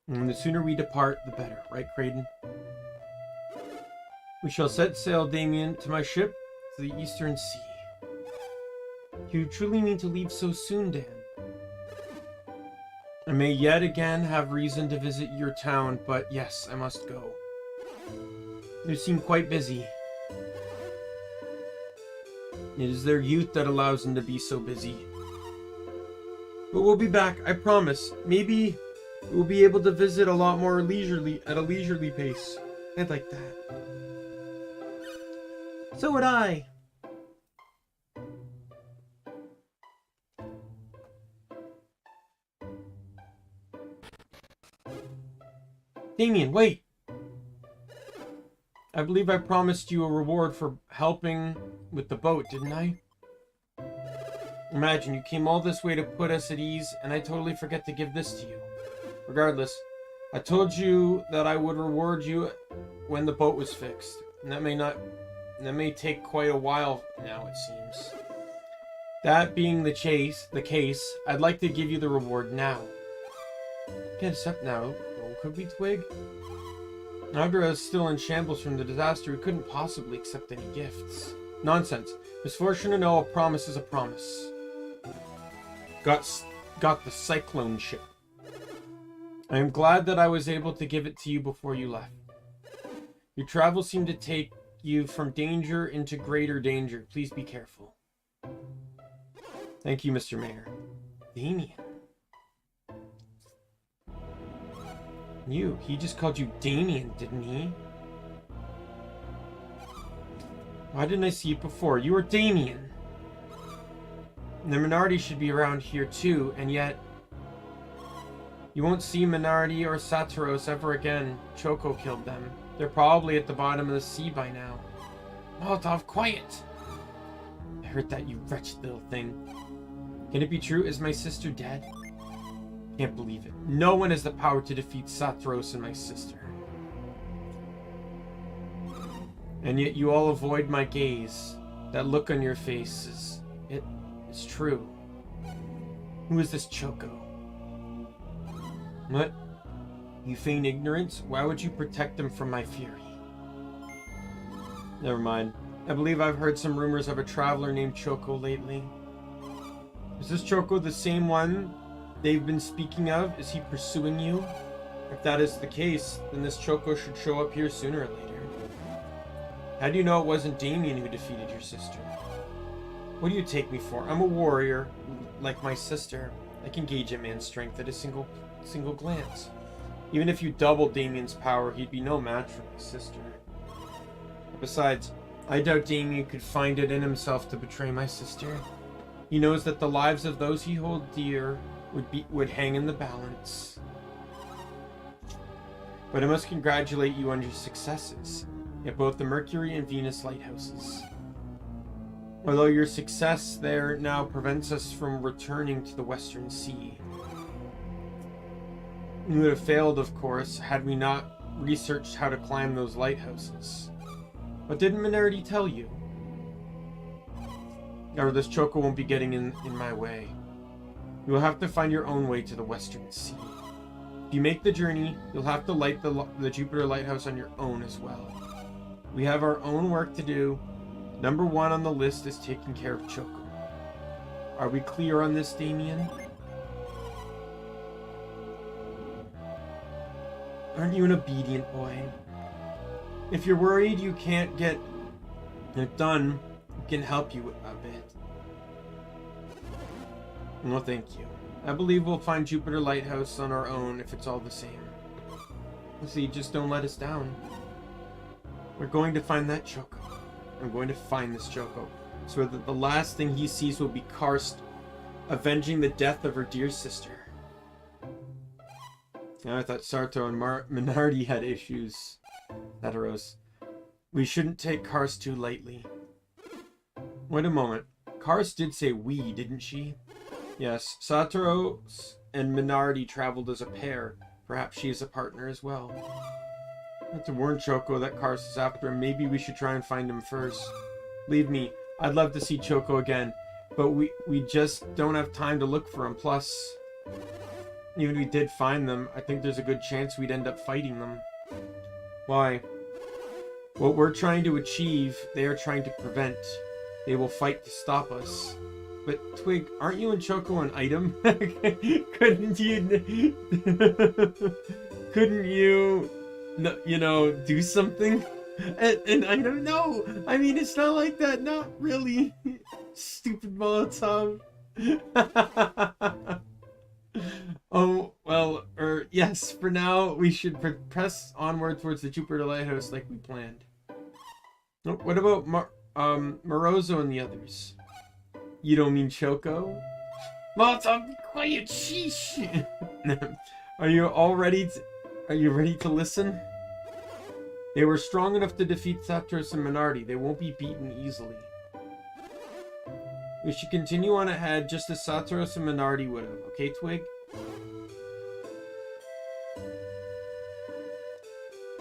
And the sooner we depart, the better, right, Kraden? We shall set sail, Daimien, to my ship to the Eastern Sea. You truly mean to leave so soon, Dan? I may yet again have reason to visit your town, but yes, I must go. You seem quite busy. It is their youth that allows them to be so busy. But we'll be back, I promise. Maybe we'll be able to visit a lot more leisurely, at a leisurely pace. I'd like that. So would I. Daimien, wait! I believe I promised you a reward for helping with the boat, didn't I? Imagine, you came all this way to put us at ease, and I totally forget to give this to you. Regardless, I told you that I would reward you when the boat was fixed. And that may take quite a while now, it seems. That being the case, I'd like to give you the reward now. Get us up now, could we, Twig? After I was still in shambles from the disaster, we couldn't possibly accept any gifts. Nonsense. Misfortune or no, a promise is a promise. Got the cyclone ship. I am glad that I was able to give it to you before you left. Your travels seem to take you from danger into greater danger. Please be careful. Thank you, Mr. Mayor. Daimien. He just called you Daimien, didn't he? Why didn't I see you before? You were Daimien. The minority should be around here too, and yet you won't see Minardi or Saturos ever again. Choco killed them. They're probably at the bottom of the sea by now. Molotov, quiet! I heard that, you wretched little thing. Can it be true? Is my sister dead? Can't believe it. No one has the power to defeat Saturos and my sister. And yet you all avoid my gaze. That look on your faces. It's true. Who is this Choco? What? You feign ignorance? Why would you protect them from my fury? Never mind. I believe I've heard some rumors of a traveler named Choco lately. Is this Choco the same one they've been speaking of? Is he pursuing you? If that is the case, then this Choco should show up here sooner or later. How do you know it wasn't Daimien who defeated your sister? What do you take me for? I'm a warrior, like my sister. I can gauge a man's strength at a single glance. Even if you doubled Damien's power, he'd be no match for my sister. Besides, I doubt Daimien could find it in himself to betray my sister. He knows that the lives of those he holds dear would hang in the balance. But I must congratulate you on your successes at both the Mercury and Venus lighthouses. Although your success there now prevents us from returning to the Western Sea. We would have failed, of course, had we not researched how to climb those lighthouses. But didn't Minardi tell you? Or this Choco won't be getting in my way. You will have to find your own way to the Western Sea. If you make the journey, you'll have to light the Jupiter Lighthouse on your own as well. We have our own work to do. Number 1 on the list is taking care of Choco. Are we clear on this, Daimien? Aren't you an obedient boy? If you're worried you can't get it done, we can help you a bit. No, thank you. I believe we'll find Jupiter Lighthouse on our own if it's all the same. See, just don't let us down. We're going to find that Choco. I'm going to find this Choco, so that the last thing he sees will be Karst avenging the death of her dear sister. Now I thought Sarto and Minardi had issues. Heteros. We shouldn't take Karst too lightly. Wait a moment. Karst did say we, didn't she? Yes, Satoru and Minardi traveled as a pair. Perhaps she is a partner as well. I have to warn Choco that Karst is after him. Maybe we should try and find him first. Believe me, I'd love to see Choco again, but we just don't have time to look for him. Plus, even if we did find them, I think there's a good chance we'd end up fighting them. Why? What we're trying to achieve, they are trying to prevent. They will fight to stop us. But Twig, aren't you and Choco an item? Couldn't you, you know, do something? And I don't know. I mean, it's not like that. Not really. Stupid Molotov. Oh, well, yes, for now, we should press onward towards the Jupiter Lighthouse like we planned. What about Morozo and the others? You don't mean Choco? Molotov, be quiet, sheesh! Are you Are you ready to listen? They were strong enough to defeat Satros and Minardi. They won't be beaten easily. We should continue on ahead just as Satros and Minardi would have. Okay, Twig?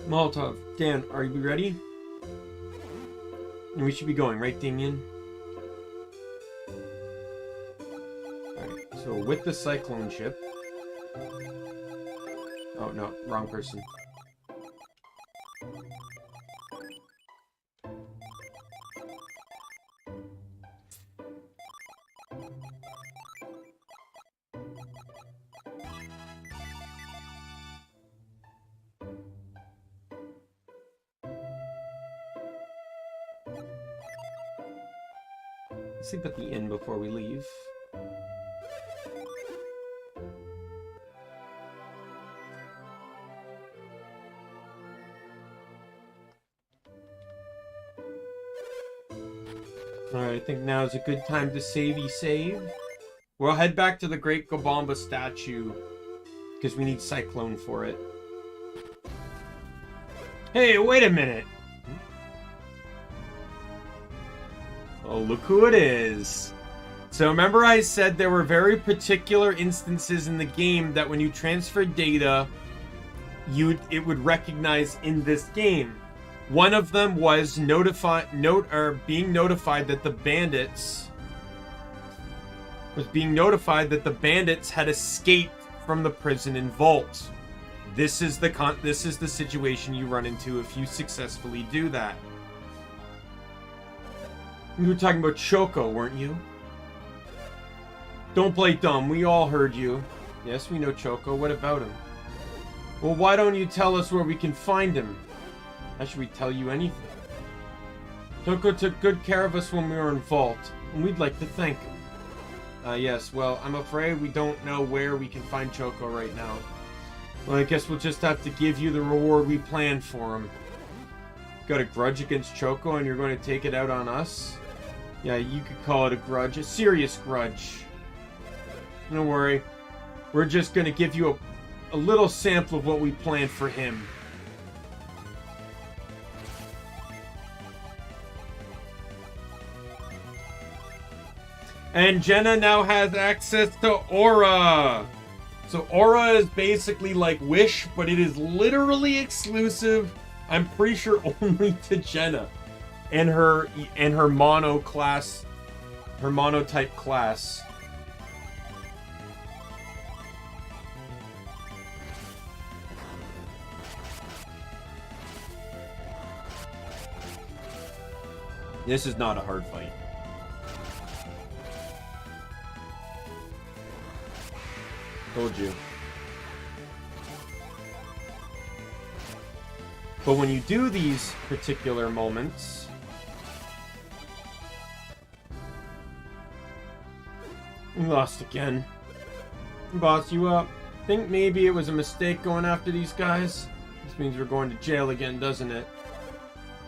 Molotov. Dan, are you ready? And we should be going, right, Daimien? Alright, so with the Cyclone ship... Oh, no, wrong person. Sleep at the inn before we leave. Alright, I think now is a good time to save. We'll head back to the Great Gobamba statue because we need Cyclone for it. Hey, wait a minute! Oh, look who it is. So remember I said there were very particular instances in the game that when you transferred data, it would recognize in this game. One of them was being notified that the bandits had escaped from the prison in Vault. This is the situation you run into if you successfully do that. You were talking about Choco, weren't you? Don't play dumb. We all heard you. Yes, we know Choco. What about him? Well, why don't you tell us where we can find him? How should we tell you anything? Choco took good care of us when we were in Vault, and we'd like to thank him. Yes, well, I'm afraid we don't know where we can find Choco right now. Well, I guess we'll just have to give you the reward we planned for him. Got a grudge against Choco and you're going to take it out on us? Yeah, you could call it a grudge. A serious grudge. Don't worry. We're just going to give you a little sample of what we planned for him. And Jenna now has access to Aura. So Aura is basically like Wish, but it is literally exclusive, I'm pretty sure, only to Jenna and her mono class, her monotype class. This is not a hard fight. Told you. But when you do these particular moments, we lost again. Boss you up. Think maybe it was a mistake going after these guys? This means we're going to jail again, doesn't it?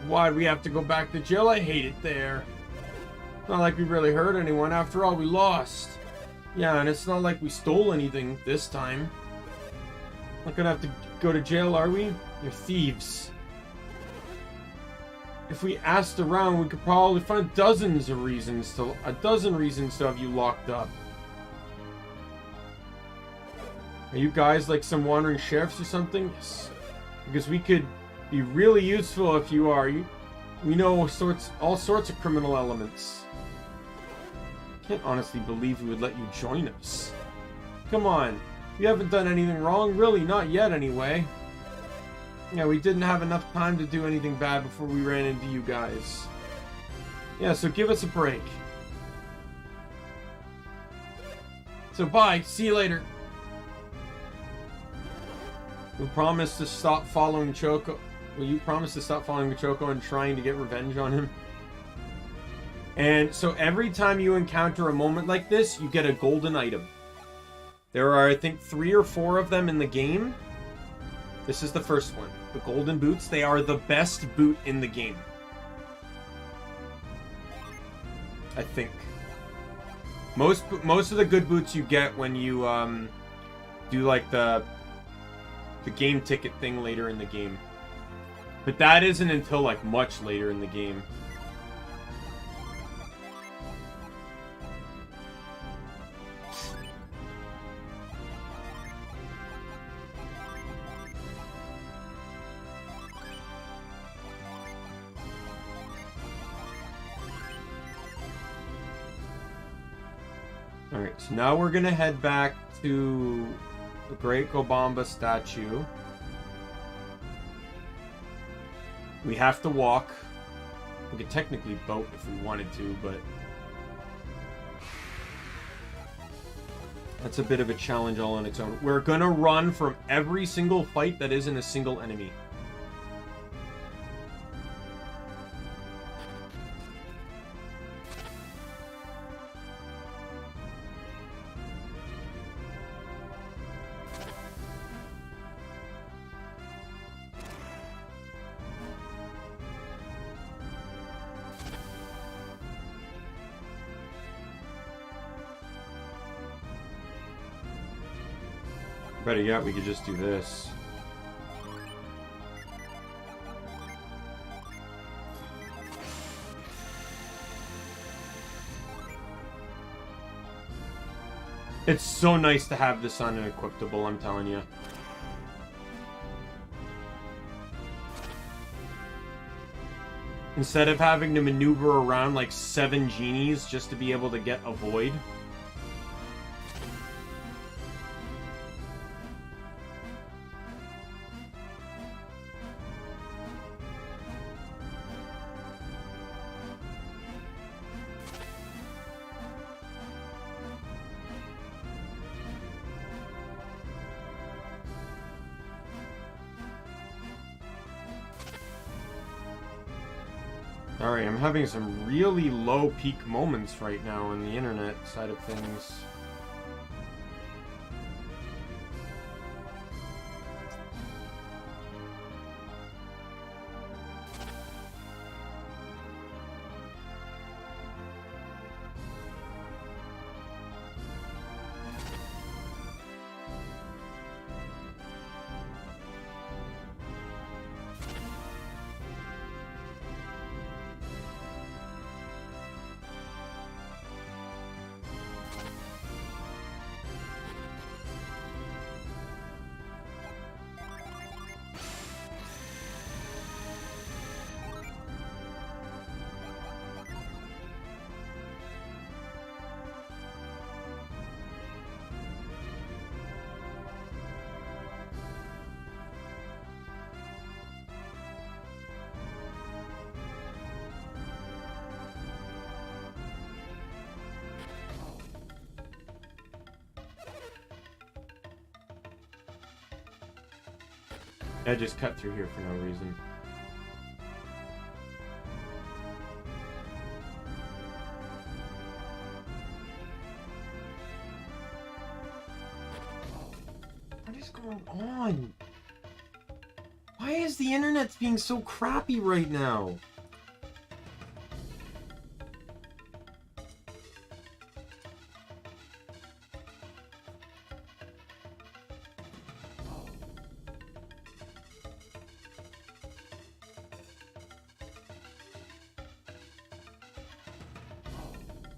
Why'd we have to go back to jail? I hate it there. It's not like we really hurt anyone. After all, we lost. Yeah, and it's not like we stole anything this time. Not gonna have to go to jail, are we? You're thieves. If we asked around, we could probably find a dozen reasons to have you locked up. Are you guys like some wandering sheriffs or something? Yes. Because we could be really useful if you are. We know all sorts of criminal elements. Can't honestly believe we would let you join us. Come on. You haven't done anything wrong, really, not yet anyway. Yeah, we didn't have enough time to do anything bad before we ran into you guys. Yeah, so give us a break. So bye, see you later. We promise to stop following Choco. Will you promise to stop following Choco and trying to get revenge on him? And so every time you encounter a moment like this, you get a golden item. There are, I think, 3 or 4 of them in the game. This is the first one. The golden boots. They are the best boot in the game. I think. Most of the good boots you get when you do like the the game ticket thing later in the game. But that isn't until, like, much later in the game. Alright, so now we're gonna head back to the Great Gobamba statue. We have to walk. We could technically boat if we wanted to, but that's a bit of a challenge all on its own. We're gonna run from every single fight that isn't a single enemy. Better yet, we could just do this. It's so nice to have this on an equipable, I'm telling you. Instead of having to maneuver around like 7 genies just to be able to get a void. Alright, I'm having some really low peak moments right now on the internet side of things. I just cut through here for no reason. What is going on? Why is the internet being so crappy right now?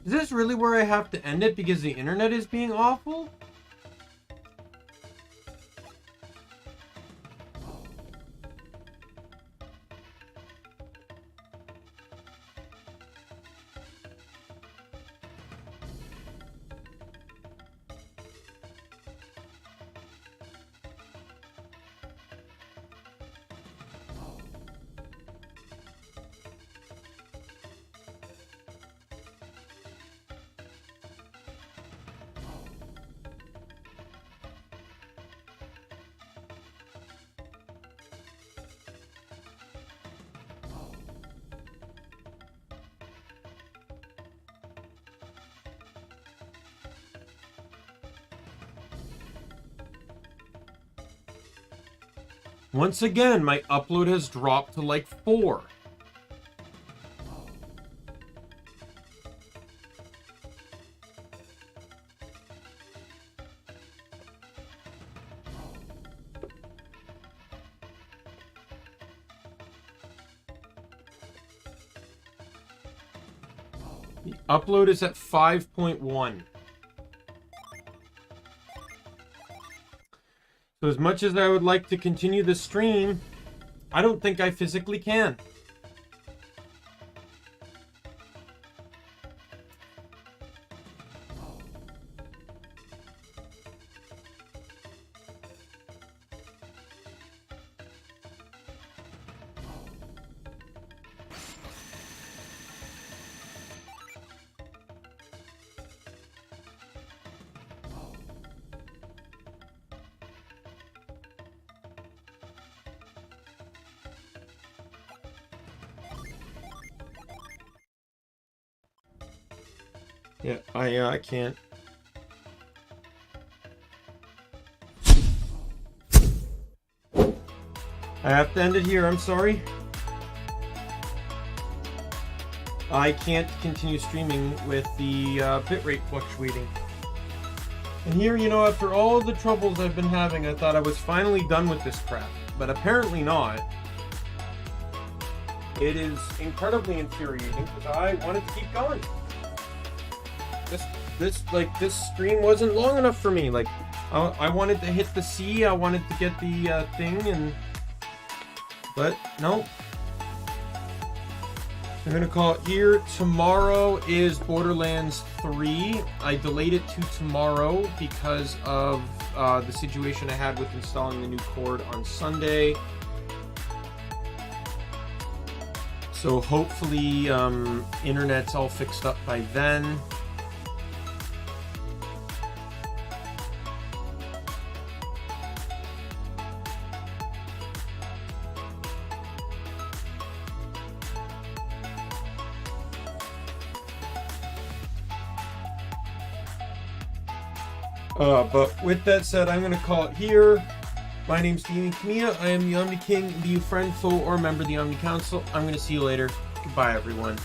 Is this really where I have to end it because the internet is being awful? Once again, my upload has dropped to like 4. The upload is at 5.1. So as much as I would like to continue the stream, I don't think I physically can. Yeah, I can't. I have to end it here, I'm sorry. I can't continue streaming with the bitrate fluctuating. And here, you know, after all the troubles I've been having, I thought I was finally done with this crap. But apparently not. It is incredibly infuriating because I wanted to keep going. This stream wasn't long enough for me. Like, I wanted to hit the C, I wanted to get the thing, but no. I'm gonna call it here. Tomorrow is Borderlands 3. I delayed it to tomorrow because of the situation I had with installing the new cord on Sunday. So hopefully internet's all fixed up by then. But with that said, I'm going to call it here. My name's Daimien Kamiya. I am the Omni King. Be you friend, foe, or member of the Omni Council. I'm going to see you later. Goodbye, everyone.